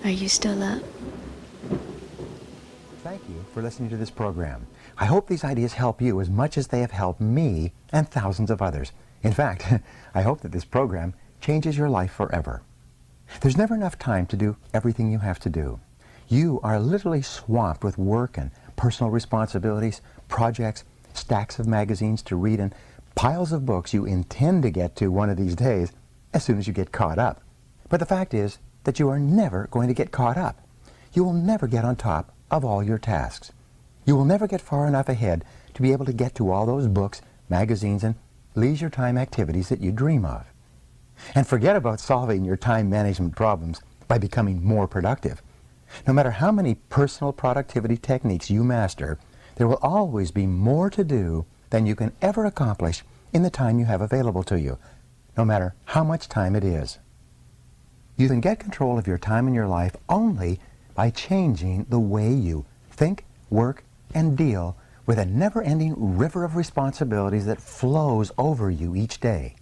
Are you still up? Thank you for listening to this program. I hope these ideas help you as much as they have helped me and thousands of others. In fact, I hope that this program changes your life forever. There's never enough time to do everything you have to do. You are literally swamped with work and personal responsibilities, projects, stacks of magazines to read, and piles of books you intend to get to one of these days as soon as you get caught up. But the fact is that you are never going to get caught up. You will never get on top of all your tasks. You will never get far enough ahead to be able to get to all those books, magazines, and leisure time activities that you dream of. And forget about solving your time management problems by becoming more productive. No matter how many personal productivity techniques you master, there will always be more to do than you can ever accomplish in the time you have available to you, no matter how much time it is. You can get control of your time in your life only by changing the way you think, work, and deal with a never-ending river of responsibilities that flows over you each day.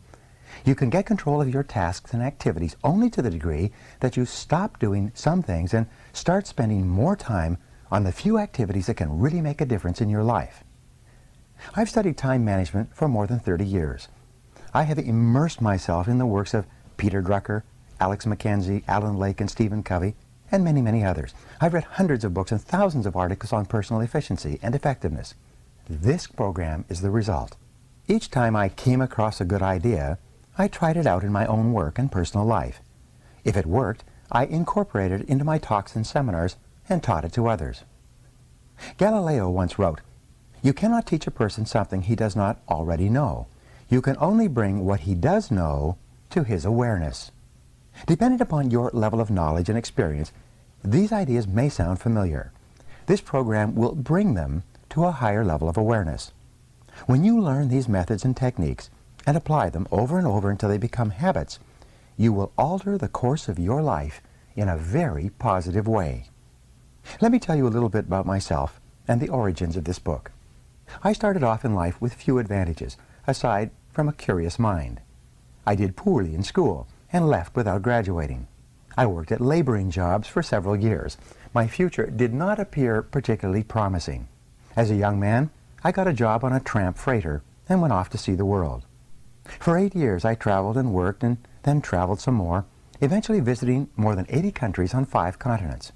You can get control of your tasks and activities only to the degree that you stop doing some things and start spending more time on the few activities that can really make a difference in your life. I've studied time management for more than 30 years. I have immersed myself in the works of Peter Drucker, Alex McKenzie, Alan Lake, and Stephen Covey, and many, many others. I've read hundreds of books and thousands of articles on personal efficiency and effectiveness. This program is the result. Each time I came across a good idea, I tried it out in my own work and personal life. If it worked, I incorporated it into my talks and seminars and taught it to others. Galileo once wrote, "You cannot teach a person something he does not already know. You can only bring what he does know to his awareness." Depending upon your level of knowledge and experience, these ideas may sound familiar. This program will bring them to a higher level of awareness. When you learn these methods and techniques and apply them over and over until they become habits, you will alter the course of your life in a very positive way. Let me tell you a little bit about myself and the origins of this book. I started off in life with few advantages, aside from a curious mind. I did poorly in school and left without graduating. I worked at laboring jobs for several years. My future did not appear particularly promising. As a young man, I got a job on a tramp freighter and went off to see the world. For 8 years, I traveled and worked and then traveled some more, eventually visiting more than 80 countries on 5 continents.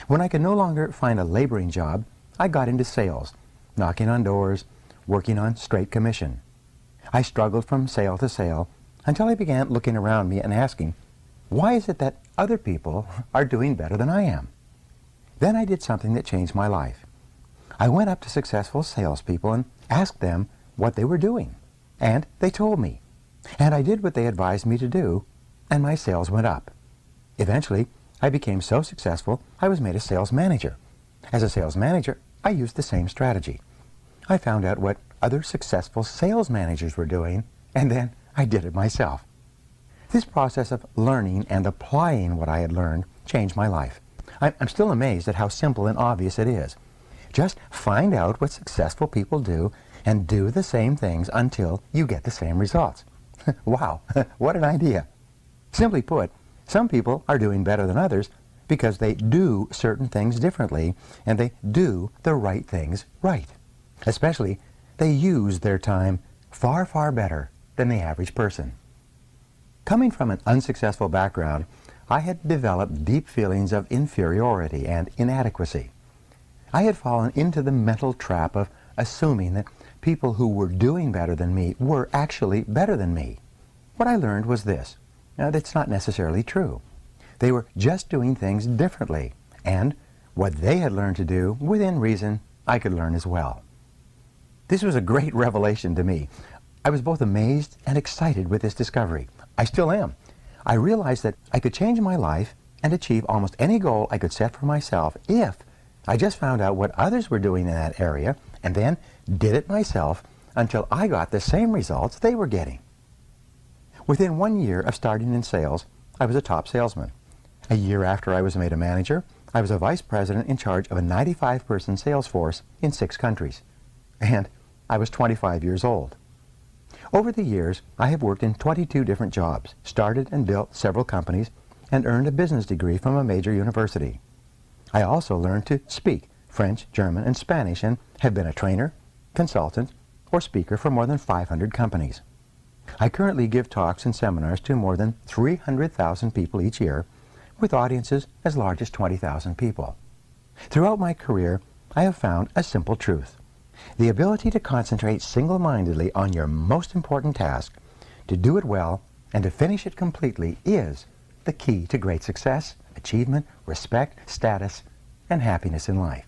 When I could no longer find a laboring job, I got into sales, knocking on doors, working on straight commission. I struggled from sale to sale until I began looking around me and asking, why is it that other people are doing better than I am? Then I did something that changed my life. I went up to successful salespeople and asked them what they were doing. And they told me. And I did what they advised me to do, and my sales went up. Eventually, I became so successful, I was made a sales manager. As a sales manager, I used the same strategy. I found out what other successful sales managers were doing, and then I did it myself. This process of learning and applying what I had learned changed my life. I'm still amazed at how simple and obvious it is. Just find out what successful people do and do the same things until you get the same results. Wow, what an idea. Simply put, some people are doing better than others because they do certain things differently and they do the right things right. Especially, they use their time far, far better than the average person. Coming from an unsuccessful background, I had developed deep feelings of inferiority and inadequacy. I had fallen into the mental trap of assuming that people who were doing better than me were actually better than me. What I learned was this. Now, that's not necessarily true. They were just doing things differently, and what they had learned to do, within reason, I could learn as well. This was a great revelation to me. I was both amazed and excited with this discovery. I still am. I realized that I could change my life and achieve almost any goal I could set for myself if I just found out what others were doing in that area and then did it myself until I got the same results they were getting. Within 1 year of starting in sales, I was a top salesman. A year after I was made a manager, I was a vice president in charge of a 95-person sales force in 6 countries. And I was 25 years old. Over the years, I have worked in 22 different jobs, started and built several companies, and earned a business degree from a major university. I also learned to speak French, German, and Spanish, and have been a trainer, consultant, or speaker for more than 500 companies. I currently give talks and seminars to more than 300,000 people each year, with audiences as large as 20,000 people. Throughout my career, I have found a simple truth. The ability to concentrate single-mindedly on your most important task, to do it well, and to finish it completely is the key to great success, achievement, respect, status, and happiness in life.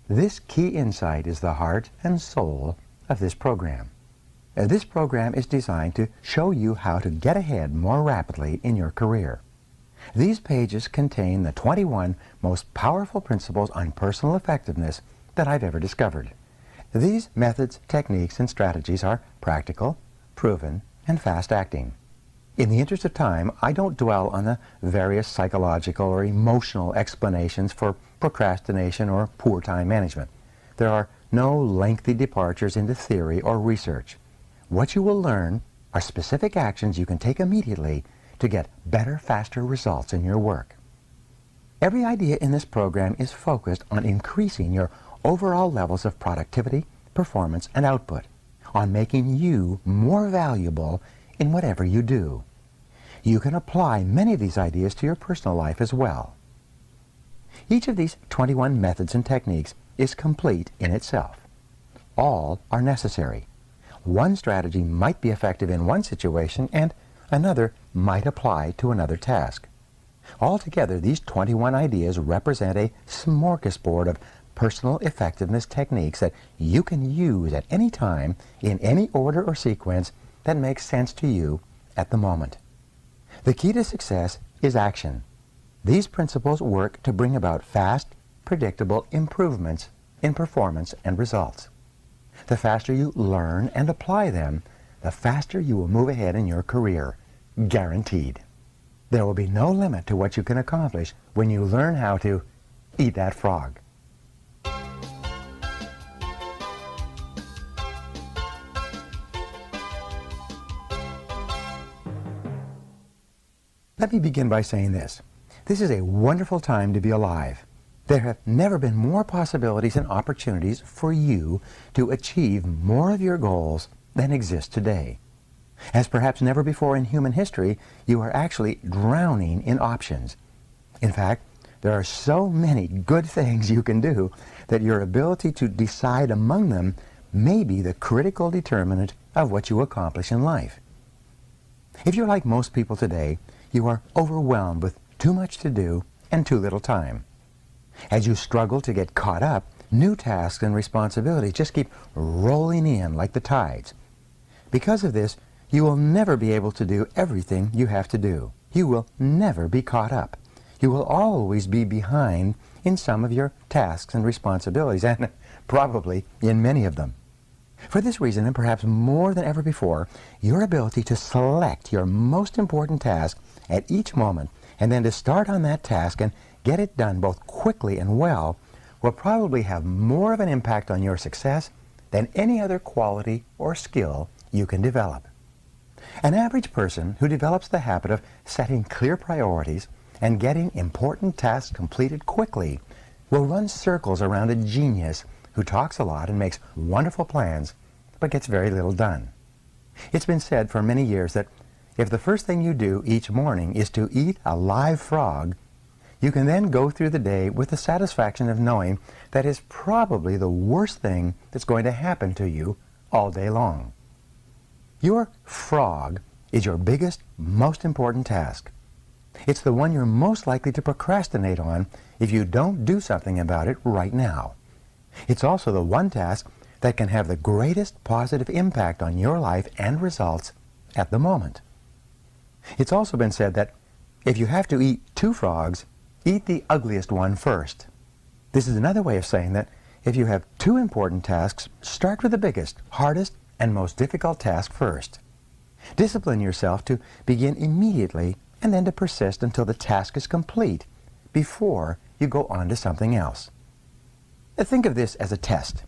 This key insight is the heart and soul of this program. This program is designed to show you how to get ahead more rapidly in your career. These pages contain the 21 most powerful principles on personal effectiveness that I've ever discovered. These methods, techniques, and strategies are practical, proven, and fast-acting. In the interest of time, I don't dwell on the various psychological or emotional explanations for procrastination or poor time management. There are no lengthy departures into theory or research. What you will learn are specific actions you can take immediately to get better, faster results in your work. Every idea in this program is focused on increasing your overall levels of productivity, performance, and output, on making you more valuable in whatever you do. You can apply many of these ideas to your personal life as well. Each of these 21 methods and techniques is complete in itself. All are necessary. One strategy might be effective in one situation and another might apply to another task. Altogether, these 21 ideas represent a smorgasbord of personal effectiveness techniques that you can use at any time in any order or sequence that makes sense to you at the moment. The key to success is action. These principles work to bring about fast, predictable improvements in performance and results. The faster you learn and apply them, the faster you will move ahead in your career. Guaranteed. There will be no limit to what you can accomplish when you learn how to eat that frog. Let me begin by saying this. This is a wonderful time to be alive. There have never been more possibilities and opportunities for you to achieve more of your goals than exist today. As perhaps never before in human history, you are actually drowning in options. In fact, there are so many good things you can do that your ability to decide among them may be the critical determinant of what you accomplish in life. If you're like most people today, you are overwhelmed with too much to do and too little time. As you struggle to get caught up, new tasks and responsibilities just keep rolling in like the tides. Because of this, you will never be able to do everything you have to do. You will never be caught up. You will always be behind in some of your tasks and responsibilities, and probably in many of them. For this reason, and perhaps more than ever before, your ability to select your most important task at each moment and then to start on that task and get it done both quickly and well will probably have more of an impact on your success than any other quality or skill you can develop. An average person who develops the habit of setting clear priorities and getting important tasks completed quickly will run circles around a genius who talks a lot and makes wonderful plans but gets very little done. It's been said for many years that if the first thing you do each morning is to eat a live frog, you can then go through the day with the satisfaction of knowing that is probably the worst thing that's going to happen to you all day long. Your frog is your biggest, most important task. It's the one you're most likely to procrastinate on if you don't do something about it right now. It's also the one task that can have the greatest positive impact on your life and results at the moment. It's also been said that if you have to eat two frogs, eat the ugliest one first. This is another way of saying that if you have two important tasks, start with the biggest, hardest, and most difficult task first. Discipline yourself to begin immediately and then to persist until the task is complete before you go on to something else. Think of this as a test.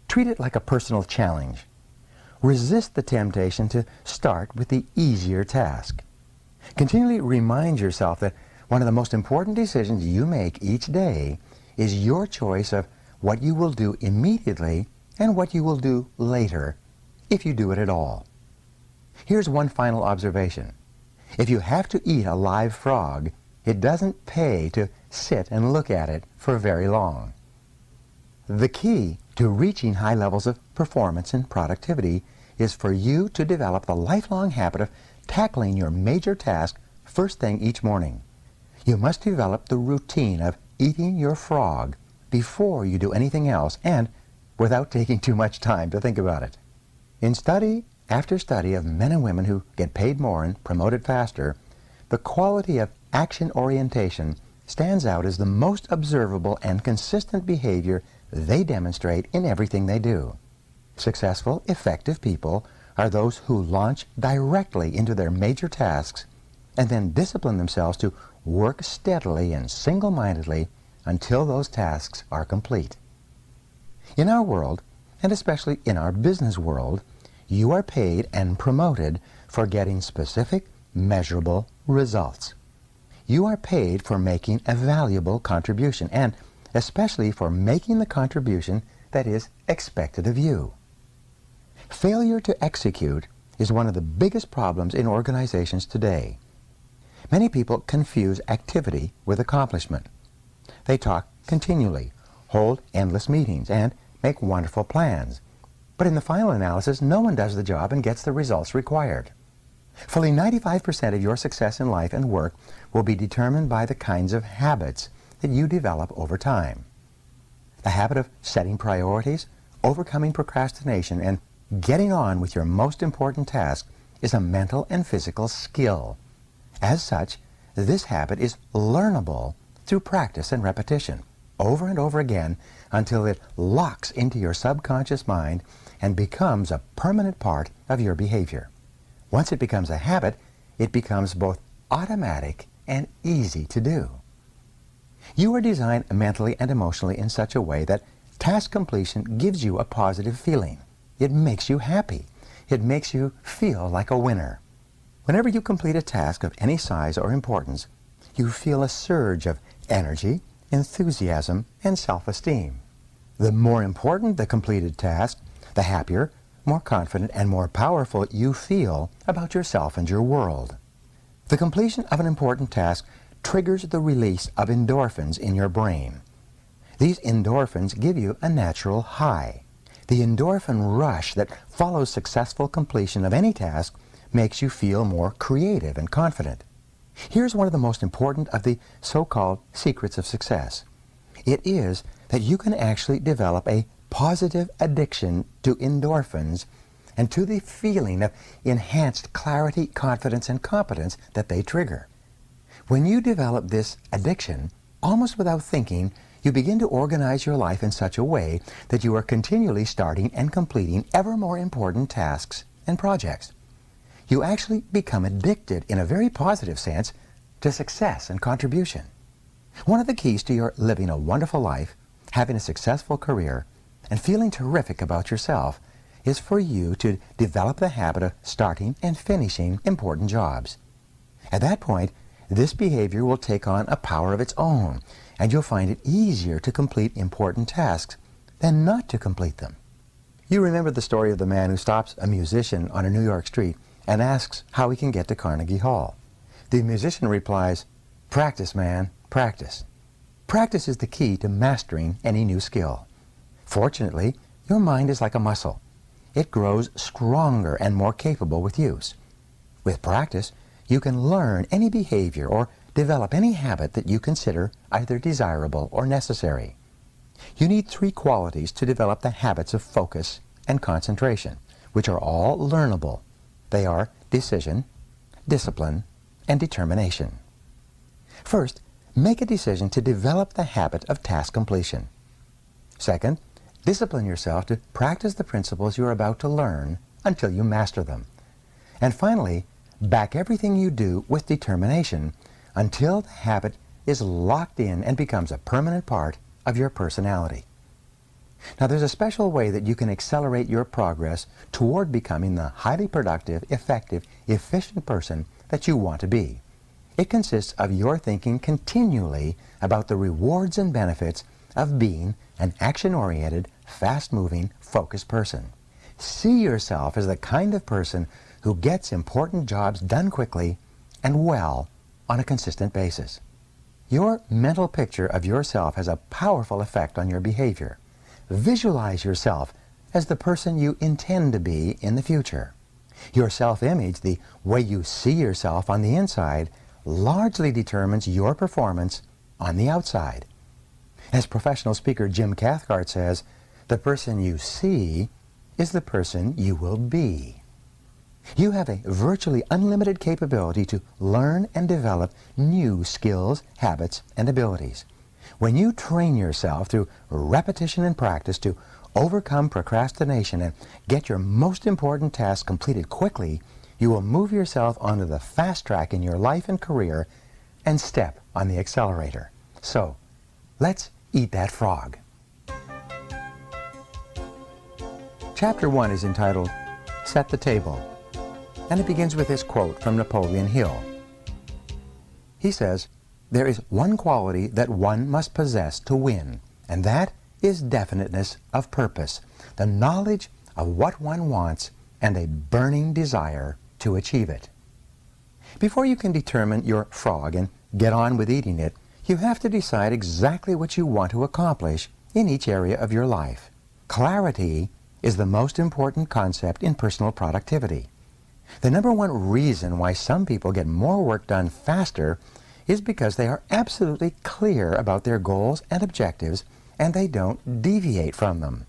Treat it like a personal challenge. Resist the temptation to start with the easier task. Continually remind yourself that One of the most important decisions you make each day is your choice of what you will do immediately and what you will do later, if you do it at all. Here's one final observation. If you have to eat a live frog, it doesn't pay to sit and look at it for very long. The key to reaching high levels of performance and productivity is for you to develop the lifelong habit of tackling your major task first thing each morning. You must develop the routine of eating your frog before you do anything else and without taking too much time to think about it. In study after study of men and women who get paid more and promoted faster, the quality of action orientation stands out as the most observable and consistent behavior they demonstrate in everything they do. Successful, effective people are those who launch directly into their major tasks and then discipline themselves to work steadily and single-mindedly until those tasks are complete. In our world, and especially in our business world, you are paid and promoted for getting specific, measurable results. You are paid for making a valuable contribution, and especially for making the contribution that is expected of you. Failure to execute is one of the biggest problems in organizations today. Many people confuse activity with accomplishment. They talk continually, hold endless meetings, and make wonderful plans. But in the final analysis, no one does the job and gets the results required. Fully 95% of your success in life and work will be determined by the kinds of habits that you develop over time. The habit of setting priorities, overcoming procrastination, and getting on with your most important task is a mental and physical skill. As such, this habit is learnable through practice and repetition, over and over again, until it locks into your subconscious mind and becomes a permanent part of your behavior. Once it becomes a habit, it becomes both automatic and easy to do. You are designed mentally and emotionally in such a way that task completion gives you a positive feeling. It makes you happy. It makes you feel like a winner. Whenever you complete a task of any size or importance, you feel a surge of energy, enthusiasm, and self-esteem. The more important the completed task, the happier, more confident, and more powerful you feel about yourself and your world. The completion of an important task triggers the release of endorphins in your brain. These endorphins give you a natural high. The endorphin rush that follows successful completion of any task makes you feel more creative and confident. Here's one of the most important of the so-called secrets of success. It is that you can actually develop a positive addiction to endorphins and to the feeling of enhanced clarity, confidence, and competence that they trigger. When you develop this addiction, almost without thinking, you begin to organize your life in such a way that you are continually starting and completing ever more important tasks and projects. You actually become addicted in a very positive sense to success and contribution. One of the keys to your living a wonderful life, having a successful career, and feeling terrific about yourself is for you to develop the habit of starting and finishing important jobs. At that point, this behavior will take on a power of its own, and you'll find it easier to complete important tasks than not to complete them. You remember the story of the man who stops a musician on a New York street and asks how he can get to Carnegie Hall. The musician replies, "Practice, man, practice." Practice is the key to mastering any new skill. Fortunately, your mind is like a muscle. It grows stronger and more capable with use. With practice, you can learn any behavior or develop any habit that you consider either desirable or necessary. You need 3 qualities to develop the habits of focus and concentration, which are all learnable. They are decision, discipline, and determination. First, make a decision to develop the habit of task completion. Second, discipline yourself to practice the principles you are about to learn until you master them. And finally, back everything you do with determination until the habit is locked in and becomes a permanent part of your personality. Now, there's a special way that you can accelerate your progress toward becoming the highly productive, effective, efficient person that you want to be. It consists of your thinking continually about the rewards and benefits of being an action-oriented, fast-moving, focused person. See yourself as the kind of person who gets important jobs done quickly and well on a consistent basis. Your mental picture of yourself has a powerful effect on your behavior. Visualize yourself as the person you intend to be in the future. Your self-image, the way you see yourself on the inside, largely determines your performance on the outside. As professional speaker Jim Cathcart says, the person you see is the person you will be. You have a virtually unlimited capability to learn and develop new skills, habits, and abilities. When you train yourself through repetition and practice to overcome procrastination and get your most important tasks completed quickly, you will move yourself onto the fast track in your life and career and step on the accelerator. So, let's eat that frog. Chapter 1 is entitled, Set the Table, and it begins with this quote from Napoleon Hill. He says, "There is one quality that one must possess to win, and that is definiteness of purpose, the knowledge of what one wants, and a burning desire to achieve it." Before you can determine your frog and get on with eating it, you have to decide exactly what you want to accomplish in each area of your life. Clarity is the most important concept in personal productivity. The number one reason why some people get more work done faster is because they are absolutely clear about their goals and objectives, and they don't deviate from them.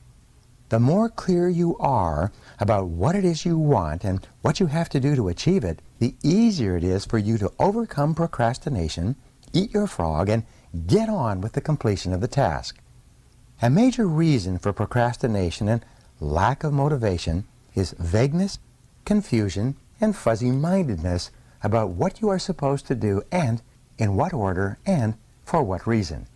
The more clear you are about what it is you want and what you have to do to achieve it, the easier it is for you to overcome procrastination, eat your frog, and get on with the completion of the task. A major reason for procrastination and lack of motivation is vagueness, confusion, and fuzzy-mindedness about what you are supposed to do and in what order and for what reason.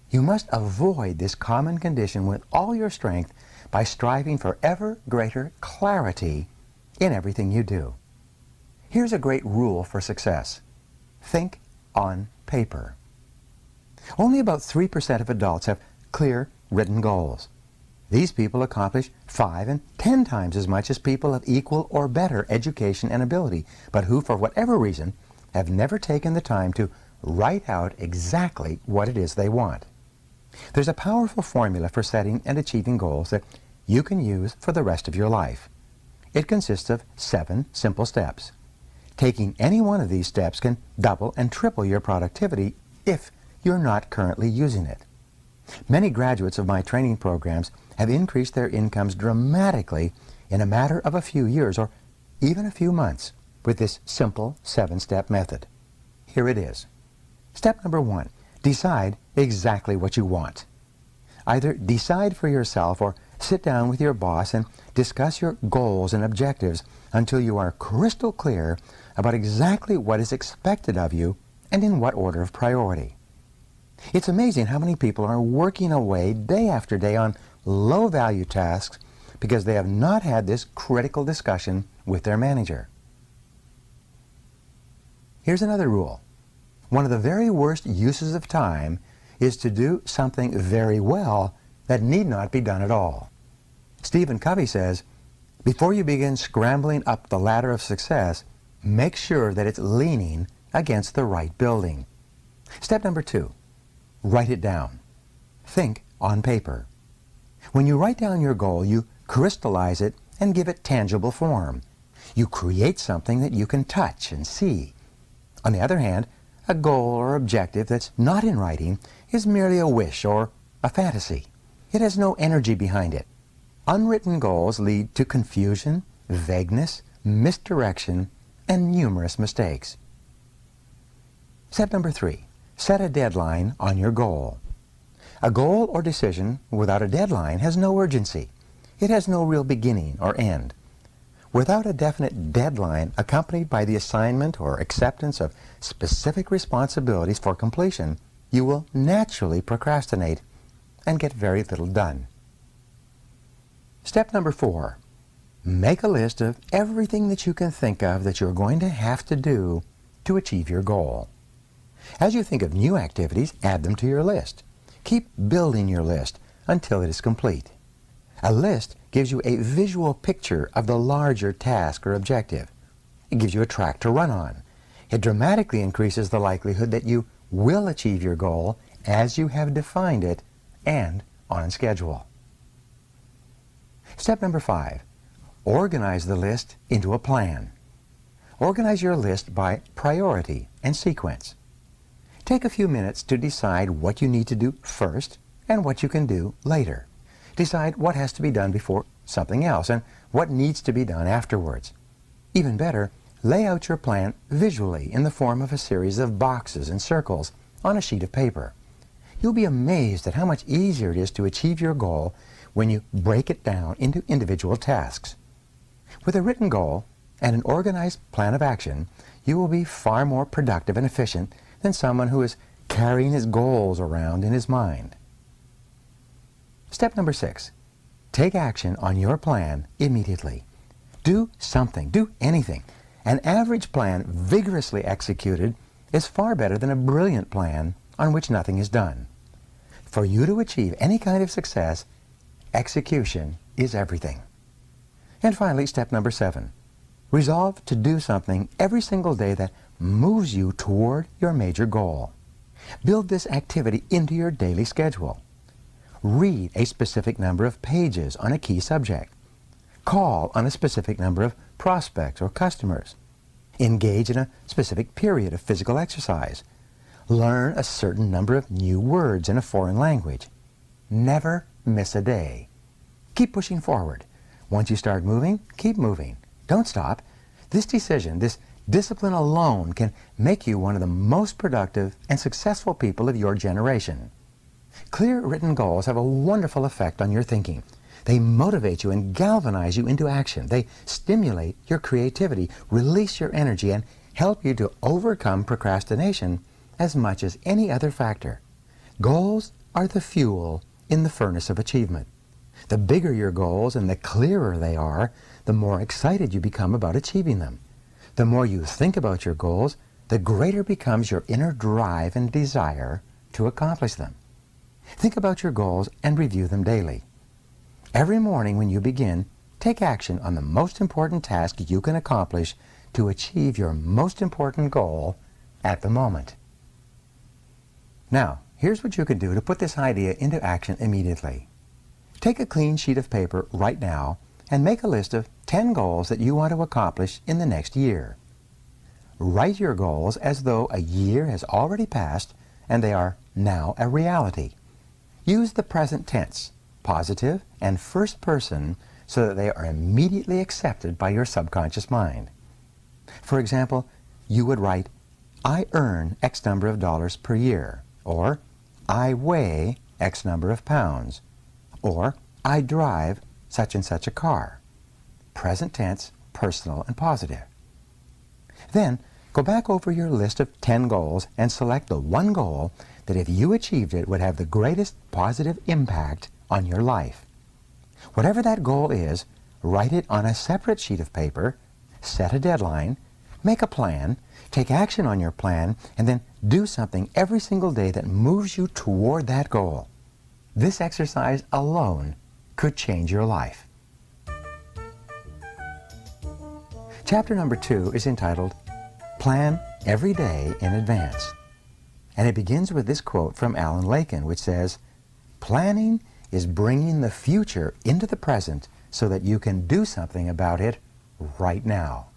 You must avoid this common condition with all your strength by striving for ever greater clarity in everything you do. Here's a great rule for success. Think on paper. Only about 3% of adults have clear written goals. These people accomplish 5 and 10 times as much as people of equal or better education and ability, but who, for whatever reason, have never taken the time to write out exactly what it is they want. There's a powerful formula for setting and achieving goals that you can use for the rest of your life. It consists of 7 simple steps. Taking any one of these steps can double and triple your productivity if you're not currently using it. Many graduates of my training programs have increased their incomes dramatically in a matter of a few years or even a few months with this simple 7-step method. Here it is. Step number 1, decide exactly what you want. Either decide for yourself or sit down with your boss and discuss your goals and objectives until you are crystal clear about exactly what is expected of you and in what order of priority. It's amazing how many people are working away day after day on low-value tasks because they have not had this critical discussion with their manager. Here's another rule. One of the very worst uses of time is to do something very well that need not be done at all. Stephen Covey says, before you begin scrambling up the ladder of success, make sure that it's leaning against the right building. Step number 2, write it down. Think on paper. When you write down your goal, you crystallize it and give it tangible form. You create something that you can touch and see. On the other hand, a goal or objective that's not in writing is merely a wish or a fantasy. It has no energy behind it. Unwritten goals lead to confusion, vagueness, misdirection, and numerous mistakes. Step number 3, set a deadline on your goal. A goal or decision without a deadline has no urgency. It has no real beginning or end. Without a definite deadline accompanied by the assignment or acceptance of specific responsibilities for completion, you will naturally procrastinate and get very little done. Step number 4, make a list of everything that you can think of that you're going to have to do to achieve your goal. As you think of new activities, add them to your list. Keep building your list until it is complete. A list gives you a visual picture of the larger task or objective. It gives you a track to run on. It dramatically increases the likelihood that you will achieve your goal as you have defined it and on schedule. Step number 5. Organize the list into a plan. Organize your list by priority and sequence. Take a few minutes to decide what you need to do first and what you can do later. Decide what has to be done before something else and what needs to be done afterwards. Even better, lay out your plan visually in the form of a series of boxes and circles on a sheet of paper. You'll be amazed at how much easier it is to achieve your goal when you break it down into individual tasks. With a written goal and an organized plan of action, you will be far more productive and efficient than someone who is carrying his goals around in his mind. Step number 6. Take action on your plan immediately. Do something, do anything. An average plan vigorously executed is far better than a brilliant plan on which nothing is done. For you to achieve any kind of success, execution is everything. And finally, step number 7. Resolve to do something every single day that moves you toward your major goal. Build this activity into your daily schedule. Read a specific number of pages on a key subject. Call on a specific number of prospects or customers. Engage in a specific period of physical exercise. Learn a certain number of new words in a foreign language. Never miss a day. Keep pushing forward. Once you start moving, keep moving. Don't stop. This decision, this discipline alone can make you one of the most productive and successful people of your generation. Clear written goals have a wonderful effect on your thinking. They motivate you and galvanize you into action. They stimulate your creativity, release your energy, and help you to overcome procrastination as much as any other factor. Goals are the fuel in the furnace of achievement. The bigger your goals and the clearer they are, the more excited you become about achieving them. The more you think about your goals, the greater becomes your inner drive and desire to accomplish them. Think about your goals and review them daily. Every morning when you begin, take action on the most important task you can accomplish to achieve your most important goal at the moment. Now, here's what you can do to put this idea into action immediately. Take a clean sheet of paper right now and make a list of 10 goals that you want to accomplish in the next year. Write your goals as though a year has already passed and they are now a reality. Use the present tense, positive and first person, so that they are immediately accepted by your subconscious mind. For example, you would write, I earn X number of dollars per year, or I weigh X number of pounds, or I drive such and such a car. Present tense, personal, and positive. Then, go back over your list of 10 goals and select the one goal that if you achieved it would have the greatest positive impact on your life. Whatever that goal is, write it on a separate sheet of paper, set a deadline, make a plan, take action on your plan, and then do something every single day that moves you toward that goal. This exercise alone could change your life. Chapter number 2 is entitled, Plan Every Day in Advance. And it begins with this quote from Alan Lakin, which says, Planning is bringing the future into the present so that you can do something about it right now.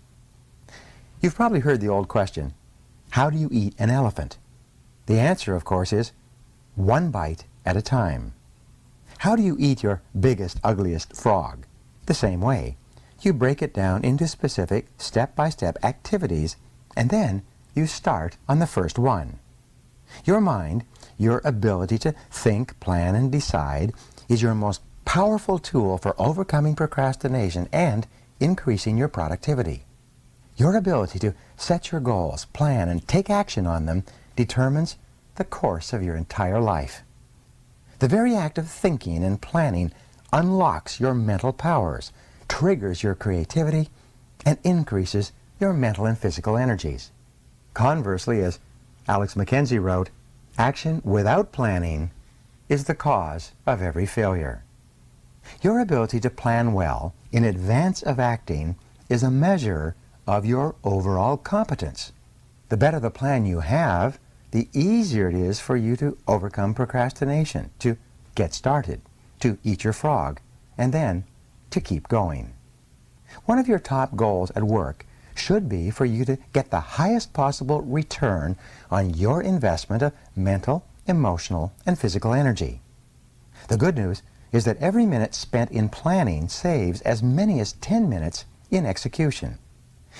You've probably heard the old question, how do you eat an elephant? The answer, of course, is one bite at a time. How do you eat your biggest, ugliest frog? The same way. You break it down into specific, step-by-step activities, and then you start on the first one. Your mind, your ability to think, plan, and decide, is your most powerful tool for overcoming procrastination and increasing your productivity. Your ability to set your goals, plan, and take action on them determines the course of your entire life. The very act of thinking and planning unlocks your mental powers, triggers your creativity, and increases your mental and physical energies. Conversely, as Alex McKenzie wrote, "Action without planning is the cause of every failure." Your ability to plan well in advance of acting is a measure of your overall competence. The better the plan you have, the easier it is for you to overcome procrastination, to get started, to eat your frog, and then to keep going. One of your top goals at work should be for you to get the highest possible return on your investment of mental, emotional, and physical energy. The good news is that every minute spent in planning saves as many as 10 minutes in execution.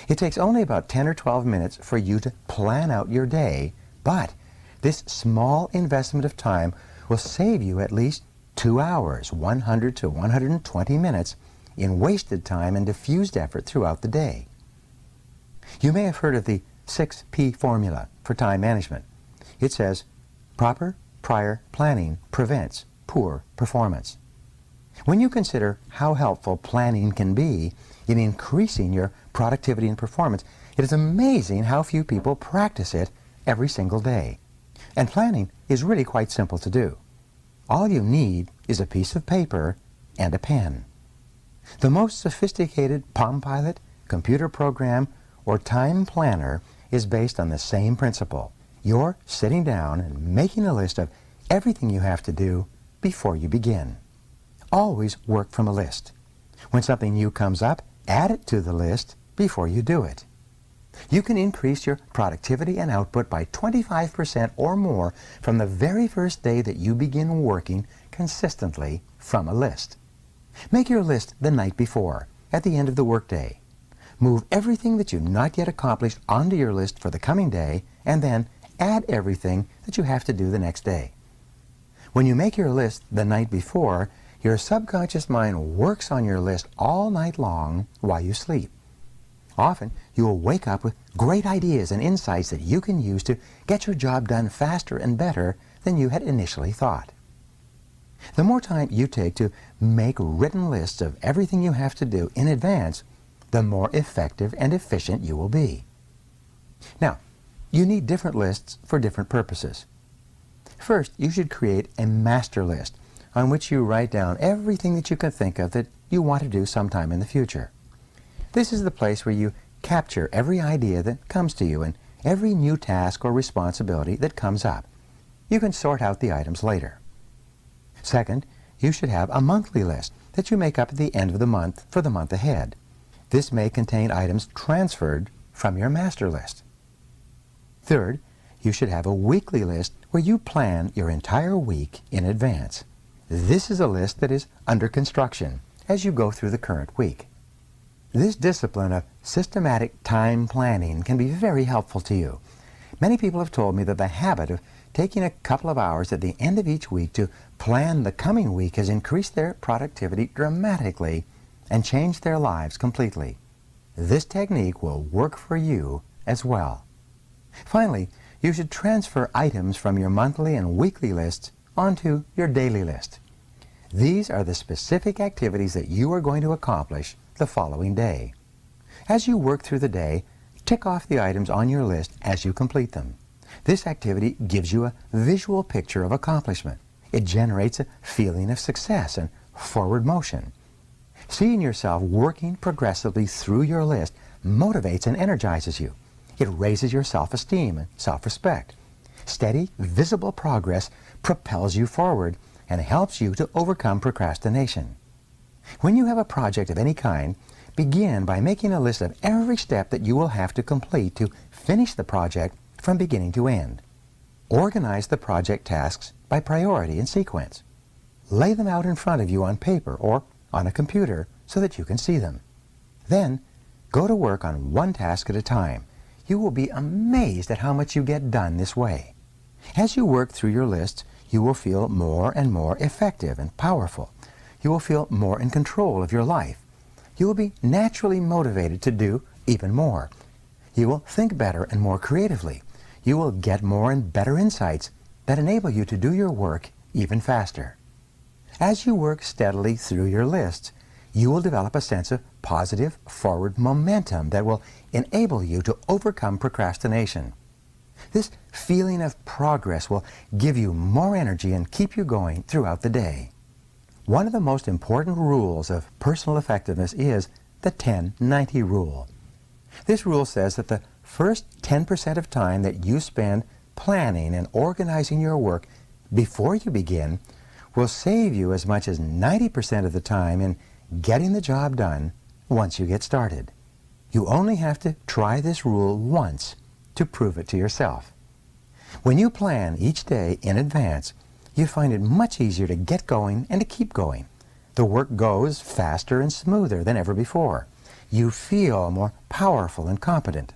It takes only about 10 or 12 minutes for you to plan out your day, but this small investment of time will save you at least 2 hours, 100 to 120 minutes in wasted time and diffused effort throughout the day. You may have heard of the 6P formula for time management. It says, proper prior planning prevents poor performance. When you consider how helpful planning can be in increasing your productivity and performance, it is amazing how few people practice it every single day. And planning is really quite simple to do. All you need is a piece of paper and a pen. The most sophisticated Palm Pilot, computer program, or time planner is based on the same principle. You're sitting down and making a list of everything you have to do before you begin. Always work from a list. When something new comes up, add it to the list before you do it. You can increase your productivity and output by 25% or more from the very first day that you begin working consistently from a list. Make your list the night before, at the end of the workday. Move everything that you've not yet accomplished onto your list for the coming day, and then add everything that you have to do the next day. When you make your list the night before, your subconscious mind works on your list all night long while you sleep. Often, you will wake up with great ideas and insights that you can use to get your job done faster and better than you had initially thought. The more time you take to make written lists of everything you have to do in advance, the more effective and efficient you will be. Now, you need different lists for different purposes. First, you should create a master list on which you write down everything that you can think of that you want to do sometime in the future. This is the place where you capture every idea that comes to you and every new task or responsibility that comes up. You can sort out the items later. Second, you should have a monthly list that you make up at the end of the month for the month ahead. This may contain items transferred from your master list. Third, you should have a weekly list where you plan your entire week in advance. This is a list that is under construction as you go through the current week. This discipline of systematic time planning can be very helpful to you. Many people have told me that the habit of taking a couple of hours at the end of each week to plan the coming week has increased their productivity dramatically and changed their lives completely. This technique will work for you as well. Finally, you should transfer items from your monthly and weekly lists onto your daily list. These are the specific activities that you are going to accomplish the following day. As you work through the day, tick off the items on your list as you complete them. This activity gives you a visual picture of accomplishment. It generates a feeling of success and forward motion. Seeing yourself working progressively through your list motivates and energizes you. It raises your self-esteem and self-respect. Steady, visible progress propels you forward and helps you to overcome procrastination. When you have a project of any kind, begin by making a list of every step that you will have to complete to finish the project from beginning to end. Organize the project tasks by priority and sequence. Lay them out in front of you on paper or on a computer so that you can see them. Then, go to work on one task at a time. You will be amazed at how much you get done this way. As you work through your list, you will feel more and more effective and powerful. You will feel more in control of your life. You will be naturally motivated to do even more. You will think better and more creatively. You will get more and better insights that enable you to do your work even faster. As you work steadily through your lists, you will develop a sense of positive forward momentum that will enable you to overcome procrastination. This feeling of progress will give you more energy and keep you going throughout the day. One of the most important rules of personal effectiveness is the 10-90 rule. This rule says that the first 10% of time that you spend planning and organizing your work before you begin will save you as much as 90% of the time in getting the job done once you get started. You only have to try this rule once to prove it to yourself. When you plan each day in advance, you find it much easier to get going and to keep going. The work goes faster and smoother than ever before. You feel more powerful and competent.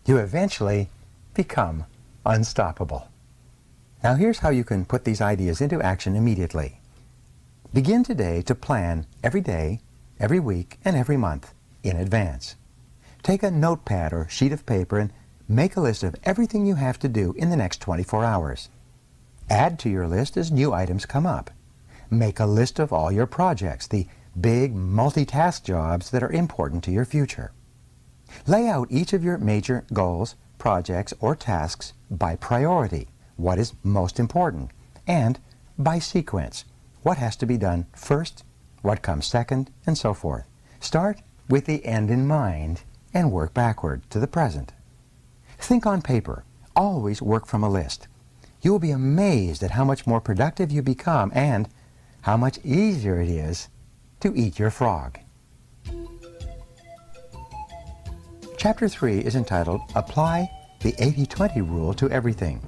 You eventually become unstoppable. Now here's how you can put these ideas into action immediately. Begin today to plan every day, every week, and every month in advance. Take a notepad or sheet of paper and make a list of everything you have to do in the next 24 hours. Add to your list as new items come up. Make a list of all your projects, the big multitask jobs that are important to your future. Lay out each of your major goals, projects, or tasks by priority, what is most important, and by sequence, what has to be done first, what comes second, and so forth. Start with the end in mind and work backward to the present. Think on paper. Always work from a list. You will be amazed at how much more productive you become and how much easier it is to eat your frog. Chapter 3 is entitled, Apply the 80-20 Rule to Everything.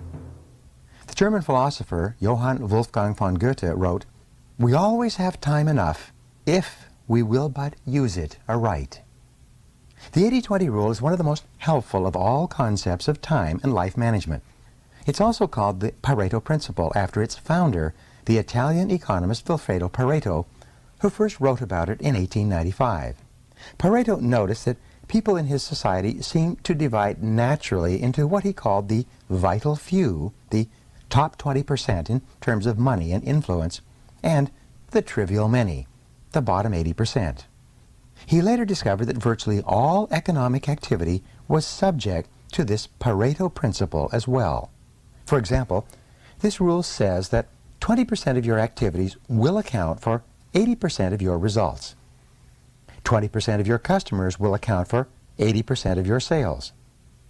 The German philosopher Johann Wolfgang von Goethe wrote, "We always have time enough if we will but use it aright." The 80-20 rule is one of the most helpful of all concepts of time and life management. It's also called the Pareto principle after its founder, the Italian economist Vilfredo Pareto, who first wrote about it in 1895. Pareto noticed that people in his society seemed to divide naturally into what he called the vital few, the top 20% in terms of money and influence, and the trivial many, the bottom 80%. He later discovered that virtually all economic activity was subject to this Pareto principle as well. For example, this rule says that 20% of your activities will account for 80% of your results. 20% of your customers will account for 80% of your sales.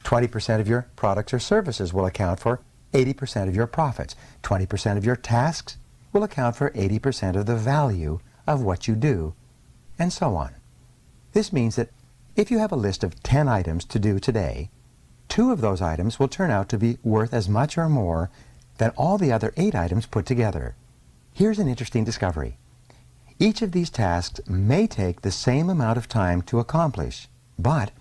20% of your products or services will account for 80% of your profits. 20% of your tasks will account for 80% of the value of what you do, and so on. This means that if you have a list of 10 items to do today, 2 of those items will turn out to be worth as much or more than all the other 8 items put together. Here's an interesting discovery. Each of these tasks may take the same amount of time to accomplish, but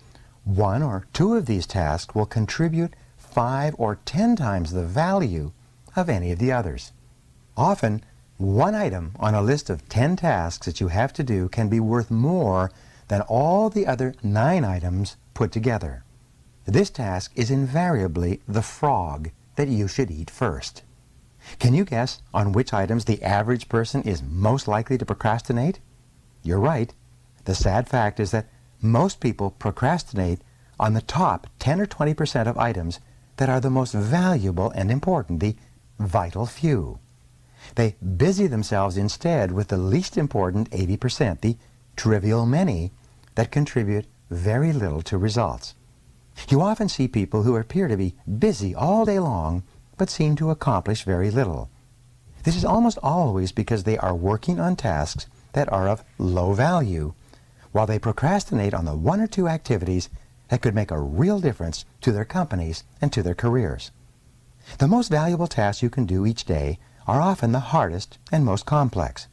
1 or 2 of these tasks will contribute 5 or 10 times the value of any of the others. Often, one item on a list of 10 tasks that you have to do can be worth more than all the other 9 items put together. This task is invariably the frog that you should eat first. Can you guess on which items the average person is most likely to procrastinate? You're right. The sad fact is that most people procrastinate on the top 10 or 20% of items that are the most valuable and important, the vital few. They busy themselves instead with the least important 80%, the trivial many, that contribute very little to results. You often see people who appear to be busy all day long but seem to accomplish very little. This is almost always because they are working on tasks that are of low value, while they procrastinate on the 1 or 2 activities that could make a real difference to their companies and to their careers. The most valuable tasks you can do each day are often the hardest and most complex,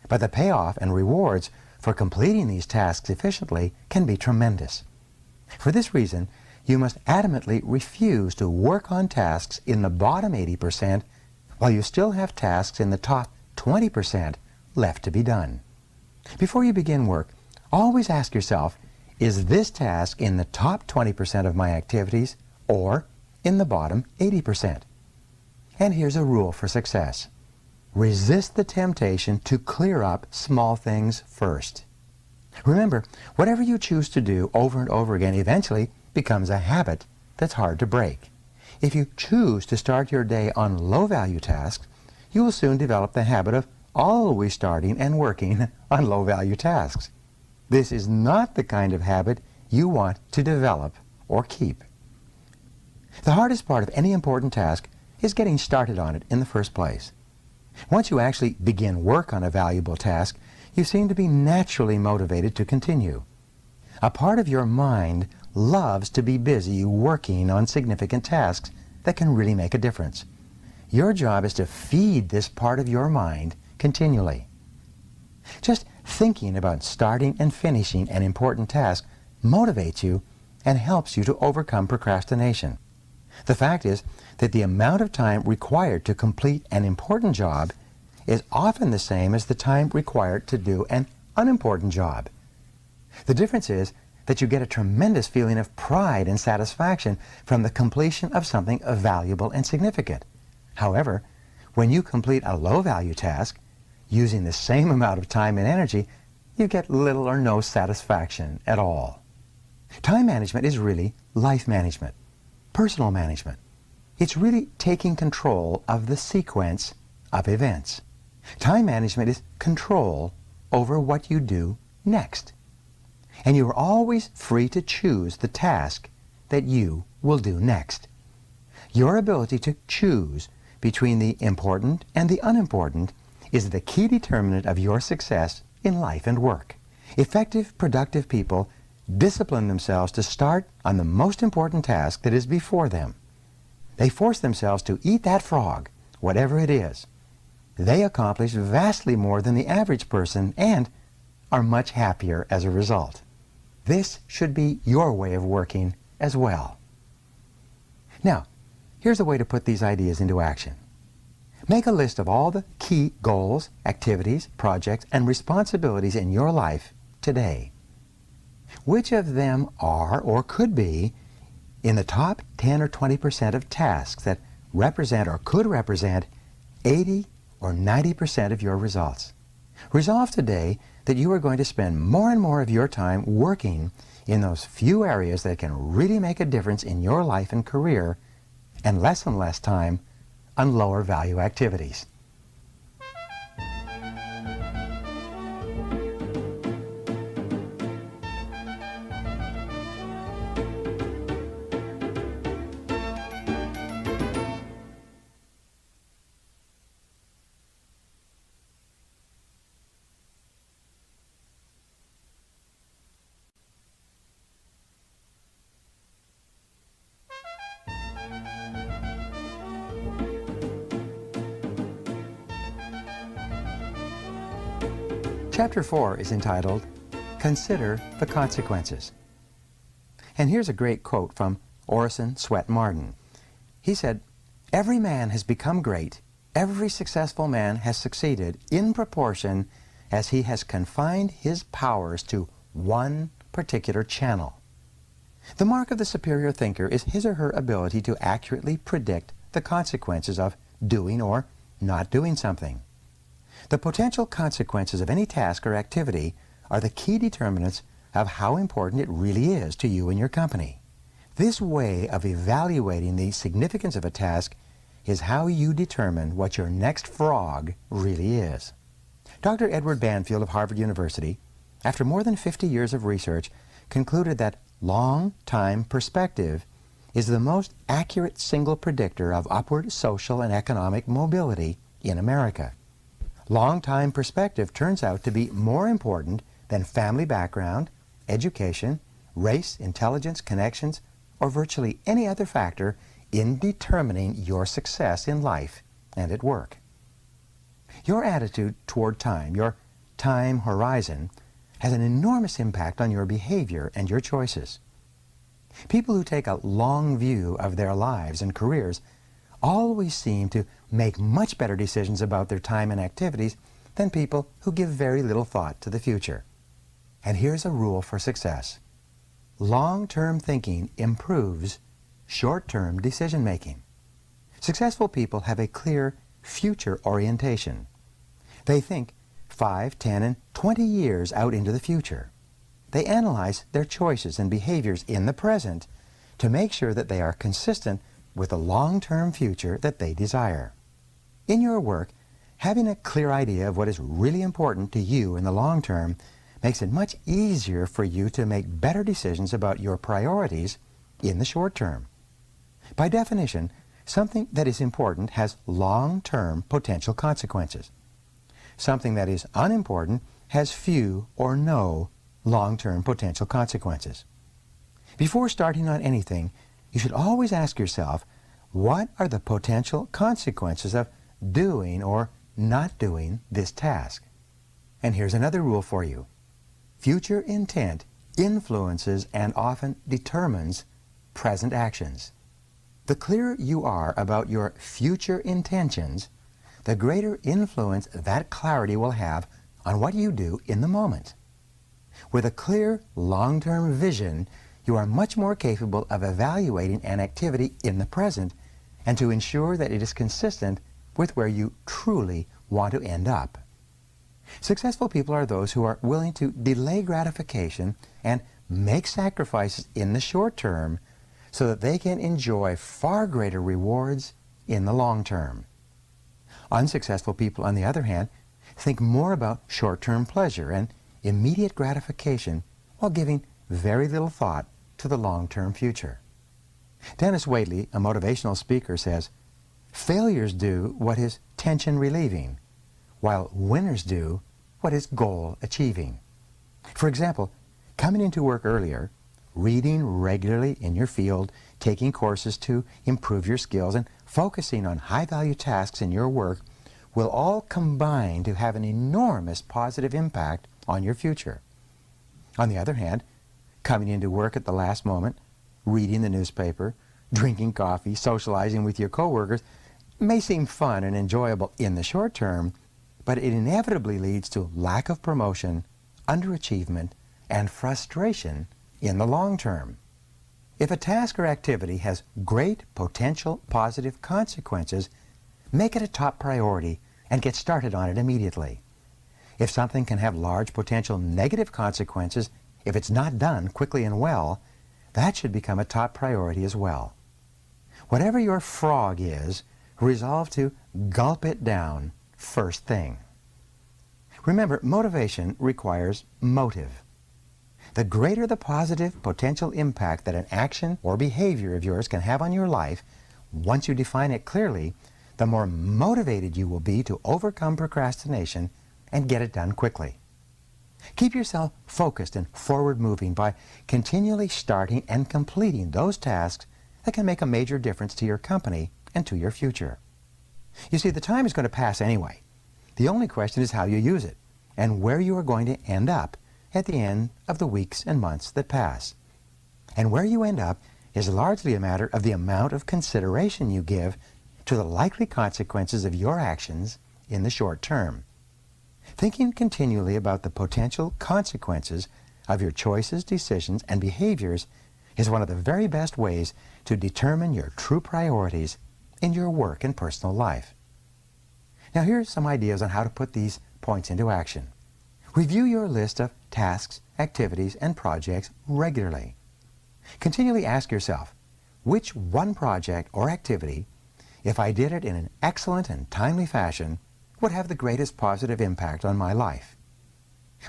but the payoff and rewards for completing these tasks efficiently can be tremendous. For this reason, you must adamantly refuse to work on tasks in the bottom 80% while you still have tasks in the top 20% left to be done. Before you begin work, always ask yourself, is this task in the top 20% of my activities or in the bottom 80%? And here's a rule for success. Resist the temptation to clear up small things first. Remember, whatever you choose to do over and over again eventually becomes a habit that's hard to break. If you choose to start your day on low-value tasks, you will soon develop the habit of always starting and working on low-value tasks. This is not the kind of habit you want to develop or keep. The hardest part of any important task is getting started on it in the first place. Once you actually begin work on a valuable task, you seem to be naturally motivated to continue. A part of your mind loves to be busy working on significant tasks that can really make a difference. Your job is to feed this part of your mind continually. Just thinking about starting and finishing an important task motivates you and helps you to overcome procrastination. The fact is that the amount of time required to complete an important job is often the same as the time required to do an unimportant job. The difference is that you get a tremendous feeling of pride and satisfaction from the completion of something valuable and significant. However, when you complete a low-value task, using the same amount of time and energy, you get little or no satisfaction at all. Time management is really life management, personal management. It's really taking control of the sequence of events. Time management is control over what you do next. And you are always free to choose the task that you will do next. Your ability to choose between the important and the unimportant is the key determinant of your success in life and work. Effective, productive people discipline themselves to start on the most important task that is before them. They force themselves to eat that frog, whatever it is. They accomplish vastly more than the average person and are much happier as a result. This should be your way of working as well. Now, here's a way to put these ideas into action. Make a list of all the key goals, activities, projects, and responsibilities in your life today. Which of them are or could be in the top 10 or 20% of tasks that represent or could represent 80 or 90% of your results? Resolve today that you are going to spend more and more of your time working in those few areas that can really make a difference in your life and career, and less time on lower value activities. Chapter 4 is entitled, Consider the Consequences. And here's a great quote from Orison Swett Marden. He said, "Every man has become great, every successful man has succeeded in proportion as he has confined his powers to one particular channel. The mark of the superior thinker is his or her ability to accurately predict the consequences of doing or not doing something. The potential consequences of any task or activity are the key determinants of how important it really is to you and your company. This way of evaluating the significance of a task is how you determine what your next frog really is." Dr. Edward Banfield of Harvard University, after more than 50 years of research, concluded that long-time perspective is the most accurate single predictor of upward social and economic mobility in America. Long-time perspective turns out to be more important than family background, education, race, intelligence, connections, or virtually any other factor in determining your success in life and at work. Your attitude toward time, your time horizon, has an enormous impact on your behavior and your choices. People who take a long view of their lives and careers always seem to make much better decisions about their time and activities than people who give very little thought to the future. And here's a rule for success. Long-term thinking improves short-term decision-making. Successful people have a clear future orientation. They think 5, 10, and 20 years out into the future. They analyze their choices and behaviors in the present to make sure that they are consistent with a long-term future that they desire. In your work, having a clear idea of what is really important to you in the long term makes it much easier for you to make better decisions about your priorities in the short term. By definition, something that is important has long-term potential consequences. Something that is unimportant has few or no long-term potential consequences. Before starting on anything, you should always ask yourself, what are the potential consequences of doing or not doing this task? And here's another rule for you. Future intent influences and often determines present actions. The clearer you are about your future intentions, the greater influence that clarity will have on what you do in the moment. With a clear, long-term vision, you are much more capable of evaluating an activity in the present and to ensure that it is consistent with where you truly want to end up. Successful people are those who are willing to delay gratification and make sacrifices in the short term so that they can enjoy far greater rewards in the long term. Unsuccessful people, on the other hand, think more about short-term pleasure and immediate gratification while giving very little thought to the long-term future. Dennis Waitley, a motivational speaker, says, "Failures do what is tension relieving, while winners do what is goal achieving." For example, coming into work earlier, reading regularly in your field, taking courses to improve your skills, and focusing on high-value tasks in your work will all combine to have an enormous positive impact on your future. On the other hand, coming into work at the last moment, reading the newspaper, drinking coffee, socializing with your coworkers may seem fun and enjoyable in the short term, but it inevitably leads to lack of promotion, underachievement, and frustration in the long term. If a task or activity has great potential positive consequences, make it a top priority and get started on it immediately. If something can have large potential negative consequences if it's not done quickly and well, that should become a top priority as well. Whatever your frog is, resolve to gulp it down first thing. Remember, motivation requires motive. The greater the positive potential impact that an action or behavior of yours can have on your life, once you define it clearly, the more motivated you will be to overcome procrastination and get it done quickly. Keep yourself focused and forward-moving by continually starting and completing those tasks that can make a major difference to your company and to your future. You see, the time is going to pass anyway. The only question is how you use it and where you are going to end up at the end of the weeks and months that pass. And where you end up is largely a matter of the amount of consideration you give to the likely consequences of your actions in the short term. Thinking continually about the potential consequences of your choices, decisions, and behaviors is one of the very best ways to determine your true priorities in your work and personal life. Now, here's some ideas on how to put these points into action. Review your list of tasks, activities, and projects regularly. Continually ask yourself, which one project or activity, if I did it in an excellent and timely fashion, would have the greatest positive impact on my life?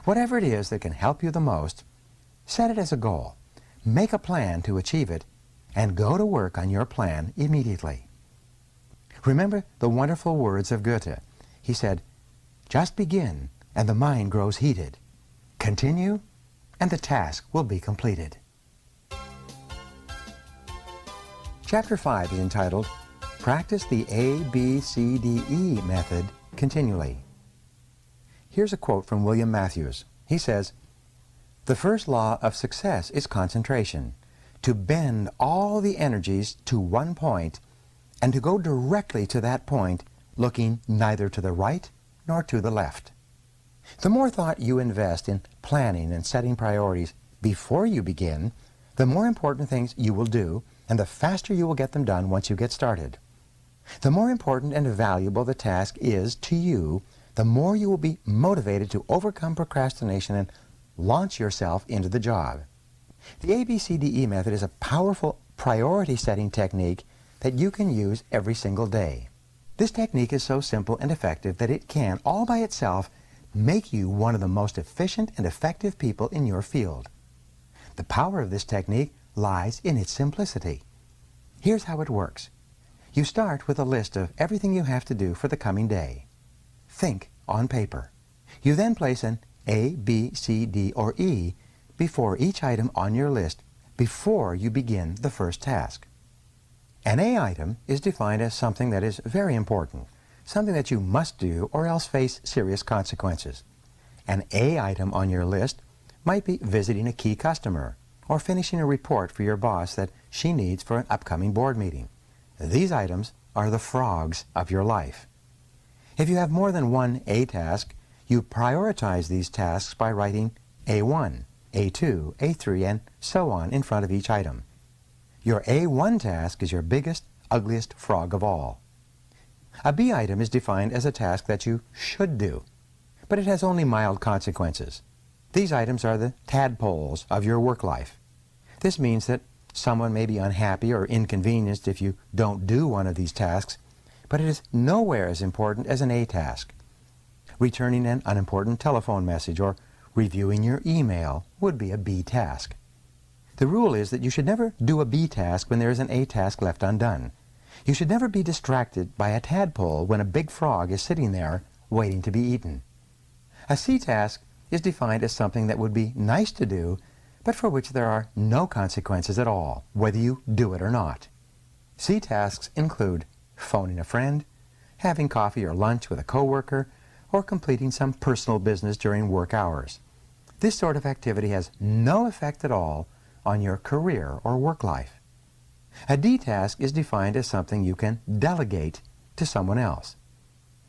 Whatever it is that can help you the most, set it as a goal, make a plan to achieve it, and go to work on your plan immediately. Remember the wonderful words of Goethe. He said, "Just begin, and the mind grows heated. Continue, and the task will be completed." Chapter 5 is entitled, Practice the ABCDE method continually. Here's a quote from William Matthews. He says, "The first law of success is concentration, to bend all the energies to one point and to go directly to that point, looking neither to the right nor to the left. The more thought you invest in planning and setting priorities before you begin, the more important things you will do and the faster you will get them done once you get started. The more important and valuable the task is to you, the more you will be motivated to overcome procrastination and launch yourself into the job. The ABCDE method is a powerful priority setting technique that you can use every single day. This technique is so simple and effective that it can, all by itself, make you one of the most efficient and effective people in your field. The power of this technique lies in its simplicity. Here's how it works. You start with a list of everything you have to do for the coming day. Think on paper. You then place an A, B, C, D, or E before each item on your list before you begin the first task. An A item is defined as something that is very important, something that you must do or else face serious consequences. An A item on your list might be visiting a key customer or finishing a report for your boss that she needs for an upcoming board meeting. These items are the frogs of your life. If you have more than one A task, you prioritize these tasks by writing A1, A2, A3, and so on in front of each item. Your A1 task is your biggest, ugliest frog of all. A B item is defined as a task that you should do, but it has only mild consequences. These items are the tadpoles of your work life. This means that someone may be unhappy or inconvenienced if you don't do one of these tasks, but it is nowhere as important as an A task. Returning an unimportant telephone message or reviewing your email would be a B task. The rule is that you should never do a B task when there is an A task left undone. You should never be distracted by a tadpole when a big frog is sitting there waiting to be eaten. A C task is defined as something that would be nice to do, but for which there are no consequences at all, whether you do it or not. C tasks include phoning a friend, having coffee or lunch with a coworker, or completing some personal business during work hours. This sort of activity has no effect at all on your career or work life. A D task is defined as something you can delegate to someone else.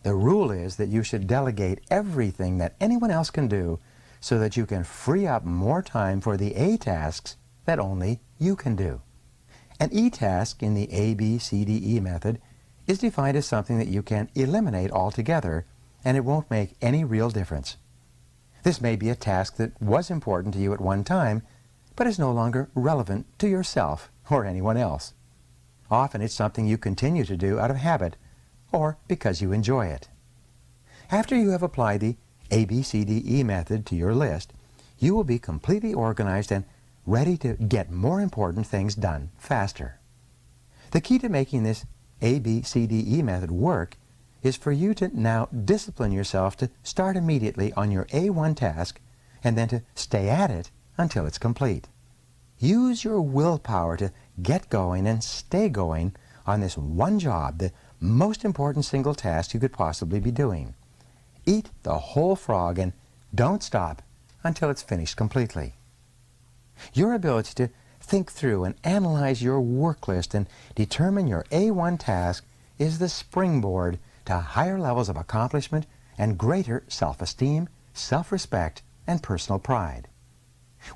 The rule is that you should delegate everything that anyone else can do so that you can free up more time for the A tasks that only you can do. An E task in the ABCDE method is defined as something that you can eliminate altogether and it won't make any real difference. This may be a task that was important to you at one time, but is no longer relevant to yourself or anyone else. Often it's something you continue to do out of habit or because you enjoy it. After you have applied the ABCDE method to your list, you will be completely organized and ready to get more important things done faster. The key to making this ABCDE method work is for you to now discipline yourself to start immediately on your A1 task and then to stay at it until it's complete. Use your willpower to get going and stay going on this one job, the most important single task you could possibly be doing. Eat the whole frog and don't stop until it's finished completely. Your ability to think through and analyze your work list and determine your A1 task is the springboard to higher levels of accomplishment and greater self-esteem, self-respect, and personal pride.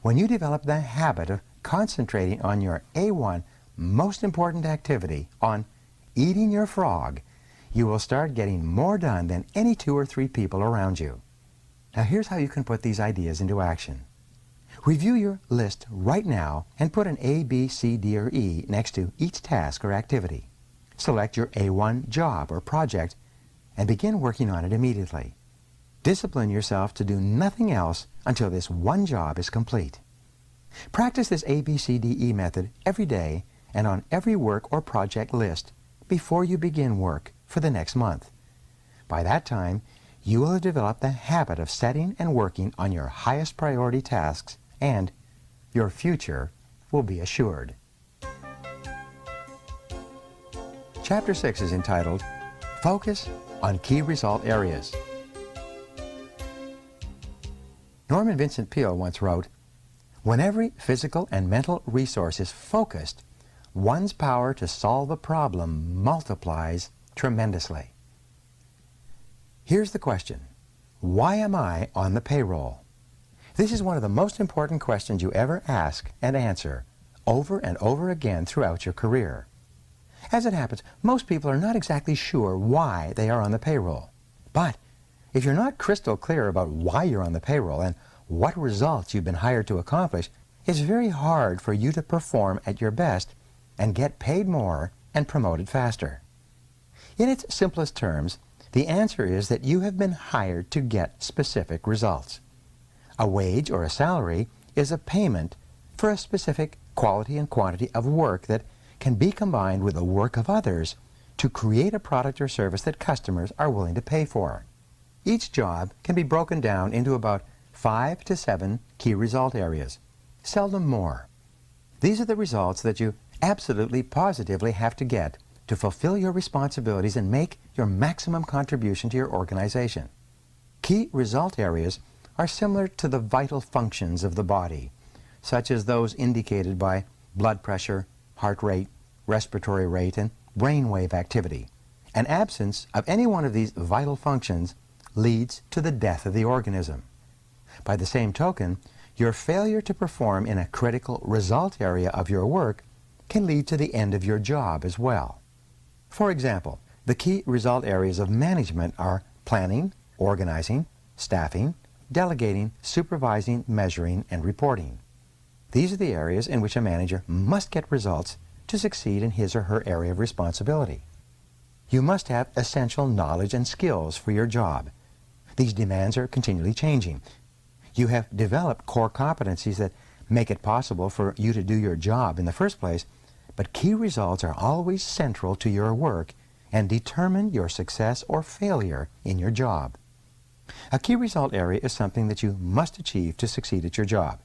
When you develop the habit of concentrating on your A1 most important activity, on eating your frog, you will start getting more done than any 2 or 3 people around you. Now here's how you can put these ideas into action. Review your list right now and put an A, B, C, D, or E next to each task or activity. Select your A1 job or project and begin working on it immediately. Discipline yourself to do nothing else until this one job is complete. Practice this ABCDE method every day and on every work or project list before you begin work for the next month. By that time, you will have developed the habit of setting and working on your highest priority tasks, and your future will be assured. Chapter 6 is entitled, Focus on Key Result Areas. Norman Vincent Peale once wrote, "When every physical and mental resource is focused, one's power to solve a problem multiplies tremendously." Here's the question. Why am I on the payroll? This is one of the most important questions you ever ask and answer over and over again throughout your career. As it happens, most people are not exactly sure why they are on the payroll. But if you're not crystal clear about why you're on the payroll and what results you've been hired to accomplish, it's very hard for you to perform at your best and get paid more and promoted faster? In its simplest terms, the answer is that you have been hired to get specific results. A wage or a salary is a payment for a specific quality and quantity of work that can be combined with the work of others to create a product or service that customers are willing to pay for. Each job can be broken down into about 5 to 7 key result areas, seldom more. These are the results that you absolutely positively have to get to fulfill your responsibilities and make your maximum contribution to your organization. Key result areas are similar to the vital functions of the body, such as those indicated by blood pressure, heart rate, respiratory rate, and brainwave activity. An absence of any one of these vital functions leads to the death of the organism. By the same token, your failure to perform in a critical result area of your work can lead to the end of your job as well. For example, the key result areas of management are planning, organizing, staffing, delegating, supervising, measuring, and reporting. These are the areas in which a manager must get results to succeed in his or her area of responsibility. You must have essential knowledge and skills for your job. These demands are continually changing. You have developed core competencies that make it possible for you to do your job in the first place, but key results are always central to your work and determine your success or failure in your job. A key result area is something that you must achieve to succeed at your job.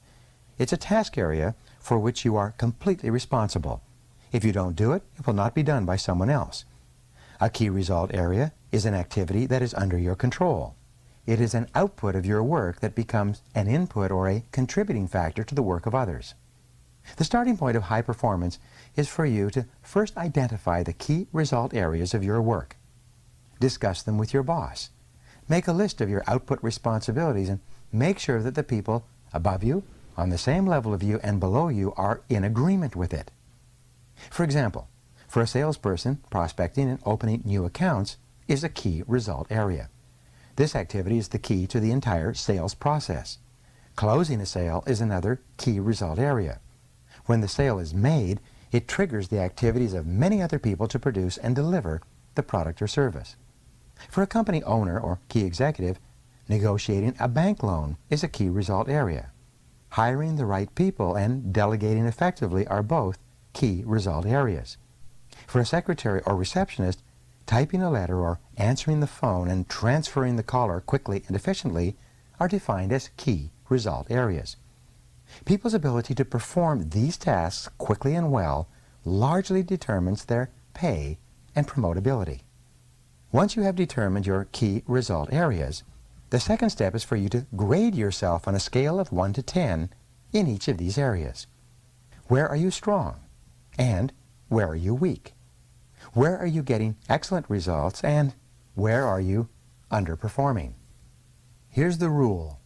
It's a task area for which you are completely responsible. If you don't do it, it will not be done by someone else. A key result area is an activity that is under your control. It is an output of your work that becomes an input or a contributing factor to the work of others. The starting point of high performance is for you to first identify the key result areas of your work. Discuss them with your boss. Make a list of your output responsibilities and make sure that the people above you, on the same level of you, and below you are in agreement with it. For example, for a salesperson, prospecting and opening new accounts is a key result area. This activity is the key to the entire sales process. Closing a sale is another key result area. When the sale is made, it triggers the activities of many other people to produce and deliver the product or service. For a company owner or key executive, negotiating a bank loan is a key result area. Hiring the right people and delegating effectively are both key result areas. For a secretary or receptionist, typing a letter or answering the phone and transferring the caller quickly and efficiently are defined as key result areas. People's ability to perform these tasks quickly and well largely determines their pay and promotability. Once you have determined your key result areas, the second step is for you to grade yourself on a scale of 1 to 10 in each of these areas. Where are you strong? And where are you weak? Where are you getting excellent results? And where are you underperforming? Here's the rule.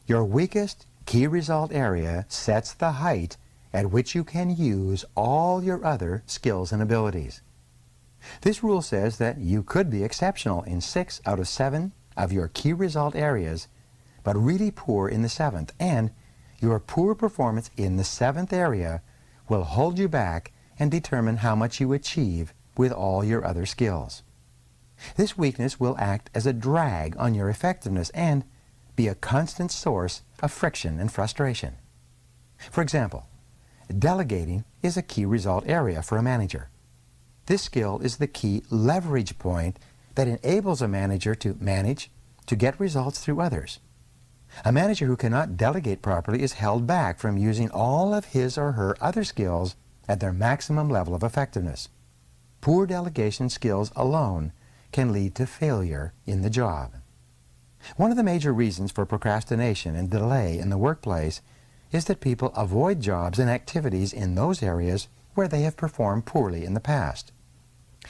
Your weakest key result area sets the height at which you can use all your other skills and abilities. This rule says that you could be exceptional in 6 out of 7 of your key result areas, but really poor in the 7th, and your poor performance in the 7th area will hold you back and determine how much you achieve with all your other skills. This weakness will act as a drag on your effectiveness and be a constant source of friction and frustration. For example, delegating is a key result area for a manager. This skill is the key leverage point that enables a manager to manage, to get results through others. A manager who cannot delegate properly is held back from using all of his or her other skills at their maximum level of effectiveness. Poor delegation skills alone can lead to failure in the job. One of the major reasons for procrastination and delay in the workplace is that people avoid jobs and activities in those areas where they have performed poorly in the past.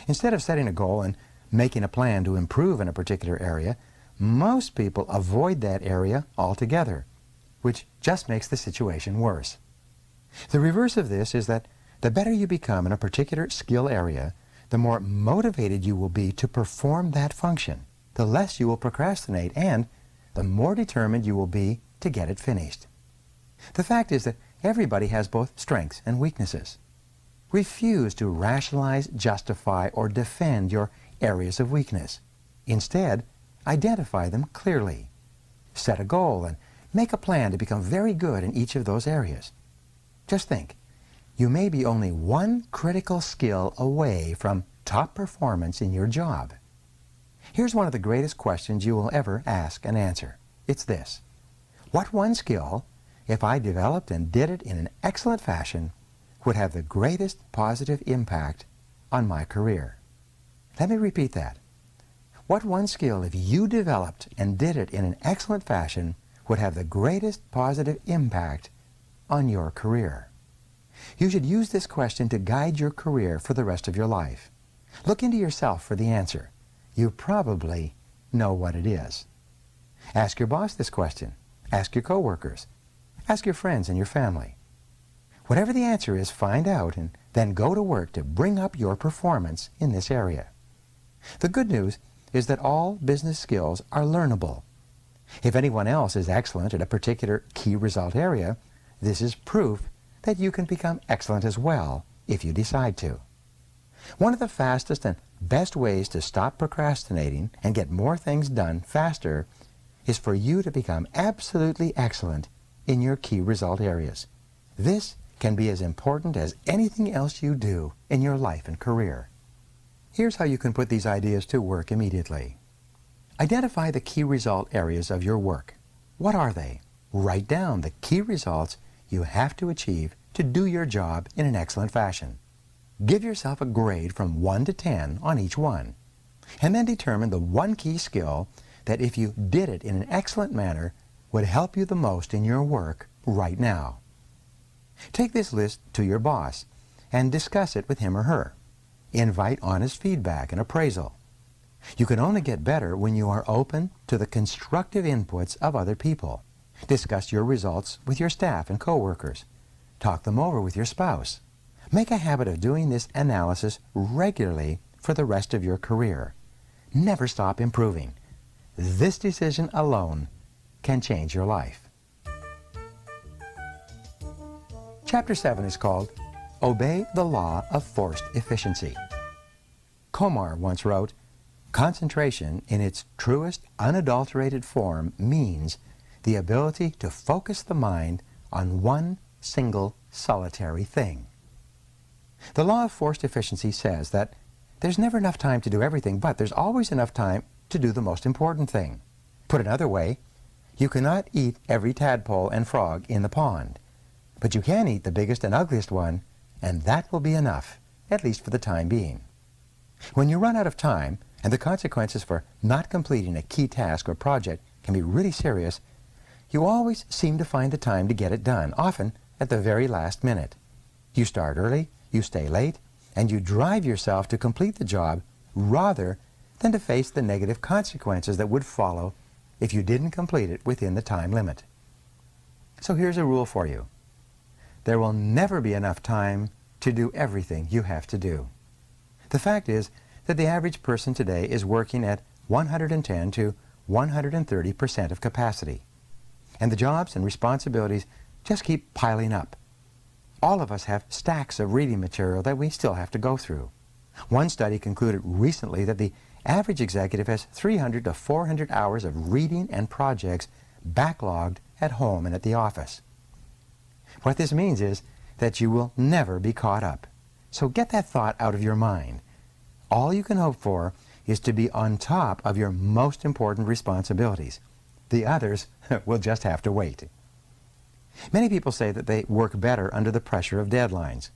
Instead of setting a goal and making a plan to improve in a particular area, most people avoid that area altogether, which just makes the situation worse. The reverse of this is that the better you become in a particular skill area, the more motivated you will be to perform that function, the less you will procrastinate, and the more determined you will be to get it finished. The fact is that everybody has both strengths and weaknesses. Refuse to rationalize, justify, or defend your areas of weakness. Instead, identify them clearly. Set a goal and make a plan to become very good in each of those areas. Just think, you may be only one critical skill away from top performance in your job. Here's one of the greatest questions you will ever ask and answer. It's this: what one skill, if I developed and did it in an excellent fashion, would have the greatest positive impact on my career? Let me repeat that. What one skill, if you developed and did it in an excellent fashion, would have the greatest positive impact on your career? You should use this question to guide your career for the rest of your life. Look into yourself for the answer. You probably know what it is. Ask your boss this question. Ask your coworkers. Ask your friends and your family. Whatever the answer is, find out and then go to work to bring up your performance in this area. The good news is that all business skills are learnable. If anyone else is excellent at a particular key result area, this is proof that you can become excellent as well if you decide to. One of the fastest and best ways to stop procrastinating and get more things done faster is for you to become absolutely excellent in your key result areas. This can be as important as anything else you do in your life and career. Here's how you can put these ideas to work immediately. Identify the key result areas of your work. What are they? Write down the key results you have to achieve to do your job in an excellent fashion. Give yourself a grade from 1 to 10 on each one, and then determine the one key skill that, if you did it in an excellent manner, would help you the most in your work right now. Take this list to your boss and discuss it with him or her. Invite honest feedback and appraisal. You can only get better when you are open to the constructive inputs of other people. Discuss your results with your staff and coworkers. Talk them over with your spouse. Make a habit of doing this analysis regularly for the rest of your career. Never stop improving. This decision alone can change your life. Chapter 7 is called Obey the Law of Force Deficiency. Komar once wrote, "Concentration in its truest, unadulterated form means the ability to focus the mind on one single solitary thing." The law of force deficiency says that there's never enough time to do everything, but there's always enough time to do the most important thing. Put another way, you cannot eat every tadpole and frog in the pond, but you can eat the biggest and ugliest one, and that will be enough, at least for the time being. When you run out of time, and the consequences for not completing a key task or project can be really serious, you always seem to find the time to get it done, often at the very last minute. You start early, you stay late, and you drive yourself to complete the job rather than to face the negative consequences that would follow if you didn't complete it within the time limit. So here's a rule for you. There will never be enough time to do everything you have to do. The fact is that the average person today is working at 110 to 130% of capacity, and the jobs and responsibilities just keep piling up. All of us have stacks of reading material that we still have to go through. One study concluded recently that the average executive has 300 to 400 hours of reading and projects backlogged at home and at the office. What this means is that you will never be caught up. So get that thought out of your mind. All you can hope for is to be on top of your most important responsibilities. The others will just have to wait. Many people say that they work better under the pressure of deadlines.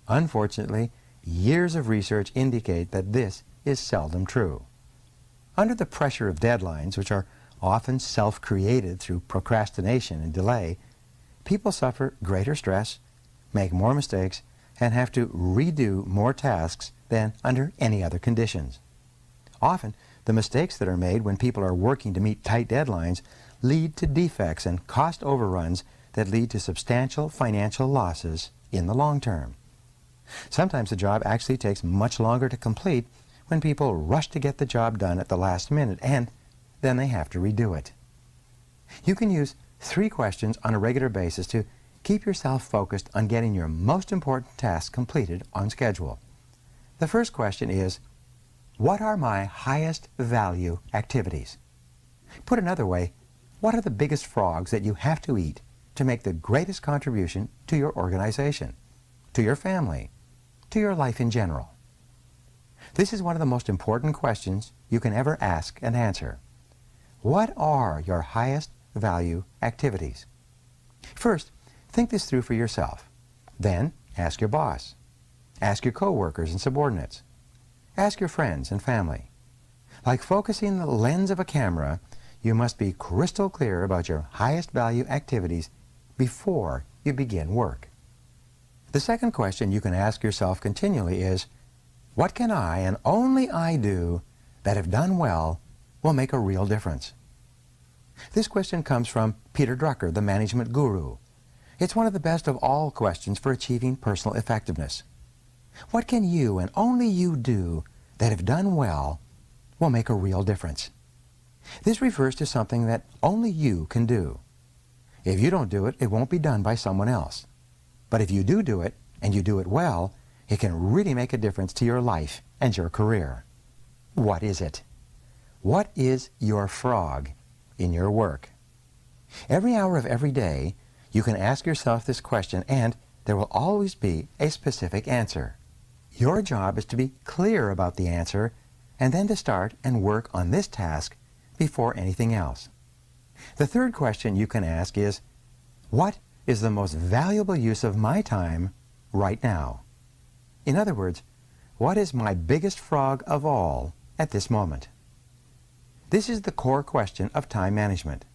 Unfortunately, years of research indicate that this is seldom true. Under the pressure of deadlines, which are often self-created through procrastination and delay, people suffer greater stress, make more mistakes, and have to redo more tasks than under any other conditions. Often, the mistakes that are made when people are working to meet tight deadlines lead to defects and cost overruns that lead to substantial financial losses in the long term. Sometimes the job actually takes much longer to complete when people rush to get the job done at the last minute, and then they have to redo it. You can use 3 questions on a regular basis to keep yourself focused on getting your most important tasks completed on schedule. The first question is, what are my highest value activities? Put another way, what are the biggest frogs that you have to eat to make the greatest contribution to your organization, to your family, to your life in general? This is one of the most important questions you can ever ask and answer. What are your highest value activities? First, think this through for yourself. Then, ask your boss. Ask your coworkers and subordinates. Ask your friends and family. Like focusing the lens of a camera, you must be crystal clear about your highest value activities before you begin work. The second question you can ask yourself continually is, what can I and only I do that, if done well, will make a real difference? This question comes from Peter Drucker, the management guru. It's one of the best of all questions for achieving personal effectiveness. What can you and only you do that, if done well, will make a real difference? This refers to something that only you can do. If you don't do it, it won't be done by someone else. But if you do it, and you do it well, it can really make a difference to your life and your career. What is it? What is your frog in your work? Every hour of every day, you can ask yourself this question, and there will always be a specific answer. Your job is to be clear about the answer, and then to start and work on this task before anything else. The third question you can ask is, what is the most valuable use of my time right now? In other words, what is my biggest frog of all at this moment? This is the core question of time management.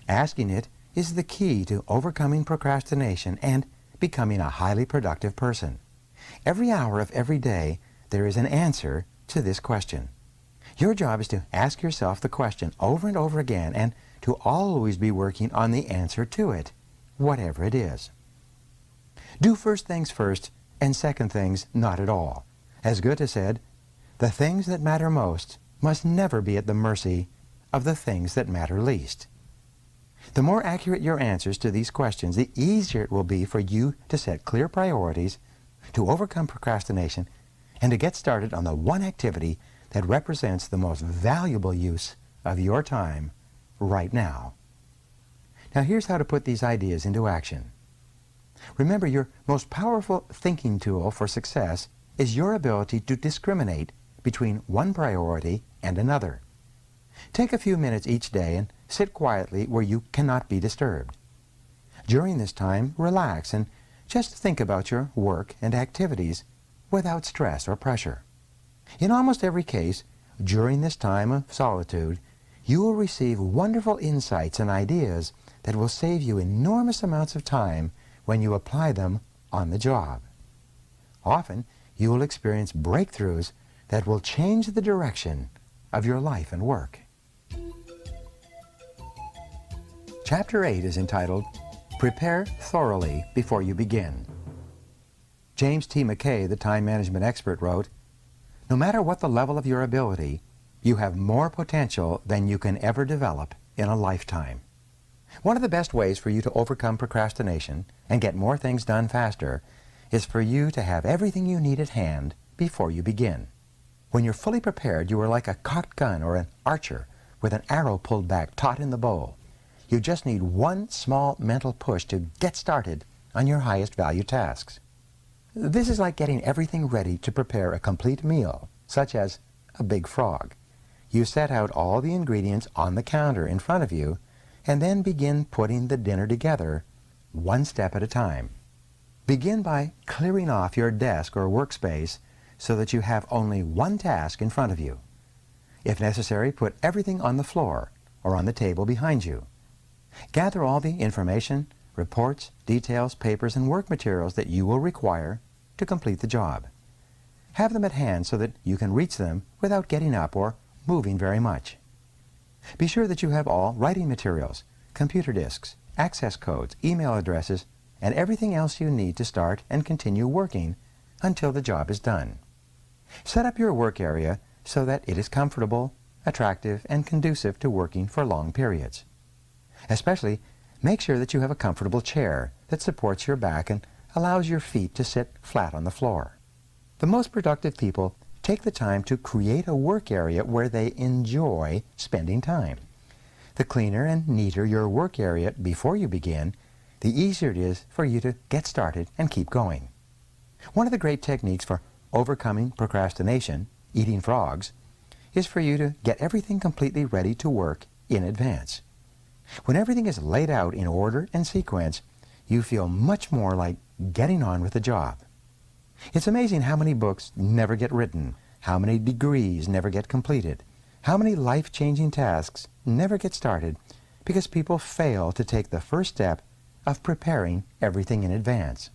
Asking it is the key to overcoming procrastination and becoming a highly productive person. Every hour of every day, there is an answer to this question. Your job is to ask yourself the question over and over again and to always be working on the answer to it, whatever it is. Do first things first and second things not at all. As Goethe said, the things that matter most must never be at the mercy of the things that matter least. The more accurate your answers to these questions, the easier it will be for you to set clear priorities, to overcome procrastination, and to get started on the one activity that represents the most valuable use of your time right now. Now here's how to put these ideas into action. Remember, your most powerful thinking tool for success is your ability to discriminate between one priority and another. Take a few minutes each day and sit quietly where you cannot be disturbed. During this time, relax and just think about your work and activities without stress or pressure. In almost every case, during this time of solitude, you will receive wonderful insights and ideas that will save you enormous amounts of time when you apply them on the job. Often, you will experience breakthroughs that will change the direction of your life and work. Chapter 8 is entitled, Prepare Thoroughly Before You Begin. James T. McKay, the time management expert, wrote, "No matter what the level of your ability, you have more potential than you can ever develop in a lifetime." One of the best ways for you to overcome procrastination and get more things done faster is for you to have everything you need at hand before you begin. When you're fully prepared, you are like a cocked gun or an archer with an arrow pulled back taut in the bow. You just need one small mental push to get started on your highest value tasks. This is like getting everything ready to prepare a complete meal, such as a big frog. You set out all the ingredients on the counter in front of you and then begin putting the dinner together one step at a time. Begin by clearing off your desk or workspace so that you have only one task in front of you. If necessary, put everything on the floor or on the table behind you. Gather all the information, reports, details, papers, and work materials that you will require to complete the job. Have them at hand so that you can reach them without getting up or moving very much. Be sure that you have all writing materials, computer disks, access codes, email addresses, and everything else you need to start and continue working until the job is done. Set up your work area so that it is comfortable, attractive, and conducive to working for long periods. Especially, Make sure that you have a comfortable chair that supports your back and allows your feet to sit flat on the floor. The most productive people take the time to create a work area where they enjoy spending time. The cleaner and neater your work area before you begin, the easier it is for you to get started and keep going. One of the great techniques for overcoming procrastination, eating frogs, is for you to get everything completely ready to work in advance. When everything is laid out in order and sequence, you feel much more like getting on with the job. It's amazing how many books never get written, how many degrees never get completed, how many life-changing tasks never get started because people fail to take the first step of preparing everything in advance.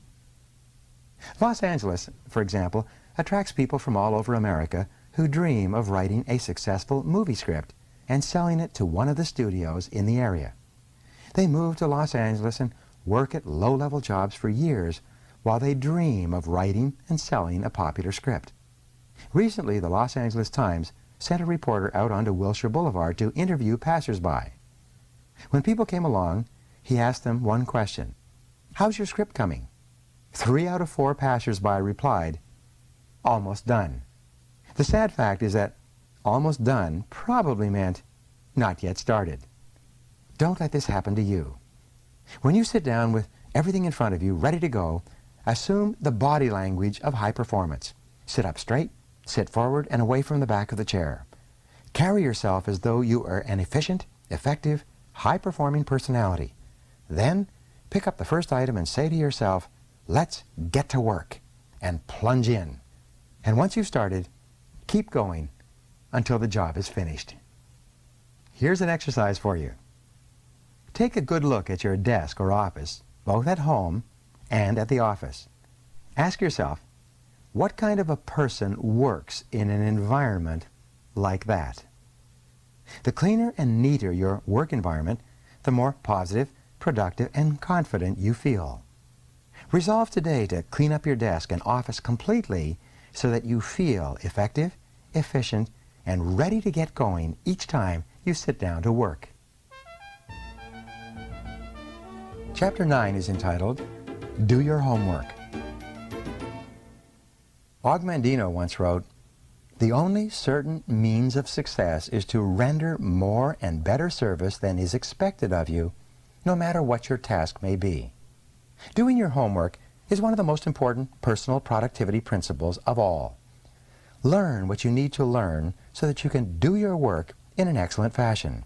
Los Angeles, for example, attracts people from all over America who dream of writing a successful movie script and selling it to one of the studios in the area. They move to Los Angeles and work at low-level jobs for years while they dream of writing and selling a popular script. Recently, the Los Angeles Times sent a reporter out onto Wilshire Boulevard to interview passersby. When people came along, he asked them one question: "How's your script coming?" 3 out of 4 passersby replied, "Almost done." The sad fact is that almost done probably meant not yet started. Don't let this happen to you. When you sit down with everything in front of you ready to go, assume the body language of high performance. Sit up straight, sit forward and away from the back of the chair. Carry yourself as though you are an efficient, effective, high-performing personality. Then pick up the first item and say to yourself, "Let's get to work," and plunge in. And once you've started, keep going until the job is finished. Here's an exercise for you. Take a good look at your desk or office, both at home and at the office. Ask yourself, what kind of a person works in an environment like that? The cleaner and neater your work environment, the more positive, productive, and confident you feel. Resolve today to clean up your desk and office completely so that you feel effective, efficient, and ready to get going each time you sit down to work. Chapter 9 is entitled, Do Your Homework. Og Mandino once wrote, "The only certain means of success is to render more and better service than is expected of you, no matter what your task may be." Doing your homework is one of the most important personal productivity principles of all. Learn what you need to learn so that you can do your work in an excellent fashion.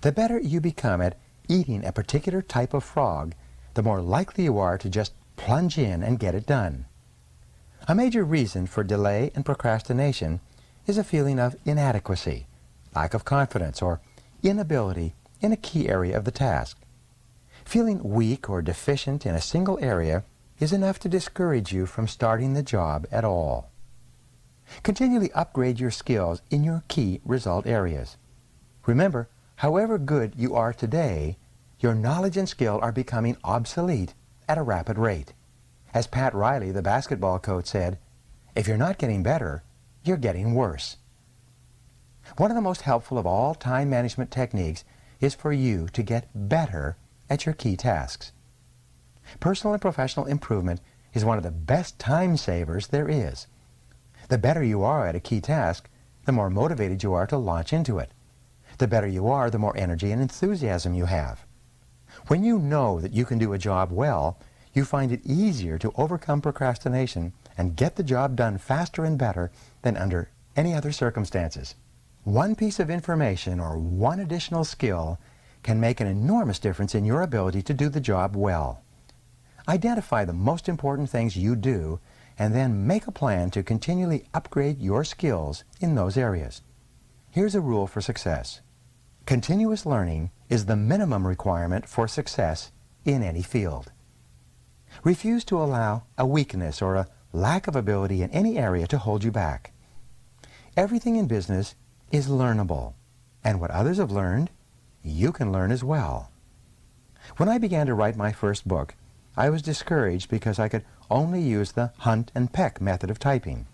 The better you become at eating a particular type of frog, the more likely you are to just plunge in and get it done. A major reason for delay and procrastination is a feeling of inadequacy, lack of confidence, or inability in a key area of the task. Feeling weak or deficient in a single area is enough to discourage you from starting the job at all. Continually upgrade your skills in your key result areas. Remember, however good you are today, your knowledge and skill are becoming obsolete at a rapid rate. As Pat Riley, the basketball coach, said, "If you're not getting better, you're getting worse." One of the most helpful of all time management techniques is for you to get better at your key tasks. Personal and professional improvement is one of the best time savers there is. The better you are at a key task, the more motivated you are to launch into it. The better you are, the more energy and enthusiasm you have. When you know that you can do a job well, you find it easier to overcome procrastination and get the job done faster and better than under any other circumstances. One piece of information or one additional skill can make an enormous difference in your ability to do the job well. Identify the most important things you do and then make a plan to continually upgrade your skills in those areas. Here's a rule for success. Continuous learning is the minimum requirement for success in any field. Refuse to allow a weakness or a lack of ability in any area to hold you back. Everything in business is learnable, and what others have learned, you can learn as well. When I began to write my first book, I was discouraged because I could only use the hunt and peck method of typing.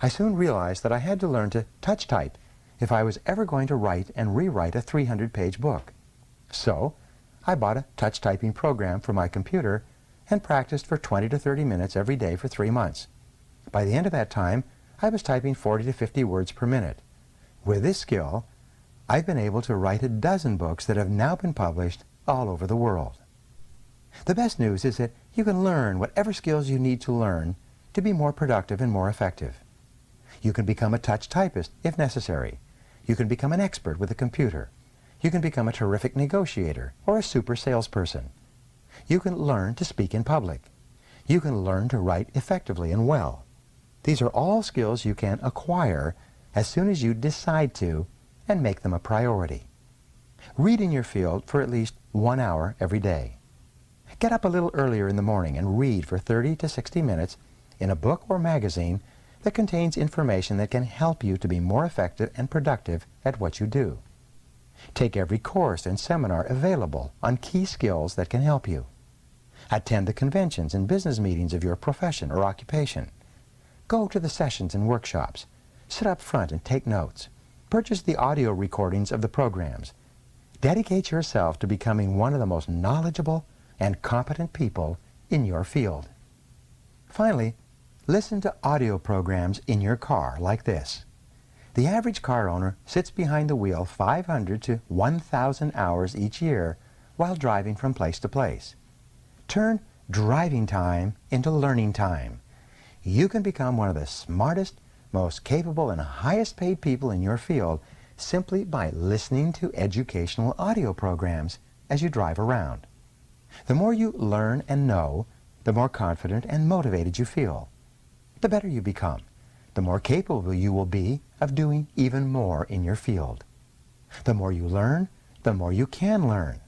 I soon realized that I had to learn to touch type if I was ever going to write and rewrite a 300-page book. So, I bought a touch typing program for my computer and practiced for 20 to 30 minutes every day for 3 months. By the end of that time, I was typing 40 to 50 words per minute. With this skill, I've been able to write a dozen books that have now been published all over the world. The best news is that you can learn whatever skills you need to learn to be more productive and more effective. You can become a touch typist if necessary. You can become an expert with a computer. You can become a terrific negotiator or a super salesperson. You can learn to speak in public. You can learn to write effectively and well. These are all skills you can acquire as soon as you decide to and make them a priority. Read in your field for at least 1 hour every day. Get up a little earlier in the morning and read for 30 to 60 minutes in a book or magazine that contains information that can help you to be more effective and productive at what you do. Take every course and seminar available on key skills that can help you. Attend the conventions and business meetings of your profession or occupation. Go to the sessions and workshops. Sit up front and take notes. Purchase the audio recordings of the programs. Dedicate yourself to becoming one of the most knowledgeable and competent people in your field. Finally, listen to audio programs in your car like this. The average car owner sits behind the wheel 500 to 1,000 hours each year while driving from place to place. Turn driving time into learning time. You can become one of the smartest, most capable, and highest paid people in your field simply by listening to educational audio programs as you drive around. The more you learn and know, the more confident and motivated you feel. The better you become, the more capable you will be of doing even more in your field. The more you learn, the more you can learn.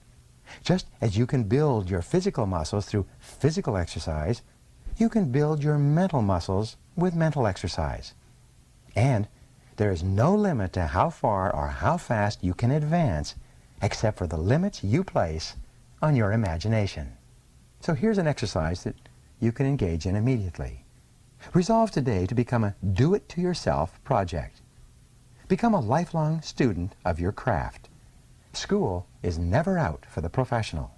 Just as you can build your physical muscles through physical exercise, you can build your mental muscles with mental exercise. And there is no limit to how far or how fast you can advance except for the limits you place on your imagination. So here's an exercise that you can engage in immediately. Resolve today to become a do-it-to-yourself project. Become a lifelong student of your craft. School is never out for the professional.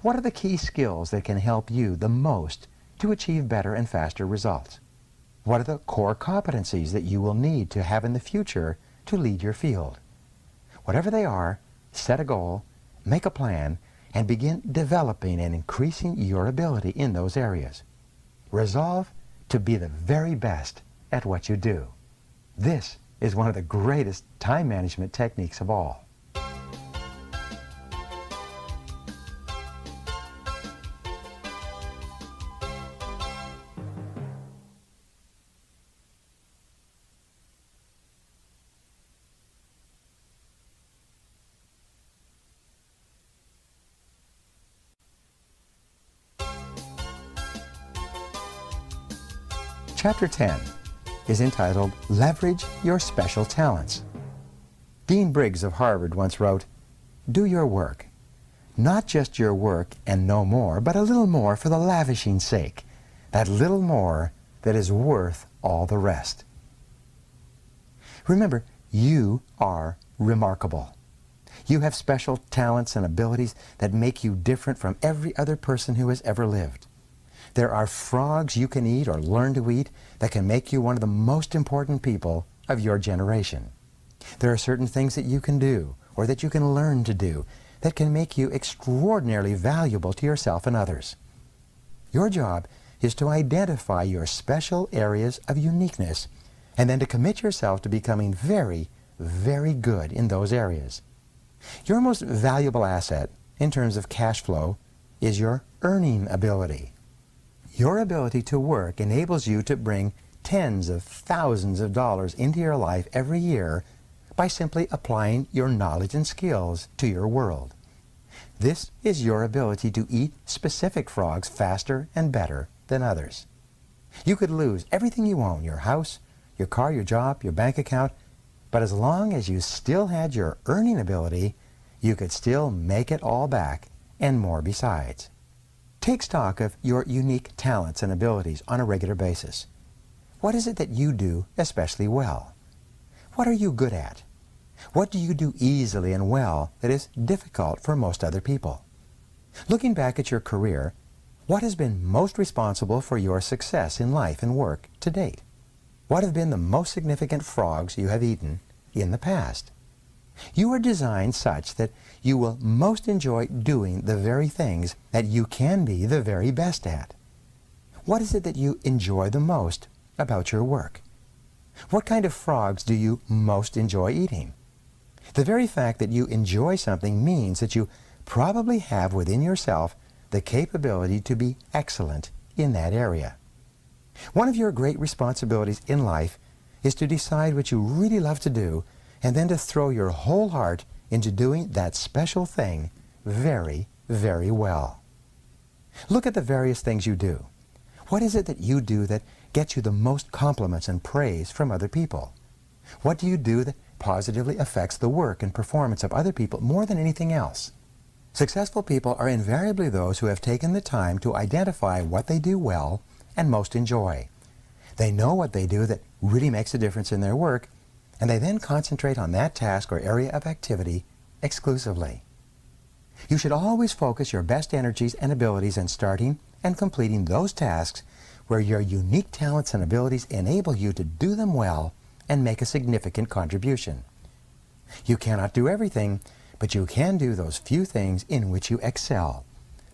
What are the key skills that can help you the most to achieve better and faster results? What are the core competencies that you will need to have in the future to lead your field? Whatever they are, set a goal, make a plan, and begin developing and increasing your ability in those areas. Resolve to be the very best at what you do. This is one of the greatest time management techniques of all. Chapter 10 is entitled Leverage Your Special Talents. Dean Briggs of Harvard once wrote, "Do your work, not just your work and no more, but a little more for the lavishing sake, that little more that is worth all the rest." Remember, you are remarkable. You have special talents and abilities that make you different from every other person who has ever lived. There are frogs you can eat or learn to eat that can make you one of the most important people of your generation. There are certain things that you can do or that you can learn to do that can make you extraordinarily valuable to yourself and others. Your job is to identify your special areas of uniqueness and then to commit yourself to becoming very, very good in those areas. Your most valuable asset in terms of cash flow is your earning ability. Your ability to work enables you to bring tens of thousands of dollars into your life every year by simply applying your knowledge and skills to your world. This is your ability to eat specific frogs faster and better than others. You could lose everything you own, your house, your car, your job, your bank account, but as long as you still had your earning ability, you could still make it all back and more besides. Take stock of your unique talents and abilities on a regular basis. What is it that you do especially well? What are you good at? What do you do easily and well that is difficult for most other people? Looking back at your career, what has been most responsible for your success in life and work to date? What have been the most significant frogs you have eaten in the past? You are designed such that you will most enjoy doing the very things that you can be the very best at. What is it that you enjoy the most about your work? What kind of frogs do you most enjoy eating? The very fact that you enjoy something means that you probably have within yourself the capability to be excellent in that area. One of your great responsibilities in life is to decide what you really love to do and then to throw your whole heart into doing that special thing very, very well. Look at the various things you do. What is it that you do that gets you the most compliments and praise from other people? What do you do that positively affects the work and performance of other people more than anything else? Successful people are invariably those who have taken the time to identify what they do well and most enjoy. They know what they do that really makes a difference in their work, and they then concentrate on that task or area of activity exclusively. You should always focus your best energies and abilities in starting and completing those tasks where your unique talents and abilities enable you to do them well and make a significant contribution. You cannot do everything, but you can do those few things in which you excel,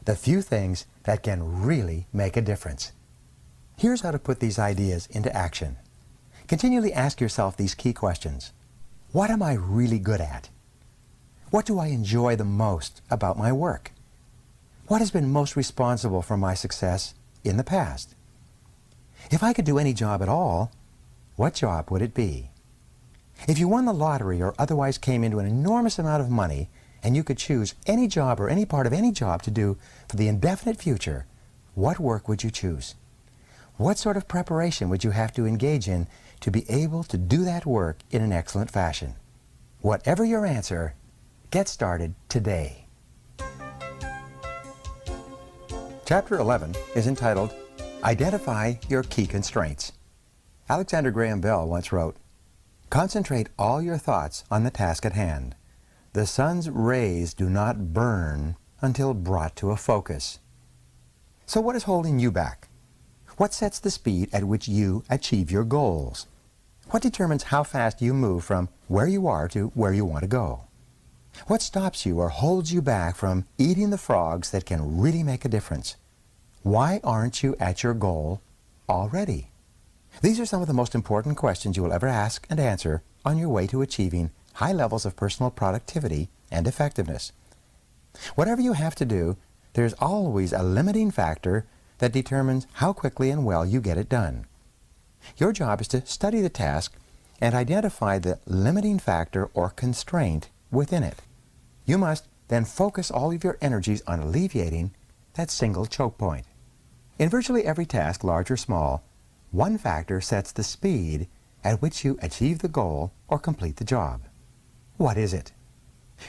the few things that can really make a difference. Here's how to put these ideas into action. Continually ask yourself these key questions. What am I really good at? What do I enjoy the most about my work? What has been most responsible for my success in the past? If I could do any job at all, what job would it be? If you won the lottery or otherwise came into an enormous amount of money and you could choose any job or any part of any job to do for the indefinite future, what work would you choose? What sort of preparation would you have to engage in to be able to do that work in an excellent fashion? Whatever your answer, get started today. Chapter 11 is entitled, Identify Your Key Constraints. Alexander Graham Bell once wrote, "Concentrate all your thoughts on the task at hand. The sun's rays do not burn until brought to a focus." So what is holding you back? What sets the speed at which you achieve your goals? What determines how fast you move from where you are to where you want to go? What stops you or holds you back from eating the frogs that can really make a difference? Why aren't you at your goal already? These are some of the most important questions you will ever ask and answer on your way to achieving high levels of personal productivity and effectiveness. Whatever you have to do, there's always a limiting factor that determines how quickly and well you get it done. Your job is to study the task and identify the limiting factor or constraint within it. You must then focus all of your energies on alleviating that single choke point. In virtually every task, large or small, one factor sets the speed at which you achieve the goal or complete the job. What is it?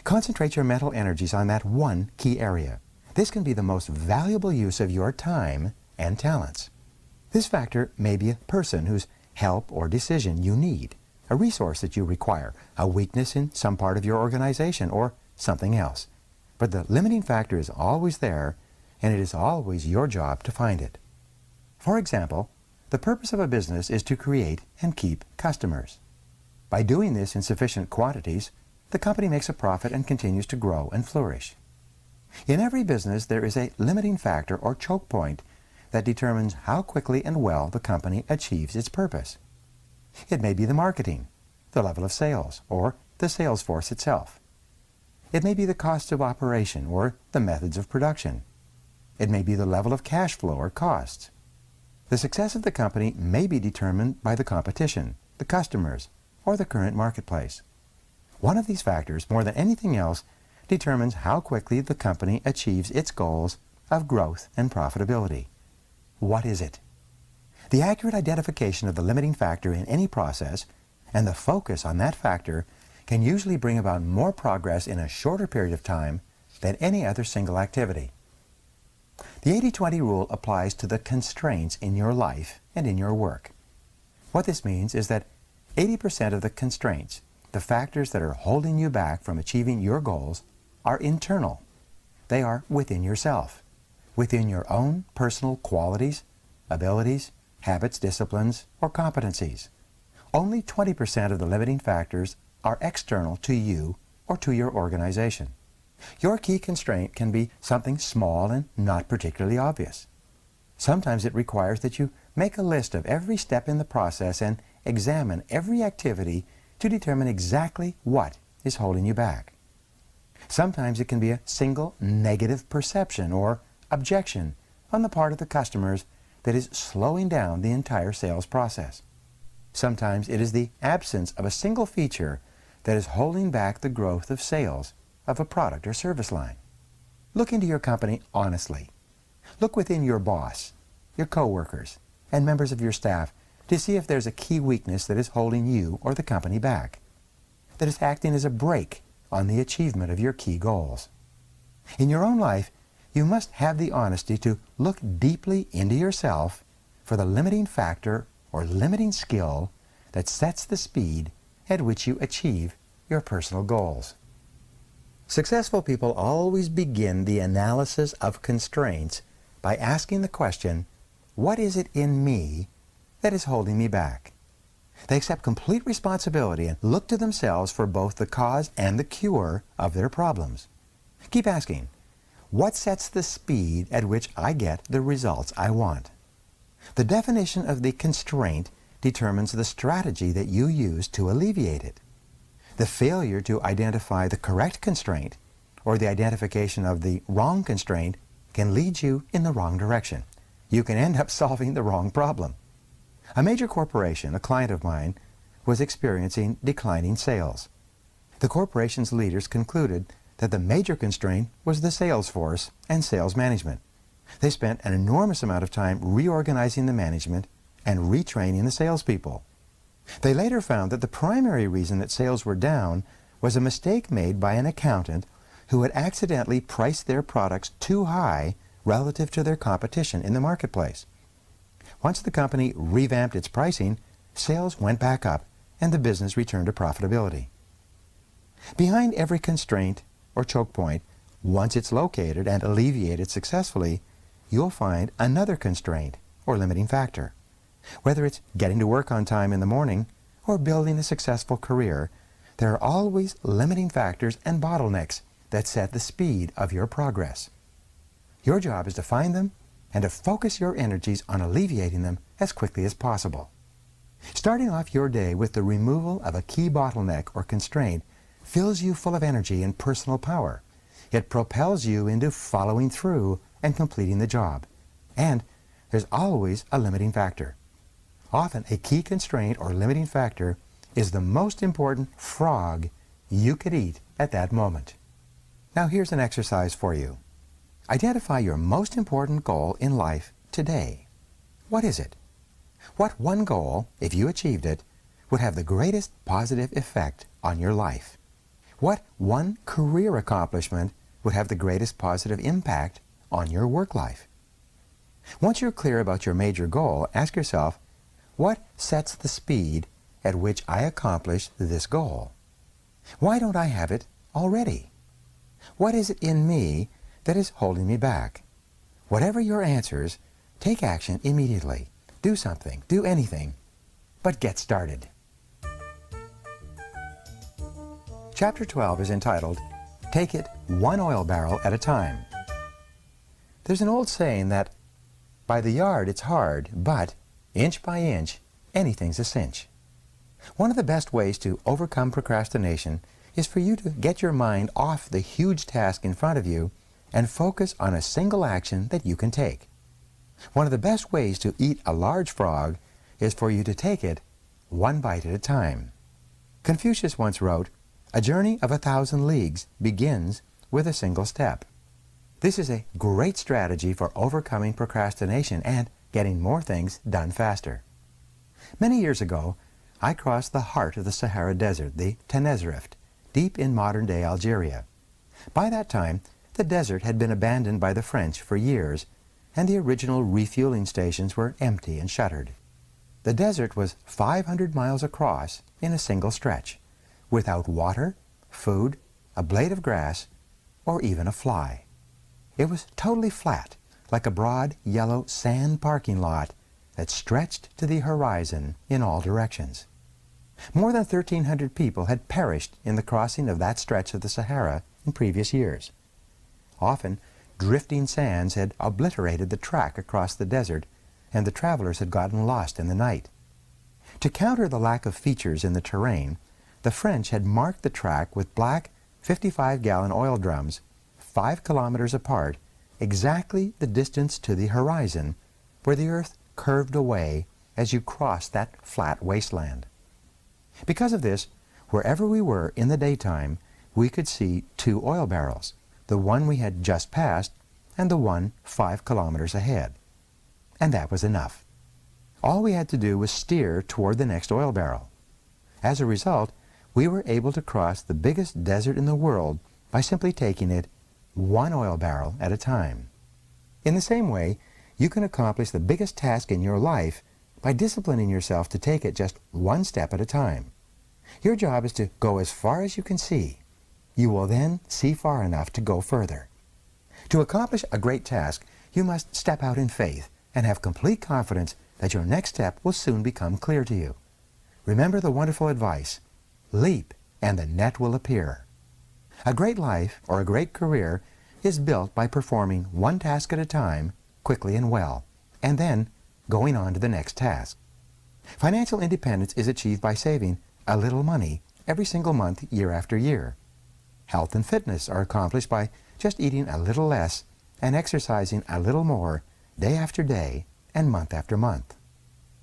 Concentrate your mental energies on that one key area. This can be the most valuable use of your time and talents. This factor may be a person whose help or decision you need, a resource that you require, a weakness in some part of your organization, or something else. But the limiting factor is always there, and it is always your job to find it. For example, the purpose of a business is to create and keep customers. By doing this in sufficient quantities, the company makes a profit and continues to grow and flourish. In every business, there is a limiting factor or choke point that determines how quickly and well the company achieves its purpose. It may be the marketing, the level of sales, or the sales force itself. It may be the cost of operation or the methods of production. It may be the level of cash flow or costs. The success of the company may be determined by the competition, the customers, or the current marketplace. One of these factors, more than anything else, determines how quickly the company achieves its goals of growth and profitability. What is it? The accurate identification of the limiting factor in any process and the focus on that factor can usually bring about more progress in a shorter period of time than any other single activity. The 80-20 rule applies to the constraints in your life and in your work. What this means is that 80% of the constraints, the factors that are holding you back from achieving your goals are internal. They are within yourself, within your own personal qualities, abilities, habits, disciplines, or competencies. Only 20% of the limiting factors are external to you or to your organization. Your key constraint can be something small and not particularly obvious. Sometimes it requires that you make a list of every step in the process and examine every activity to determine exactly what is holding you back. Sometimes it can be a single negative perception or objection on the part of the customers that is slowing down the entire sales process. Sometimes it is the absence of a single feature that is holding back the growth of sales of a product or service line. Look into your company honestly. Look within your boss, your coworkers, and members of your staff to see if there's a key weakness that is holding you or the company back, that is acting as a brake on the achievement of your key goals. In your own life, you must have the honesty to look deeply into yourself for the limiting factor or limiting skill that sets the speed at which you achieve your personal goals. Successful people always begin the analysis of constraints by asking the question, what is it in me that is holding me back? They accept complete responsibility and look to themselves for both the cause and the cure of their problems. Keep asking, what sets the speed at which I get the results I want? The definition of the constraint determines the strategy that you use to alleviate it. The failure to identify the correct constraint or the identification of the wrong constraint can lead you in the wrong direction. You can end up solving the wrong problem. A major corporation, a client of mine, was experiencing declining sales. The corporation's leaders concluded that the major constraint was the sales force and sales management. They spent an enormous amount of time reorganizing the management and retraining the salespeople. They later found that the primary reason that sales were down was a mistake made by an accountant who had accidentally priced their products too high relative to their competition in the marketplace. Once the company revamped its pricing, sales went back up and the business returned to profitability. Behind every constraint or choke point, once it's located and alleviated successfully, you'll find another constraint or limiting factor. Whether it's getting to work on time in the morning or building a successful career, there are always limiting factors and bottlenecks that set the speed of your progress. Your job is to find them and to focus your energies on alleviating them as quickly as possible. Starting off your day with the removal of a key bottleneck or constraint fills you full of energy and personal power. It propels you into following through and completing the job. And there's always a limiting factor. Often a key constraint or limiting factor is the most important frog you could eat at that moment. Now here's an exercise for you. Identify your most important goal in life today. What is it? What one goal, if you achieved it, would have the greatest positive effect on your life? What one career accomplishment would have the greatest positive impact on your work life? Once you're clear about your major goal, ask yourself, what sets the speed at which I accomplish this goal? Why don't I have it already? What is it in me that is holding me back? Whatever your answers, take action immediately. Do something, do anything, but get started. Chapter 12 is entitled, Take It One Oil Barrel at a Time. There's an old saying that, by the yard it's hard, but inch by inch, anything's a cinch. One of the best ways to overcome procrastination is for you to get your mind off the huge task in front of you and focus on a single action that you can take. One of the best ways to eat a large frog is for you to take it one bite at a time. Confucius once wrote, "A journey of 1,000 leagues begins with a single step." This is a great strategy for overcoming procrastination and getting more things done faster. Many years ago, I crossed the heart of the Sahara Desert, the Tenerife, deep in modern-day Algeria. By that time, the desert had been abandoned by the French for years, and the original refueling stations were empty and shuttered. The desert was 500 miles across in a single stretch, without water, food, a blade of grass, or even a fly. It was totally flat, like a broad yellow sand parking lot that stretched to the horizon in all directions. More than 1,300 people had perished in the crossing of that stretch of the Sahara in previous years. Often, drifting sands had obliterated the track across the desert, and the travelers had gotten lost in the night. To counter the lack of features in the terrain, the French had marked the track with black 55-gallon oil drums 5 kilometers apart, exactly the distance to the horizon, where the earth curved away as you crossed that flat wasteland. Because of this, wherever we were in the daytime, we could see 2 oil barrels, the one we had just passed and the one 5 kilometers ahead. And that was enough. All we had to do was steer toward the next oil barrel. As a result, we were able to cross the biggest desert in the world by simply taking it 1 oil barrel at a time. In the same way, you can accomplish the biggest task in your life by disciplining yourself to take it just 1 step at a time. Your job is to go as far as you can see. You will then see far enough to go further. To accomplish a great task, you must step out in faith and have complete confidence that your next step will soon become clear to you. Remember the wonderful advice, leap and the net will appear. A great life or a great career is built by performing 1 task at a time, quickly and well, and then going on to the next task. Financial independence is achieved by saving a little money every single month, year after year. Health and fitness are accomplished by just eating a little less and exercising a little more day after day and month after month.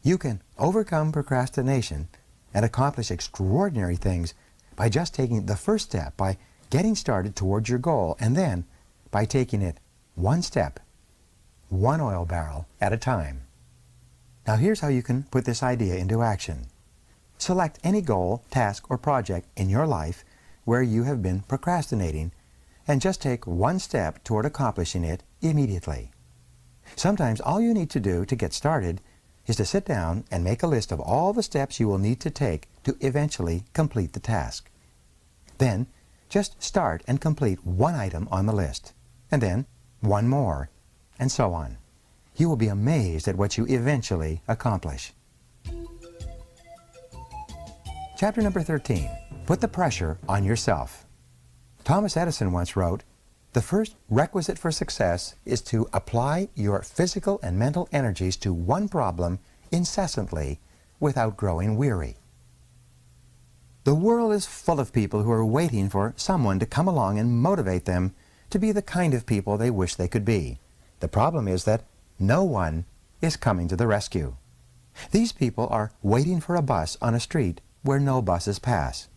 You can overcome procrastination and accomplish extraordinary things by just taking the first step, by getting started towards your goal, and then by taking it 1 step, 1 oil barrel at a time. Now here's how you can put this idea into action. Select any goal, task, or project in your life where you have been procrastinating and just take 1 step toward accomplishing it immediately. Sometimes all you need to do to get started is to sit down and make a list of all the steps you will need to take to eventually complete the task. Then, just start and complete 1 item on the list, and then 1 more, and so on. You will be amazed at what you eventually accomplish. Chapter number 13, Put the Pressure on Yourself. Thomas Edison once wrote, "The first requisite for success is to apply your physical and mental energies to one problem incessantly without growing weary." The world is full of people who are waiting for someone to come along and motivate them to be the kind of people they wish they could be. The problem is that no one is coming to the rescue. These people are waiting for a bus on a street where no buses pass.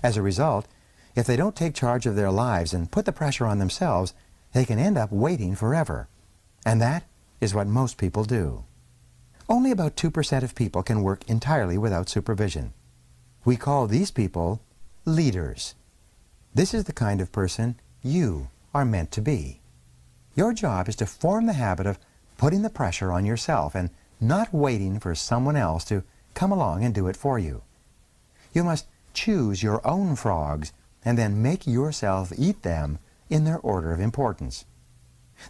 As a result, if they don't take charge of their lives and put the pressure on themselves, they can end up waiting forever. And that is what most people do. Only about 2% of people can work entirely without supervision. We call these people leaders. This is the kind of person you are meant to be. Your job is to form the habit of putting the pressure on yourself and not waiting for someone else to come along and do it for you. You must choose your own frogs and then make yourself eat them in their order of importance.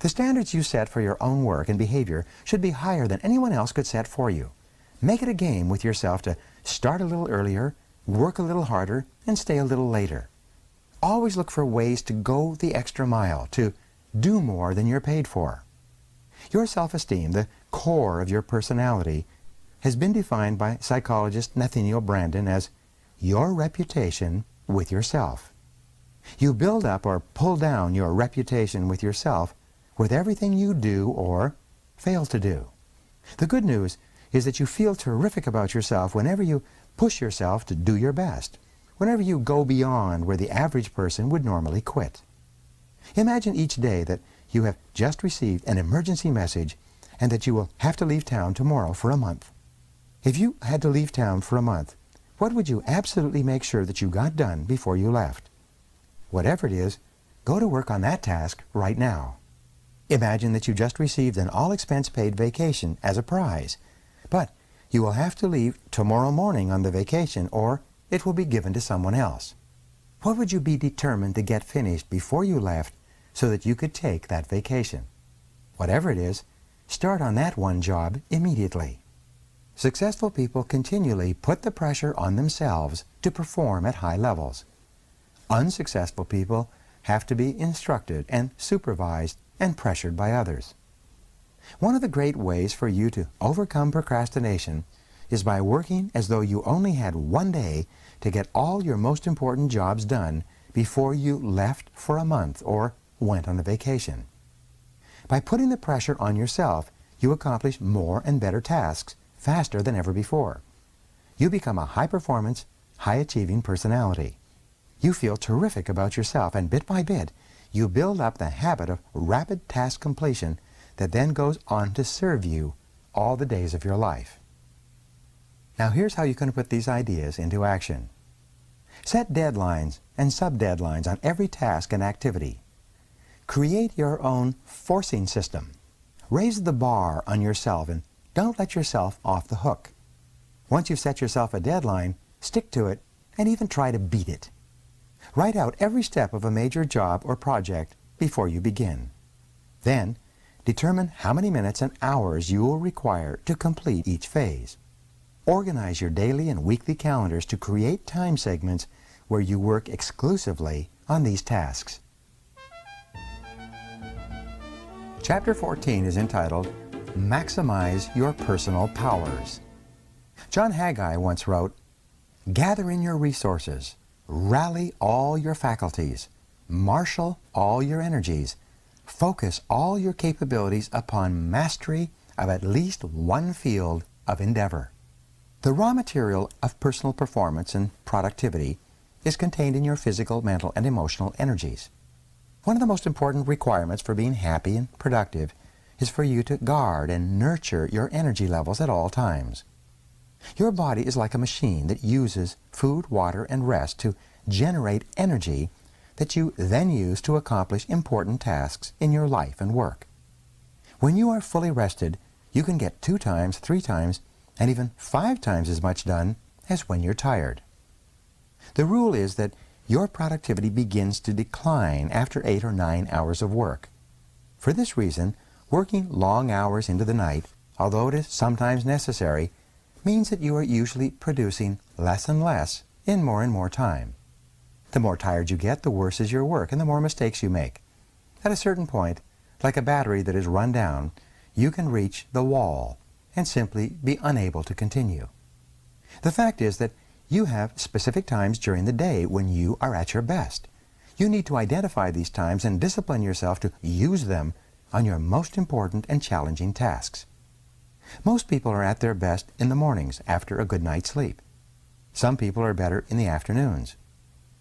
The standards you set for your own work and behavior should be higher than anyone else could set for you. Make it a game with yourself to start a little earlier, work a little harder, and stay a little later. Always look for ways to go the extra mile, to do more than you're paid for. Your self-esteem, the core of your personality, has been defined by psychologist Nathaniel Branden as your reputation with yourself. You build up or pull down your reputation with yourself with everything you do or fail to do. The good news is that you feel terrific about yourself whenever you push yourself to do your best, whenever you go beyond where the average person would normally quit. Imagine each day that you have just received an emergency message and that you will have to leave town tomorrow for a month. If you had to leave town for a month, what would you absolutely make sure that you got done before you left? Whatever it is, go to work on that task right now. Imagine that you just received an all-expense-paid vacation as a prize, but you will have to leave tomorrow morning on the vacation or it will be given to someone else. What would you be determined to get finished before you left so that you could take that vacation? Whatever it is, start on that one job immediately. Successful people continually put the pressure on themselves to perform at high levels. Unsuccessful people have to be instructed and supervised and pressured by others. One of the great ways for you to overcome procrastination is by working as though you only had one day to get all your most important jobs done before you left for a month or went on a vacation. By putting the pressure on yourself, you accomplish more and better tasks faster than ever before. You become a high-performance, high-achieving personality. You feel terrific about yourself, and bit by bit, you build up the habit of rapid task completion that then goes on to serve you all the days of your life. Now here's how you can put these ideas into action. Set deadlines and sub-deadlines on every task and activity. Create your own forcing system. Raise the bar on yourself and don't let yourself off the hook. Once you've set yourself a deadline, stick to it and even try to beat it. Write out every step of a major job or project before you begin. Then, determine how many minutes and hours you will require to complete each phase. Organize your daily and weekly calendars to create time segments where you work exclusively on these tasks. Chapter 14 is entitled, Maximize Your Personal Powers. John Haggai once wrote, "Gather in your resources, rally all your faculties, marshal all your energies, focus all your capabilities upon mastery of at least one field of endeavor." The raw material of personal performance and productivity is contained in your physical, mental, and emotional energies. One of the most important requirements for being happy and productive is for you to guard and nurture your energy levels at all times. Your body is like a machine that uses food, water, and rest to generate energy that you then use to accomplish important tasks in your life and work. When you are fully rested, you can get 2 times, 3 times, and even 5 times as much done as when you're tired. The rule is that your productivity begins to decline after 8 or 9 hours of work. For this reason, working long hours into the night, although it is sometimes necessary, means that you are usually producing less and less in more and more time. The more tired you get, the worse is your work and the more mistakes you make. At a certain point, like a battery that is run down, you can reach the wall and simply be unable to continue. The fact is that you have specific times during the day when you are at your best. You need to identify these times and discipline yourself to use them on your most important and challenging tasks. Most people are at their best in the mornings after a good night's sleep. Some people are better in the afternoons.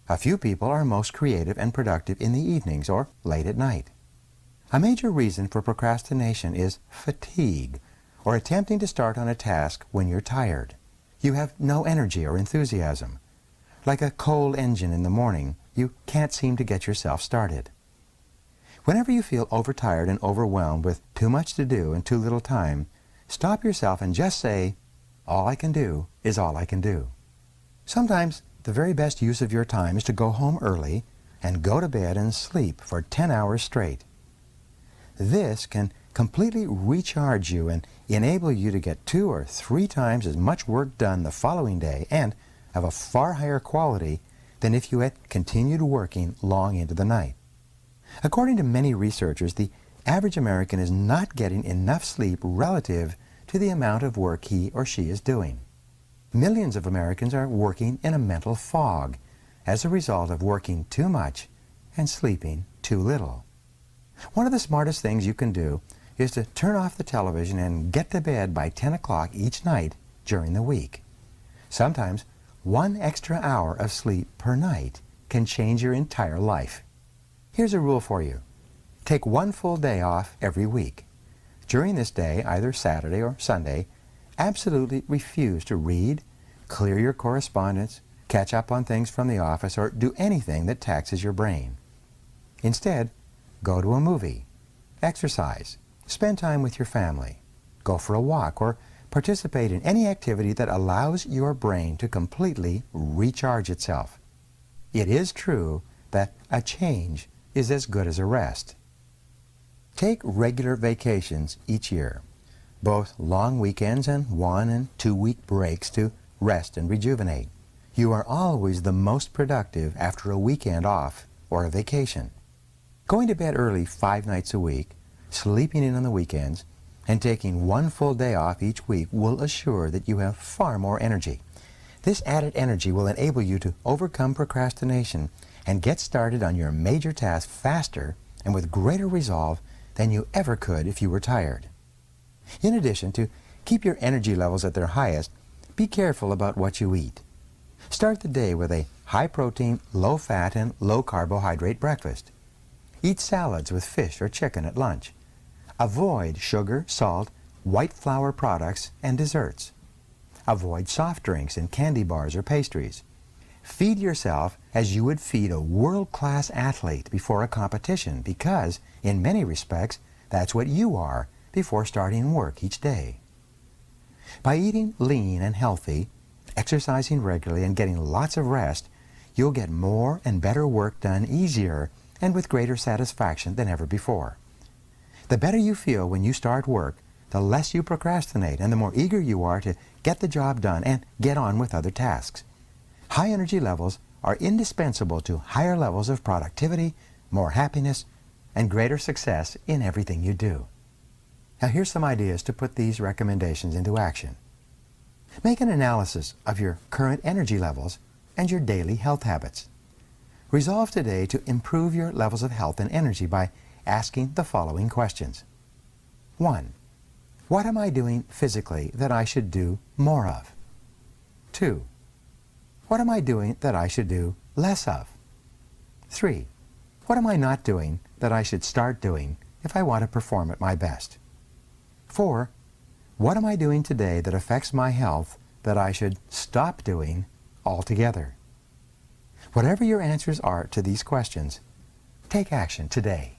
A few people are most creative and productive in the evenings or late at night. A major reason for procrastination is fatigue, or attempting to start on a task when you're tired. You have no energy or enthusiasm. Like a coal engine in the morning, you can't seem to get yourself started. Whenever you feel overtired and overwhelmed with too much to do and too little time, stop yourself and just say, "All I can do is all I can do." Sometimes the very best use of your time is to go home early and go to bed and sleep for 10 hours straight. This can completely recharge you and enable you to get 2 or 3 times as much work done the following day and of a far higher quality than if you had continued working long into the night. According to many researchers, the average American is not getting enough sleep relative to the amount of work he or she is doing. Millions of Americans are working in a mental fog as a result of working too much and sleeping too little. One of the smartest things you can do is to turn off the television and get to bed by 10 o'clock each night during the week. Sometimes 1 extra hour of sleep per night can change your entire life. Here's a rule for you. Take 1 full day off every week. During this day, either Saturday or Sunday, absolutely refuse to read, clear your correspondence, catch up on things from the office, or do anything that taxes your brain. Instead, go to a movie, exercise, spend time with your family, go for a walk, or participate in any activity that allows your brain to completely recharge itself. It is true that a change is as good as a rest. Take regular vacations each year, both long weekends and 1- and 2-week breaks to rest and rejuvenate. You are always the most productive after a weekend off or a vacation. Going to bed early 5 nights a week, sleeping in on the weekends, and taking 1 full day off each week will assure that you have far more energy. This added energy will enable you to overcome procrastination and get started on your major tasks faster and with greater resolve than you ever could if you were tired. In addition, to keep your energy levels at their highest, be careful about what you eat. Start the day with a high-protein, low-fat, and low-carbohydrate breakfast. Eat salads with fish or chicken at lunch. Avoid sugar, salt, white flour products, and desserts. Avoid soft drinks and candy bars or pastries. Feed yourself as you would feed a world-class athlete before a competition because, in many respects, that's what you are before starting work each day. By eating lean and healthy, exercising regularly, and getting lots of rest, you'll get more and better work done easier and with greater satisfaction than ever before. The better you feel when you start work, the less you procrastinate and the more eager you are to get the job done and get on with other tasks. High energy levels are indispensable to higher levels of productivity, more happiness, and greater success in everything you do. Now here's some ideas to put these recommendations into action. Make an analysis of your current energy levels and your daily health habits. Resolve today to improve your levels of health and energy by asking the following questions. 1. What am I doing physically that I should do more of? 2. What am I doing that I should do less of? 3. What am I not doing that I should start doing if I want to perform at my best? 4. What am I doing today that affects my health that I should stop doing altogether? Whatever your answers are to these questions, take action today.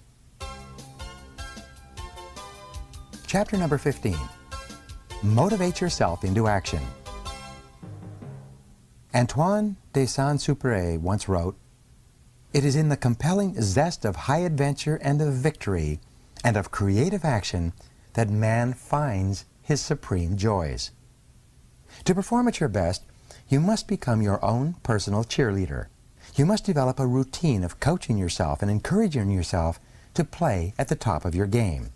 Chapter number 15. Motivate yourself into action. Antoine de Saint-Exupéry once wrote, "It is in the compelling zest of high adventure and of victory and of creative action that man finds his supreme joys." To perform at your best, you must become your own personal cheerleader. You must develop a routine of coaching yourself and encouraging yourself to play at the top of your game.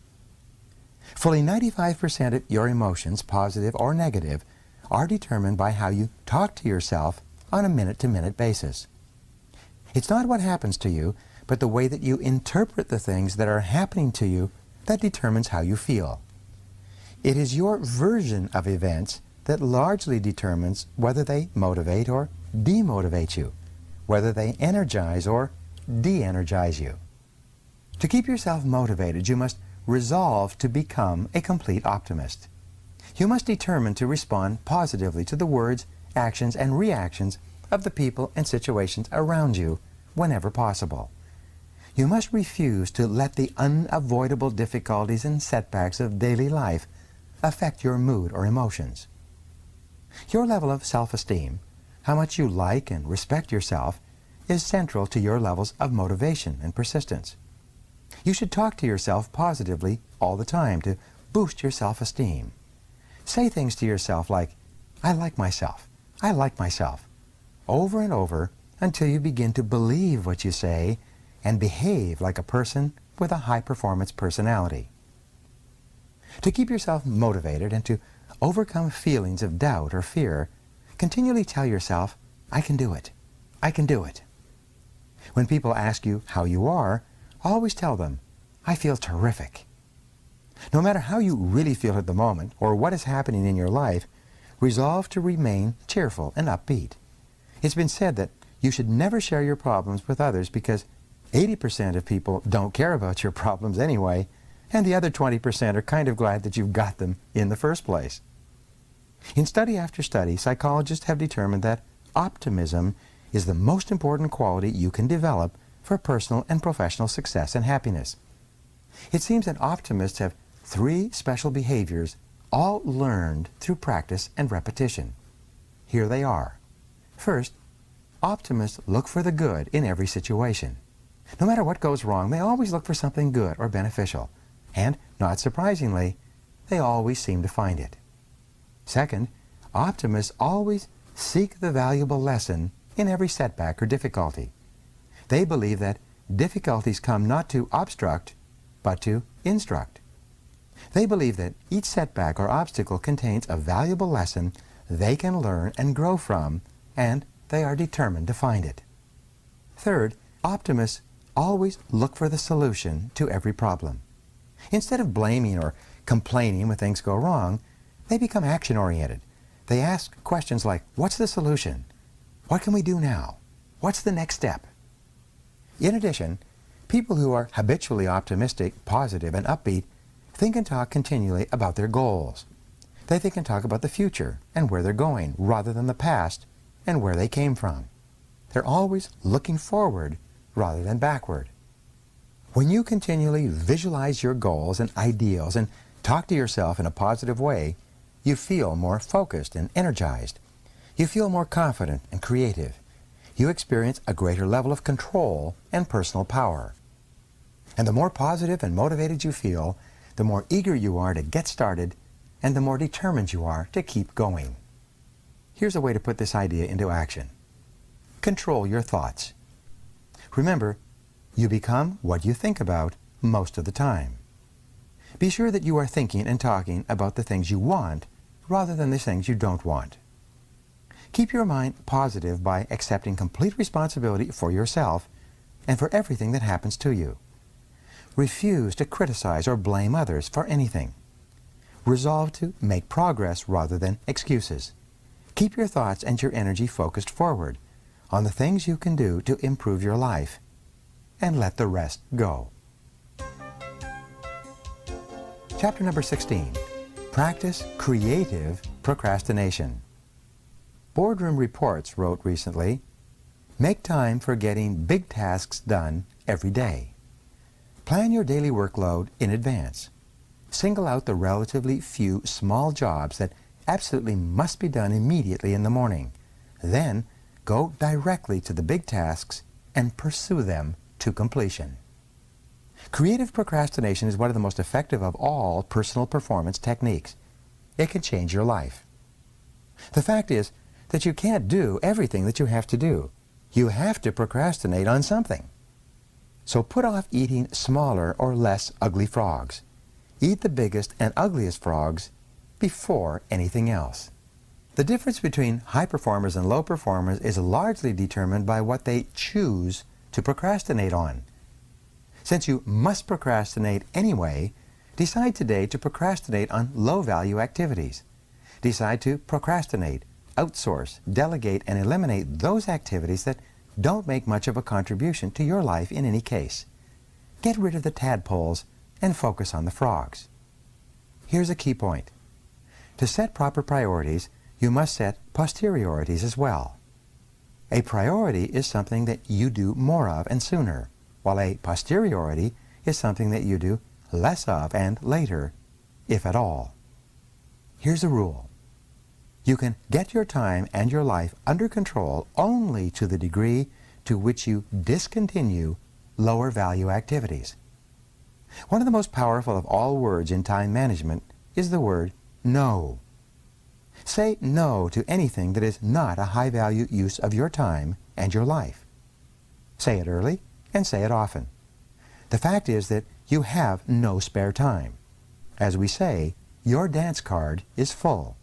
Fully 95% of your emotions, positive or negative, are determined by how you talk to yourself on a minute-to-minute basis. It's not what happens to you, but the way that you interpret the things that are happening to you that determines how you feel. It is your version of events that largely determines whether they motivate or demotivate you, whether they energize or de-energize you. To keep yourself motivated, you must resolve to become a complete optimist. You must determine to respond positively to the words, actions, and reactions of the people and situations around you whenever possible. You must refuse to let the unavoidable difficulties and setbacks of daily life affect your mood or emotions. Your level of self-esteem, how much you like and respect yourself, is central to your levels of motivation and persistence. You should talk to yourself positively all the time to boost your self-esteem. Say things to yourself like, "I like myself, I like myself," over and over until you begin to believe what you say and behave like a person with a high-performance personality. To keep yourself motivated and to overcome feelings of doubt or fear, continually tell yourself, "I can do it, I can do it." When people ask you how you are, always tell them, "I feel terrific." No matter how you really feel at the moment or what is happening in your life, resolve to remain cheerful and upbeat. It's been said that you should never share your problems with others because 80% of people don't care about your problems anyway, and the other 20% are kind of glad that you've got them in the first place. In study after study, psychologists have determined that optimism is the most important quality you can develop for personal and professional success and happiness. It seems that optimists have 3 special behaviors all learned through practice and repetition. Here they are. First, optimists look for the good in every situation. No matter what goes wrong, they always look for something good or beneficial. And, not surprisingly, they always seem to find it. Second, optimists always seek the valuable lesson in every setback or difficulty. They believe that difficulties come not to obstruct, but to instruct. They believe that each setback or obstacle contains a valuable lesson they can learn and grow from, and they are determined to find it. Third, optimists always look for the solution to every problem. Instead of blaming or complaining when things go wrong, they become action-oriented. They ask questions like, what's the solution? What can we do now? What's the next step? In addition, people who are habitually optimistic, positive, and upbeat think and talk continually about their goals. They think and talk about the future and where they're going, rather than the past and where they came from. They're always looking forward rather than backward. When you continually visualize your goals and ideals and talk to yourself in a positive way, you feel more focused and energized. You feel more confident and creative. You experience a greater level of control and personal power. And the more positive and motivated you feel, the more eager you are to get started, and the more determined you are to keep going. Here's a way to put this idea into action. Control your thoughts. Remember, you become what you think about most of the time. Be sure that you are thinking and talking about the things you want rather than the things you don't want. Keep your mind positive by accepting complete responsibility for yourself and for everything that happens to you. Refuse to criticize or blame others for anything. Resolve to make progress rather than excuses. Keep your thoughts and your energy focused forward on the things you can do to improve your life, and let the rest go. Chapter number 16. Practice creative procrastination. Boardroom Reports wrote recently, make time for getting big tasks done every day. Plan your daily workload in advance. Single out the relatively few small jobs that absolutely must be done immediately in the morning. Then go directly to the big tasks and pursue them to completion. Creative procrastination is one of the most effective of all personal performance techniques. It can change your life. The fact is that you can't do everything that you have to do. You have to procrastinate on something. So put off eating smaller or less ugly frogs. Eat the biggest and ugliest frogs before anything else. The difference between high performers and low performers is largely determined by what they choose to procrastinate on. Since you must procrastinate anyway, decide today to procrastinate on low-value activities. Decide to procrastinate, outsource, delegate, and eliminate those activities that don't make much of a contribution to your life in any case. Get rid of the tadpoles and focus on the frogs. Here's a key point. To set proper priorities, you must set posteriorities as well. A priority is something that you do more of and sooner, while a posteriority is something that you do less of and later, if at all. Here's a rule. You can get your time and your life under control only to the degree to which you discontinue lower value activities. One of the most powerful of all words in time management is the word no. Say no to anything that is not a high-value use of your time and your life. Say it early and say it often. The fact is that you have no spare time. As we say, your dance card is full.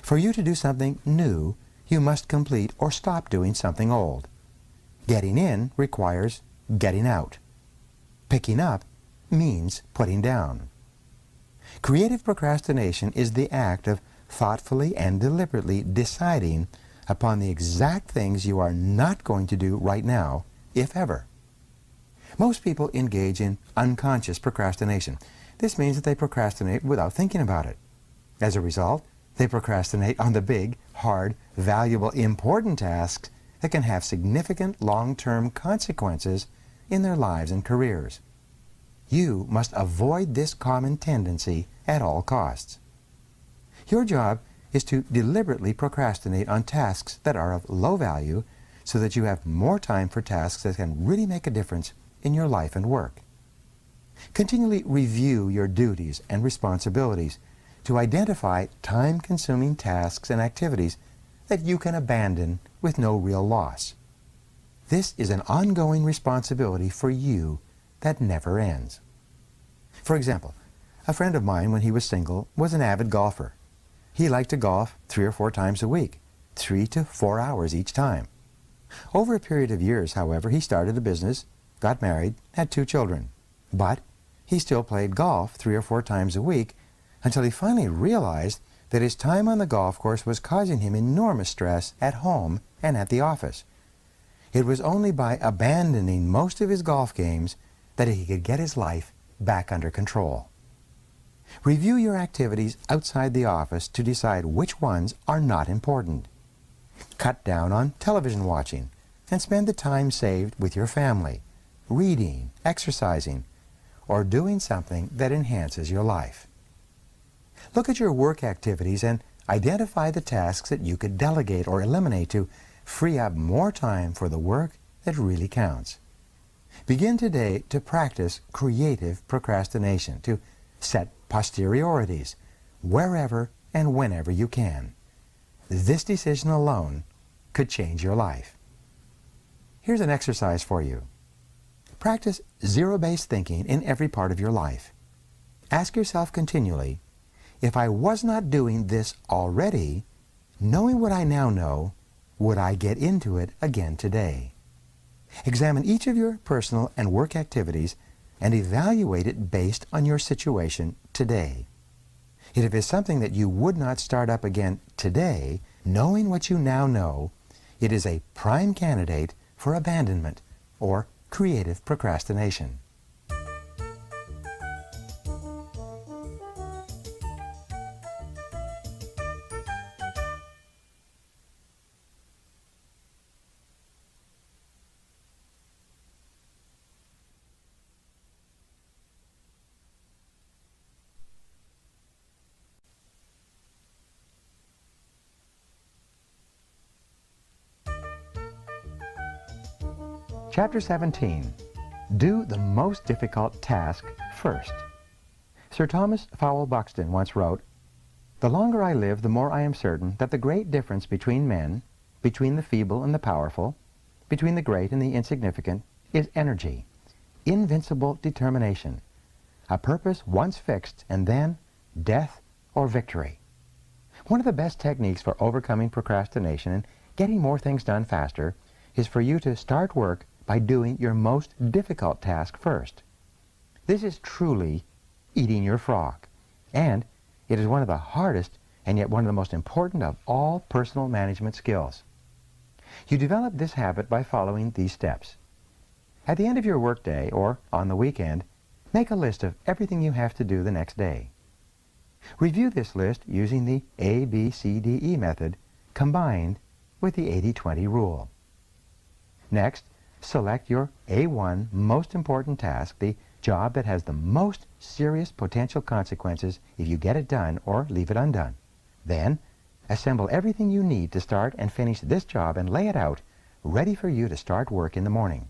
For you to do something new, you must complete or stop doing something old. Getting in requires getting out. Picking up means putting down. Creative procrastination is the act of thoughtfully and deliberately deciding upon the exact things you are not going to do right now, if ever. Most people engage in unconscious procrastination. This means that they procrastinate without thinking about it. As a result, they procrastinate on the big, hard, valuable, important tasks that can have significant long-term consequences in their lives and careers. You must avoid this common tendency at all costs. Your job is to deliberately procrastinate on tasks that are of low value so that you have more time for tasks that can really make a difference in your life and work. Continually review your duties and responsibilities to identify time-consuming tasks and activities that you can abandon with no real loss. This is an ongoing responsibility for you that never ends. For example, a friend of mine, when he was single, was an avid golfer. He liked to golf 3 or 4 times a week, 3 to 4 hours each time. Over a period of years, however, he started a business, got married, had 2 children. But he still played golf 3 or 4 times a week until he finally realized that his time on the golf course was causing him enormous stress at home and at the office. It was only by abandoning most of his golf games that he could get his life back under control. Review your activities outside the office to decide which ones are not important. Cut down on television watching and spend the time saved with your family, reading, exercising, or doing something that enhances your life. Look at your work activities and identify the tasks that you could delegate or eliminate to free up more time for the work that really counts. Begin today to practice creative procrastination, to set posteriorities wherever and whenever you can. This decision alone could change your life. Here's an exercise for you. Practice zero-based thinking in every part of your life. Ask yourself continually, if I was not doing this already, knowing what I now know, would I get into it again today? Examine each of your personal and work activities and evaluate it based on your situation today. If it is something that you would not start up again today, knowing what you now know, it is a prime candidate for abandonment or creative procrastination. Chapter 17. Do the most difficult task first. Sir Thomas Fowell Buxton once wrote, "The longer I live, the more I am certain that the great difference between men, between the feeble and the powerful, between the great and the insignificant, is energy, invincible determination, a purpose once fixed, and then death or victory." One of the best techniques for overcoming procrastination and getting more things done faster is for you to start work by doing your most difficult task first. This is truly eating your frog, and it is one of the hardest and yet one of the most important of all personal management skills. You develop this habit by following these steps. At the end of your workday or on the weekend, make a list of everything you have to do the next day. Review this list using the ABCDE method combined with the 80-20 rule. Next, select your A1 most important task, the job that has the most serious potential consequences if you get it done or leave it undone. Then, assemble everything you need to start and finish this job and lay it out, ready for you to start work in the morning.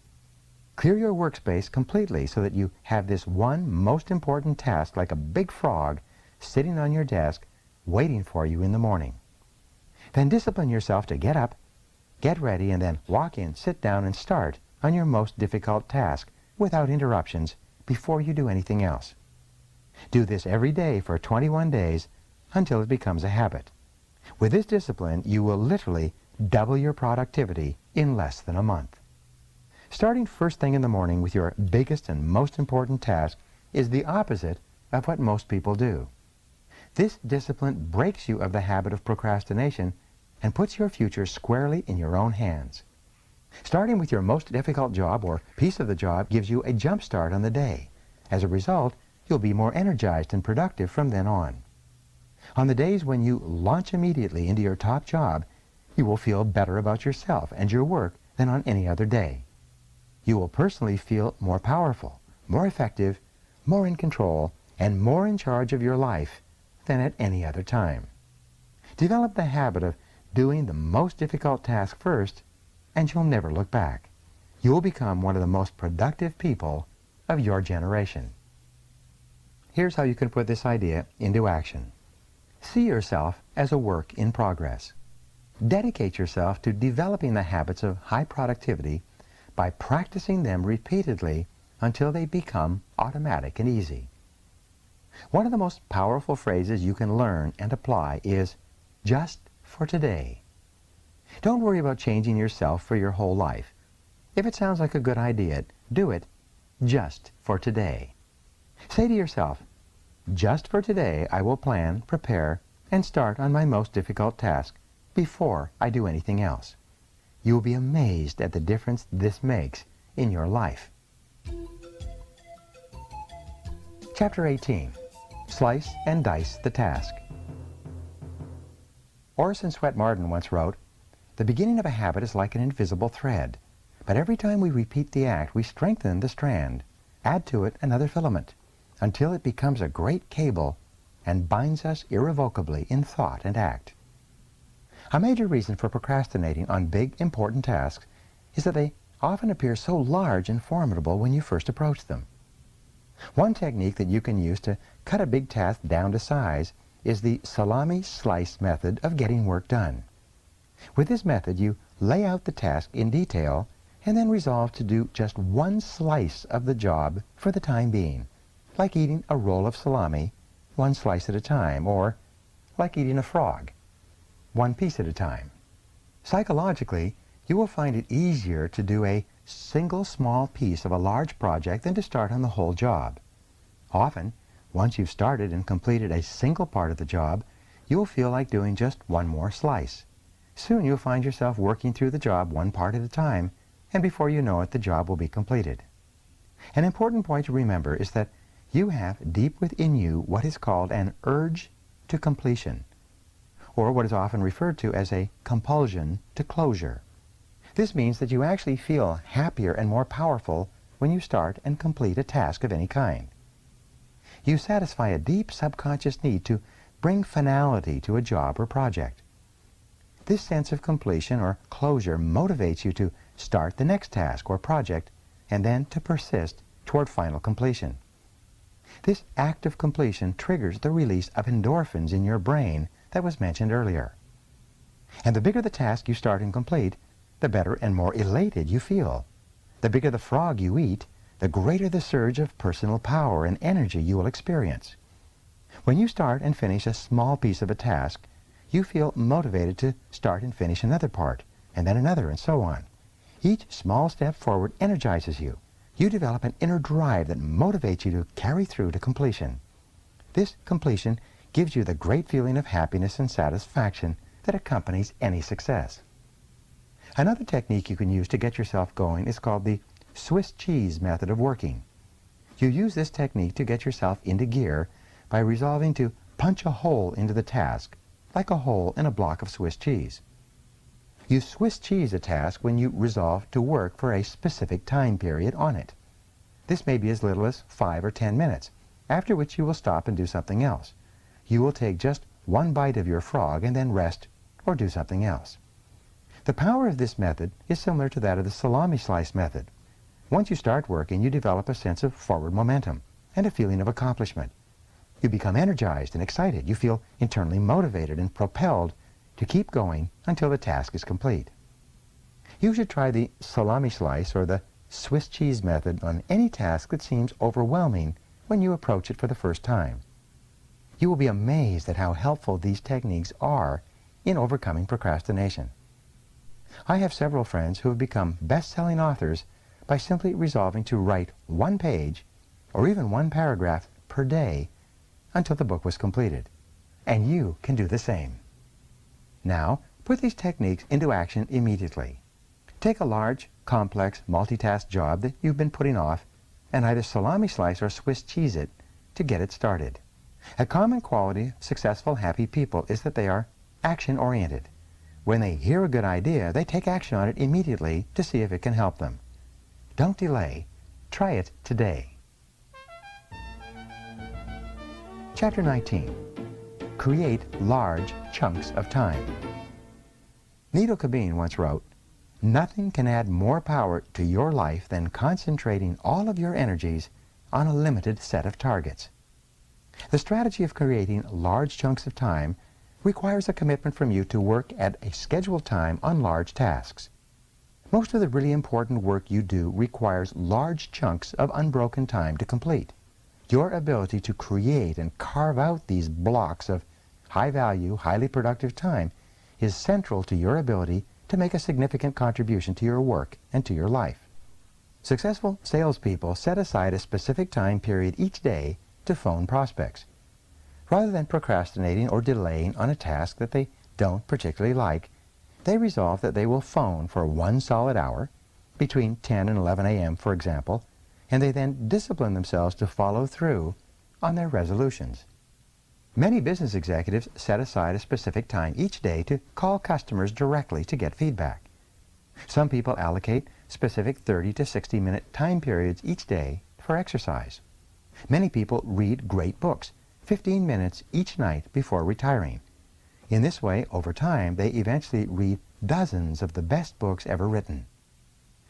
Clear your workspace completely so that you have this one most important task like a big frog sitting on your desk waiting for you in the morning. Then discipline yourself to get up, get ready, and then walk in, sit down, and start on your most difficult task without interruptions before you do anything else. Do this every day for 21 days until it becomes a habit. With this discipline, you will literally double your productivity in less than a month. Starting first thing in the morning with your biggest and most important task is the opposite of what most people do. This discipline breaks you of the habit of procrastination and puts your future squarely in your own hands. Starting with your most difficult job or piece of the job gives you a jump start on the day. As a result, you'll be more energized and productive from then on. On the days when you launch immediately into your top job, you will feel better about yourself and your work than on any other day. You will personally feel more powerful, more effective, more in control, and more in charge of your life than at any other time. Develop the habit of doing the most difficult task first, and you'll never look back. You will become one of the most productive people of your generation. Here's how you can put this idea into action. See yourself as a work in progress. Dedicate yourself to developing the habits of high productivity by practicing them repeatedly until they become automatic and easy. One of the most powerful phrases you can learn and apply is just for today. Don't worry about changing yourself for your whole life. If it sounds like a good idea, do it just for today. Say to yourself, just for today I will plan, prepare, and start on my most difficult task before I do anything else. You will be amazed at the difference this makes in your life. Chapter 18. Slice and dice the task. Orison Swett Marden once wrote, "The beginning of a habit is like an invisible thread, but every time we repeat the act, we strengthen the strand, add to it another filament, until it becomes a great cable and binds us irrevocably in thought and act." A major reason for procrastinating on big, important tasks is that they often appear so large and formidable when you first approach them. One technique that you can use to cut a big task down to size is the salami slice method of getting work done. With this method, you lay out the task in detail and then resolve to do just one slice of the job for the time being, like eating a roll of salami, one slice at a time, or like eating a frog, one piece at a time. Psychologically, you will find it easier to do a single small piece of a large project than to start on the whole job. Often, once you've started and completed a single part of the job, you will feel like doing just one more slice. Soon you'll find yourself working through the job one part at a time, and before you know it, the job will be completed. An important point to remember is that you have deep within you what is called an urge to completion, or what is often referred to as a compulsion to closure. This means that you actually feel happier and more powerful when you start and complete a task of any kind. You satisfy a deep subconscious need to bring finality to a job or project. This sense of completion or closure motivates you to start the next task or project and then to persist toward final completion. This act of completion triggers the release of endorphins in your brain that was mentioned earlier. And the bigger the task you start and complete, the better and more elated you feel. The bigger the frog you eat, the greater the surge of personal power and energy you will experience. When you start and finish a small piece of a task, you feel motivated to start and finish another part, and then another, and so on. Each small step forward energizes you. You develop an inner drive that motivates you to carry through to completion. This completion gives you the great feeling of happiness and satisfaction that accompanies any success. Another technique you can use to get yourself going is called the Swiss cheese method of working. You use this technique to get yourself into gear by resolving to punch a hole into the task, like a hole in a block of Swiss cheese. You Swiss cheese a task when you resolve to work for a specific time period on it. This may be as little as 5 or 10 minutes, after which you will stop and do something else. You will take just one bite of your frog and then rest or do something else. The power of this method is similar to that of the salami slice method. Once you start working, you develop a sense of forward momentum and a feeling of accomplishment. You become energized and excited. You feel internally motivated and propelled to keep going until the task is complete. You should try the salami slice or the Swiss cheese method on any task that seems overwhelming when you approach it for the first time. You will be amazed at how helpful these techniques are in overcoming procrastination. I have several friends who have become best-selling authors by simply resolving to write one page or even one paragraph per day until the book was completed. And you can do the same. Now, put these techniques into action immediately. Take a large, complex, multitask job that you've been putting off and either salami slice or Swiss cheese it to get it started. A common quality of successful, happy people is that they are action-oriented. When they hear a good idea, they take action on it immediately to see if it can help them. Don't delay. Try it today. Chapter 19. create large chunks of time. Needle Cabine once wrote, "Nothing can add more power to your life than concentrating all of your energies on a limited set of targets." The strategy of creating large chunks of time requires a commitment from you to work at a scheduled time on large tasks. Most of the really important work you do requires large chunks of unbroken time to complete. Your ability to create and carve out these blocks of high-value, highly productive time is central to your ability to make a significant contribution to your work and to your life. Successful salespeople set aside a specific time period each day to phone prospects. Rather than procrastinating or delaying on a task that they don't particularly like, they resolve that they will phone for 1 solid hour, between 10 and 11 a.m. for example, and they then discipline themselves to follow through on their resolutions. Many business executives set aside a specific time each day to call customers directly to get feedback. Some people allocate specific 30 to 60-minute time periods each day for exercise. Many people read great books, 15 minutes each night before retiring. In this way, over time, they eventually read dozens of the best books ever written.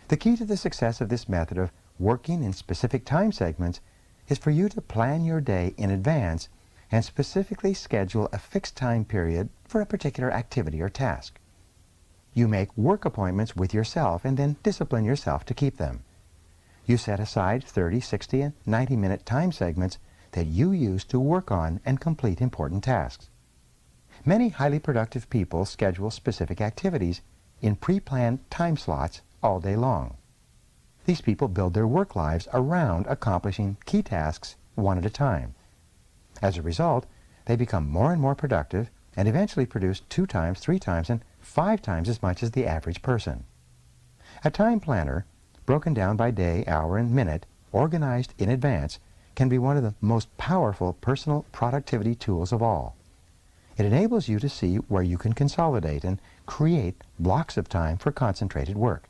The key to the success of this method of working in specific time segments is for you to plan your day in advance and specifically schedule a fixed time period for a particular activity or task. You make work appointments with yourself and then discipline yourself to keep them. You set aside 30, 60, and 90-minute time segments that you use to work on and complete important tasks. Many highly productive people schedule specific activities in pre-planned time slots all day long. These people build their work lives around accomplishing key tasks one at a time. As a result, they become more and more productive and eventually produce 2 times, 3 times, and 5 times as much as the average person. A time planner, broken down by day, hour, and minute, organized in advance, can be one of the most powerful personal productivity tools of all. It enables you to see where you can consolidate and create blocks of time for concentrated work.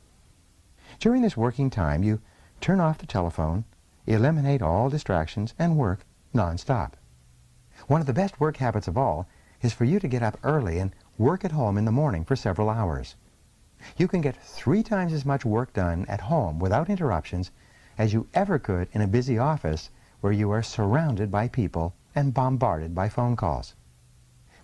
During this working time, you turn off the telephone, eliminate all distractions, and work non-stop. One of the best work habits of all is for you to get up early and work at home in the morning for several hours. You can get 3 times as much work done at home without interruptions as you ever could in a busy office where you are surrounded by people and bombarded by phone calls.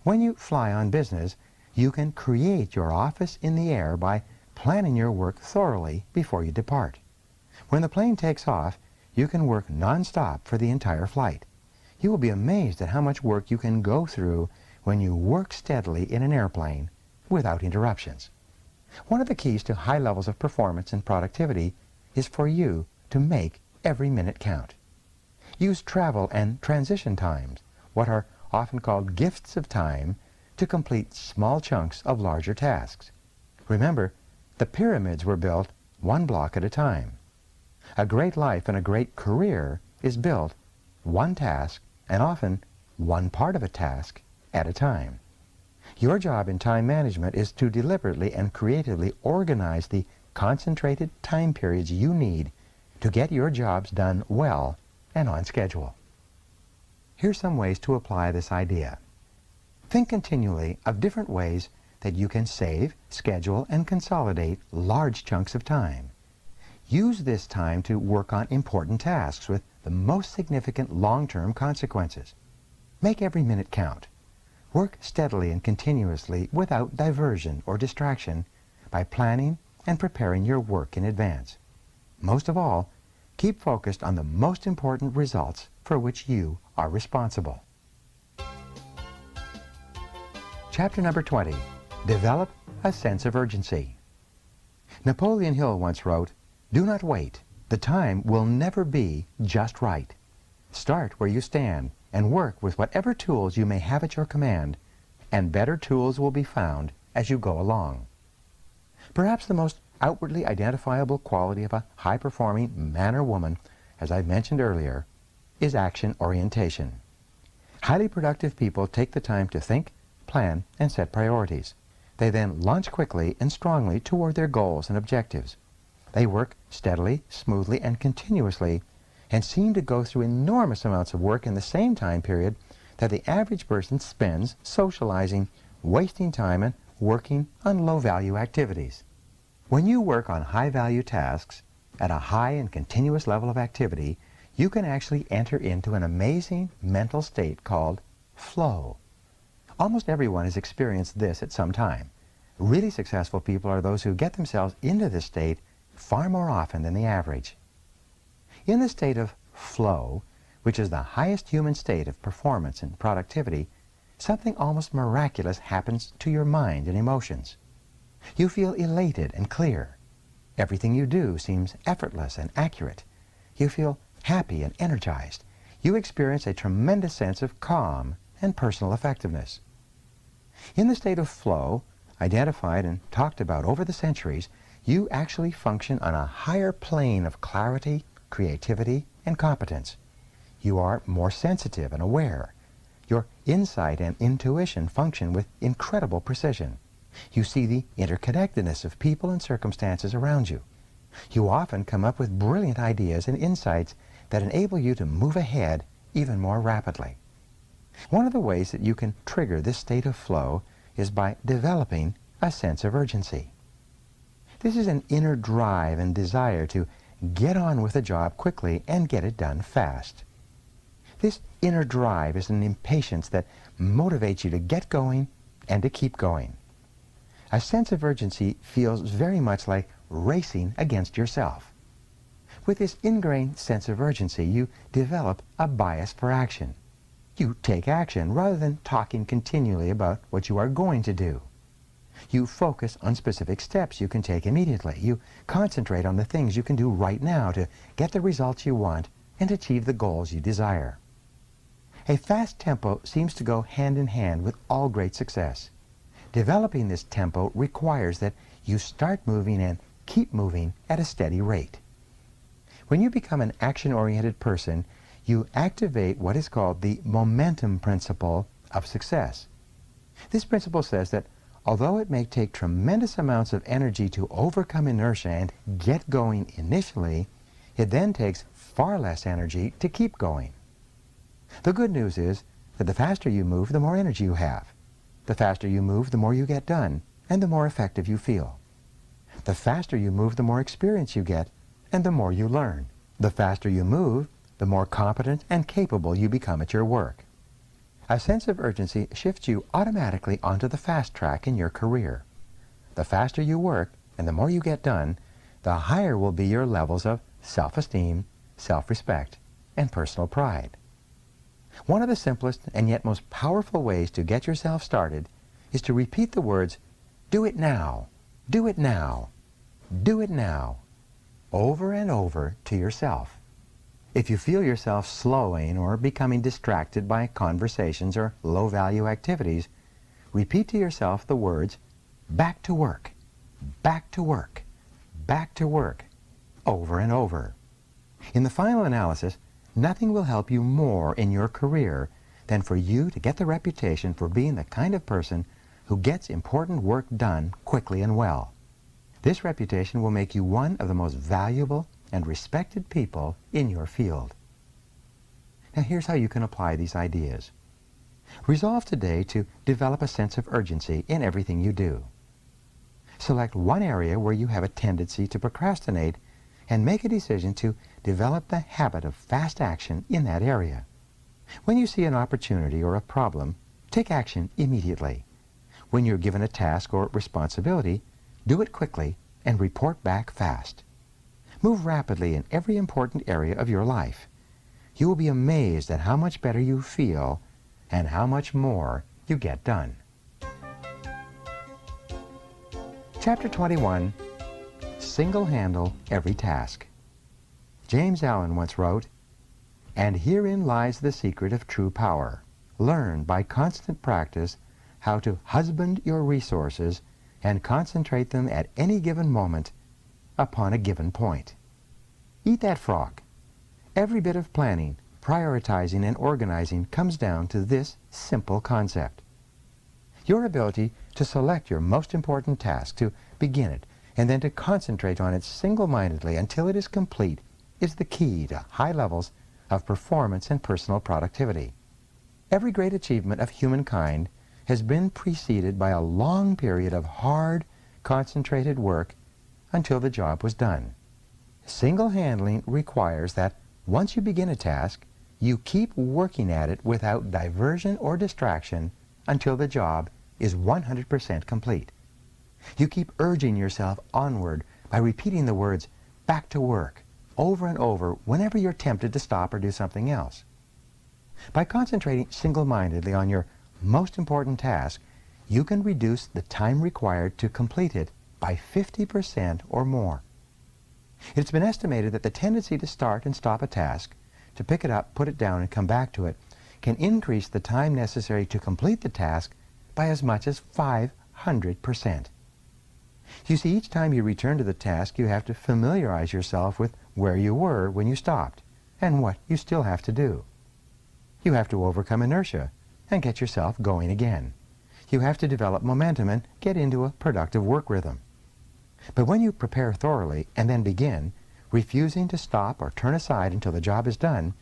When you fly on business, you can create your office in the air by planning your work thoroughly before you depart. When the plane takes off, you can work non-stop for the entire flight. You will be amazed at how much work you can go through when you work steadily in an airplane without interruptions. One of the keys to high levels of performance and productivity is for you to make every minute count. Use travel and transition times, what are often called gifts of time, to complete small chunks of larger tasks. Remember, the pyramids were built 1 block at a time. A great life and a great career is built 1 task, and often 1 part of a task, at a time. Your job in time management is to deliberately and creatively organize the concentrated time periods you need to get your jobs done well and on schedule. Here's some ways to apply this idea. Think continually of different ways that you can save, schedule, and consolidate large chunks of time. Use this time to work on important tasks with the most significant long-term consequences. Make every minute count. Work steadily and continuously without diversion or distraction by planning and preparing your work in advance. Most of all, keep focused on the most important results for which you are responsible. Chapter number 20, Develop a Sense of Urgency. Napoleon Hill once wrote, "Do not wait. The time will never be just right. Start where you stand and work with whatever tools you may have at your command, and better tools will be found as you go along." Perhaps the most outwardly identifiable quality of a high-performing man or woman, as I've mentioned earlier, is action orientation. Highly productive people take the time to think, plan, and set priorities. They then launch quickly and strongly toward their goals and objectives. They work steadily, smoothly, and continuously, and seem to go through enormous amounts of work in the same time period that the average person spends socializing, wasting time, and working on low-value activities. When you work on high-value tasks at a high and continuous level of activity, you can actually enter into an amazing mental state called flow. Almost everyone has experienced this at some time. Really successful people are those who get themselves into this state far more often than the average. In the state of flow, which is the highest human state of performance and productivity, something almost miraculous happens to your mind and emotions. You feel elated and clear. Everything you do seems effortless and accurate. You feel happy and energized. You experience a tremendous sense of calm and personal effectiveness. In the state of flow, identified and talked about over the centuries, you actually function on a higher plane of clarity, creativity, and competence. You are more sensitive and aware. Your insight and intuition function with incredible precision. You see the interconnectedness of people and circumstances around you. You often come up with brilliant ideas and insights that enable you to move ahead even more rapidly. One of the ways that you can trigger this state of flow is by developing a sense of urgency. This is an inner drive and desire to get on with a job quickly and get it done fast. This inner drive is an impatience that motivates you to get going and to keep going. A sense of urgency feels very much like racing against yourself. With this ingrained sense of urgency, you develop a bias for action. You take action rather than talking continually about what you are going to do. You focus on specific steps you can take immediately. You concentrate on the things you can do right now to get the results you want and achieve the goals you desire. A fast tempo seems to go hand in hand with all great success. Developing this tempo requires that you start moving and keep moving at a steady rate. When you become an action-oriented person, you activate what is called the momentum principle of success. This principle says that although it may take tremendous amounts of energy to overcome inertia and get going initially, it then takes far less energy to keep going. The good news is that the faster you move, the more energy you have. The faster you move, the more you get done, and the more effective you feel. The faster you move, the more experience you get, and the more you learn. The faster you move, the more competent and capable you become at your work. A sense of urgency shifts you automatically onto the fast track in your career. The faster you work and the more you get done, the higher will be your levels of self-esteem, self-respect, and personal pride. One of the simplest and yet most powerful ways to get yourself started is to repeat the words, "Do it now, do it now, do it now," over and over to yourself. If you feel yourself slowing or becoming distracted by conversations or low-value activities, repeat to yourself the words, "Back to work, back to work, back to work," over and over. In the final analysis, nothing will help you more in your career than for you to get the reputation for being the kind of person who gets important work done quickly and well. This reputation will make you one of the most valuable and respected people in your field. Now here's how you can apply these ideas. Resolve today to develop a sense of urgency in everything you do. Select one area where you have a tendency to procrastinate and make a decision to develop the habit of fast action in that area. When you see an opportunity or a problem, take action immediately. When you're given a task or responsibility, do it quickly and report back fast. Move rapidly in every important area of your life. You will be amazed at how much better you feel and how much more you get done. Chapter 21, Single-Handle Every Task. James Allen once wrote, "And herein lies the secret of true power. Learn by constant practice how to husband your resources and concentrate them at any given moment upon a given point." Eat that frog. Every bit of planning, prioritizing, and organizing comes down to this simple concept. Your ability to select your most important task, to begin it, and then to concentrate on it single-mindedly until it is complete is the key to high levels of performance and personal productivity. Every great achievement of humankind has been preceded by a long period of hard, concentrated work until the job was done. Single-handling requires that once you begin a task, you keep working at it without diversion or distraction until the job is 100% complete. You keep urging yourself onward by repeating the words "back to work" over and over whenever you're tempted to stop or do something else. By concentrating single-mindedly on your most important task, you can reduce the time required to complete it by 50% or more. It's been estimated that the tendency to start and stop a task, to pick it up, put it down, and come back to it, can increase the time necessary to complete the task by as much as 500%. You see, each time you return to the task, you have to familiarize yourself with where you were when you stopped and what you still have to do. You have to overcome inertia and get yourself going again. You have to develop momentum and get into a productive work rhythm. But when you prepare thoroughly and then begin, refusing to stop or turn aside until the job is done,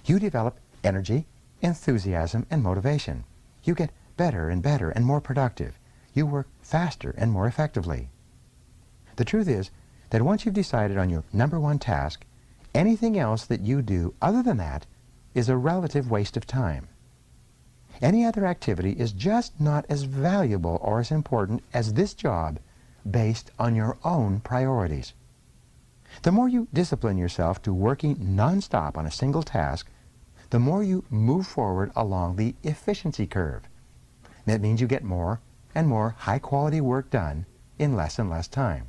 you develop energy, enthusiasm, and motivation. You get better and better and more productive. You work faster and more effectively. The truth is that once you've decided on your number one task, anything else that you do other than that is a relative waste of time. Any other activity is just not as valuable or as important as this job based on your own priorities. The more you discipline yourself to working non-stop on a single task, the more you move forward along the efficiency curve. That means you get more and more high-quality work done in less and less time.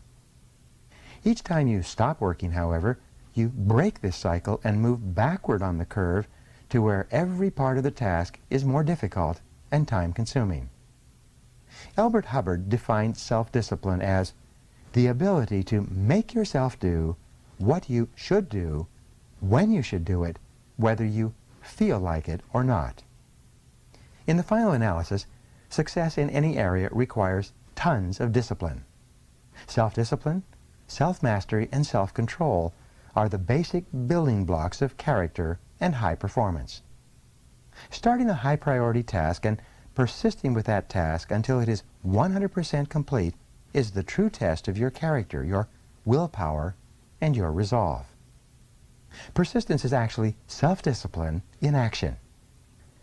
Each time you stop working, however, you break this cycle and move backward on the curve to where every part of the task is more difficult and time-consuming. Albert Hubbard defined self-discipline as the ability to make yourself do what you should do, when you should do it, whether you feel like it or not. In the final analysis, success in any area requires tons of discipline. Self-discipline, self-mastery, and self-control are the basic building blocks of character and high performance. Starting a high-priority task and persisting with that task until it is 100% complete is the true test of your character, your willpower, and your resolve. Persistence is actually self-discipline in action.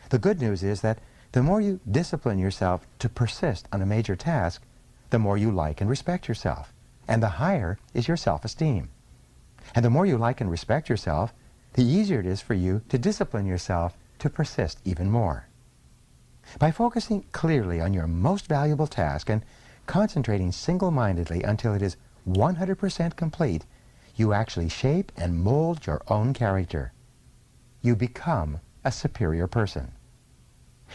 The good news is that the more you discipline yourself to persist on a major task, the more you like and respect yourself, and the higher is your self-esteem. And the more you like and respect yourself, the easier it is for you to discipline yourself to persist even more. By focusing clearly on your most valuable task and concentrating single-mindedly until it is 100% complete, you actually shape and mold your own character. You become a superior person.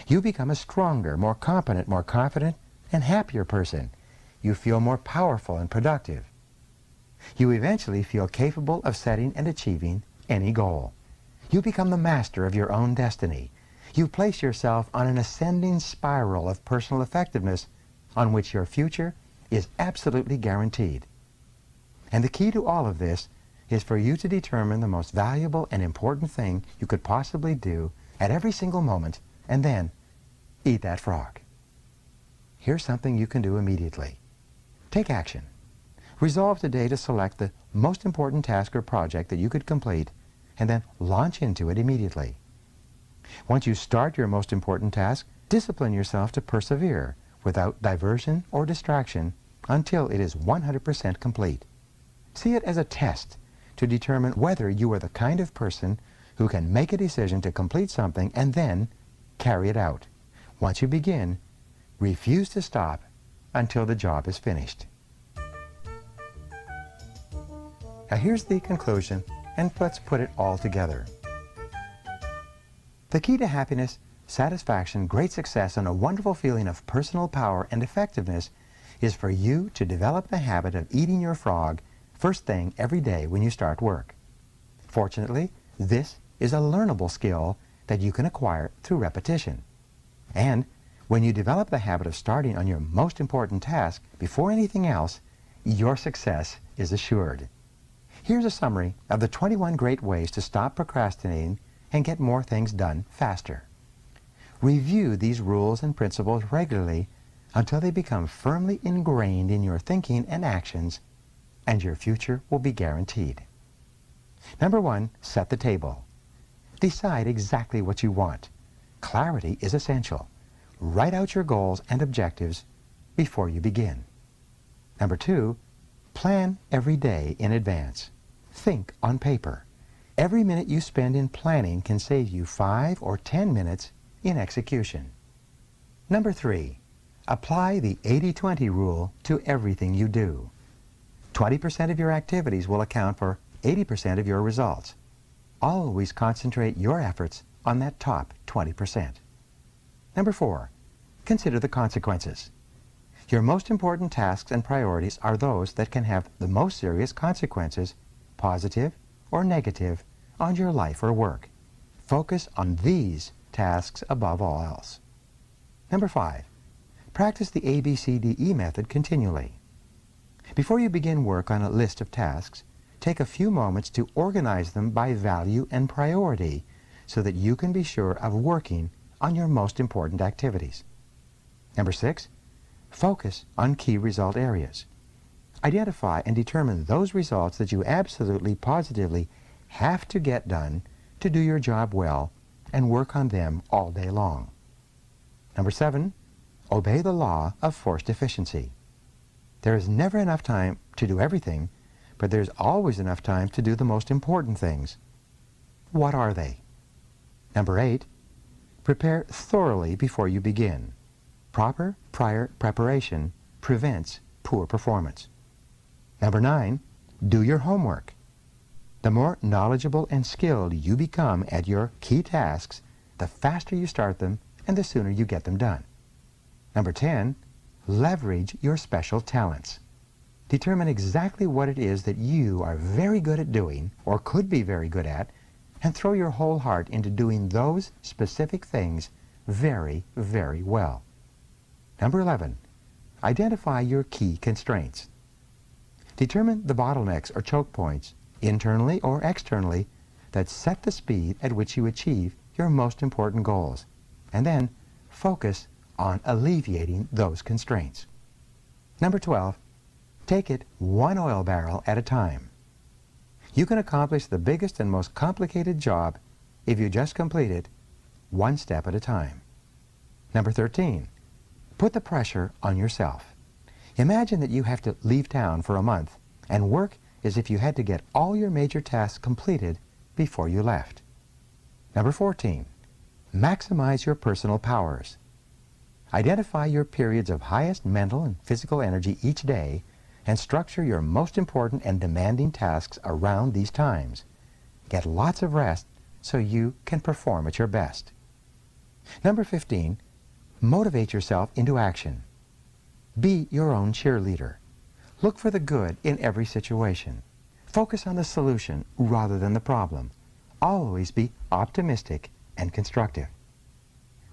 You become a stronger, more competent, more confident, and happier person. You feel more powerful and productive. You eventually feel capable of setting and achieving any goal. You become the master of your own destiny. You place yourself on an ascending spiral of personal effectiveness on which your future is absolutely guaranteed. And the key to all of this is for you to determine the most valuable and important thing you could possibly do at every single moment, and then eat that frog. Here's something you can do immediately. Take action. Resolve today to select the most important task or project that you could complete, and then launch into it immediately. Once you start your most important task, discipline yourself to persevere without diversion or distraction until it is 100% complete. See it as a test to determine whether you are the kind of person who can make a decision to complete something and then carry it out. Once you begin, refuse to stop until the job is finished. Now here's the conclusion, and let's put it all together. The key to happiness, satisfaction, great success, and a wonderful feeling of personal power and effectiveness is for you to develop the habit of eating your frog first thing every day when you start work. Fortunately, this is a learnable skill that you can acquire through repetition. And when you develop the habit of starting on your most important task before anything else, your success is assured. Here's a summary of the 21 great ways to stop procrastinating and get more things done faster. Review these rules and principles regularly until they become firmly ingrained in your thinking and actions, and your future will be guaranteed. Number 1, set the table. Decide exactly what you want. Clarity is essential. Write out your goals and objectives before you begin. Number 2, plan every day in advance. Think on paper. Every minute you spend in planning can save you 5 or 10 minutes in execution. Number 3, apply the 80-20 rule to everything you do. 20% of your activities will account for 80% of your results. Always concentrate your efforts on that top 20%. Number 4, consider the consequences. Your most important tasks and priorities are those that can have the most serious consequences, positive or negative, on your life or work. Focus on these tasks above all else. Number 5, practice the ABCDE method continually. Before you begin work on a list of tasks, take a few moments to organize them by value and priority so that you can be sure of working on your most important activities. Number 6, focus on key result areas. Identify and determine those results that you absolutely, positively have to get done to do your job well, and work on them all day long. Number 7, obey the law of force deficiency. There is never enough time to do everything, but there's always enough time to do the most important things. What are they? Number 8, prepare thoroughly before you begin. Proper prior preparation prevents poor performance. Number 9, do your homework. The more knowledgeable and skilled you become at your key tasks, the faster you start them and the sooner you get them done. Number 10, leverage your special talents. Determine exactly what it is that you are very good at doing or could be very good at, and throw your whole heart into doing those specific things very, very well. Number 11, identify your key constraints. Determine the bottlenecks or choke points, internally or externally, that set the speed at which you achieve your most important goals, and then focus on alleviating those constraints. Number 12, take it one oil barrel at a time. You can accomplish the biggest and most complicated job if you just complete it one step at a time. Number 13, put the pressure on yourself. Imagine that you have to leave town for a month and work as if you had to get all your major tasks completed before you left. Number 14, maximize your personal powers. Identify your periods of highest mental and physical energy each day and structure your most important and demanding tasks around these times. Get lots of rest so you can perform at your best. Number 15, motivate yourself into action. Be your own cheerleader. Look for the good in every situation. Focus on the solution rather than the problem. Always be optimistic and constructive.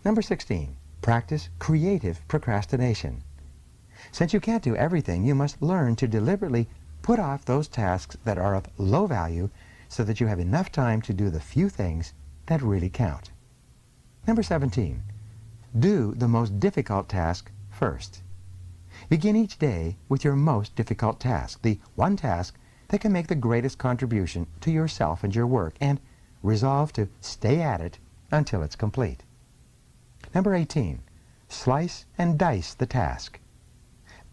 Number 16, practice creative procrastination. Since you can't do everything, you must learn to deliberately put off those tasks that are of low value so that you have enough time to do the few things that really count. Number 17, do the most difficult task first. Begin each day with your most difficult task, the one task that can make the greatest contribution to yourself and your work, and resolve to stay at it until it's complete. Number 18, slice and dice the task.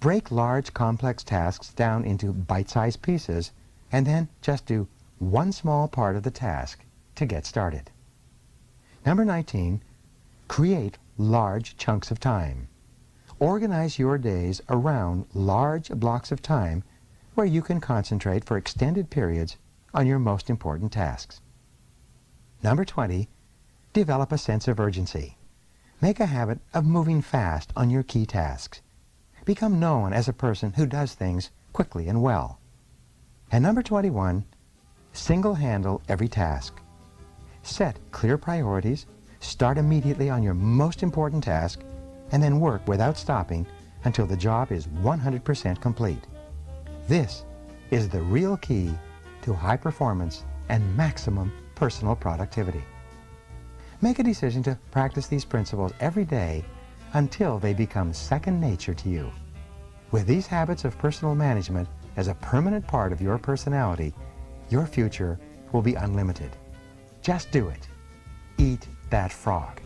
Break large, complex tasks down into bite-sized pieces and then just do one small part of the task to get started. Number 19, create large chunks of time. Organize your days around large blocks of time where you can concentrate for extended periods on your most important tasks. Number 20, develop a sense of urgency. Make a habit of moving fast on your key tasks. Become known as a person who does things quickly and well. And number 21, single-handle every task. Set clear priorities, start immediately on your most important task, and then work without stopping until the job is 100% complete. This is the real key to high performance and maximum personal productivity. Make a decision to practice these principles every day until they become second nature to you. With these habits of personal management as a permanent part of your personality, your future will be unlimited. Just do it. Eat that frog.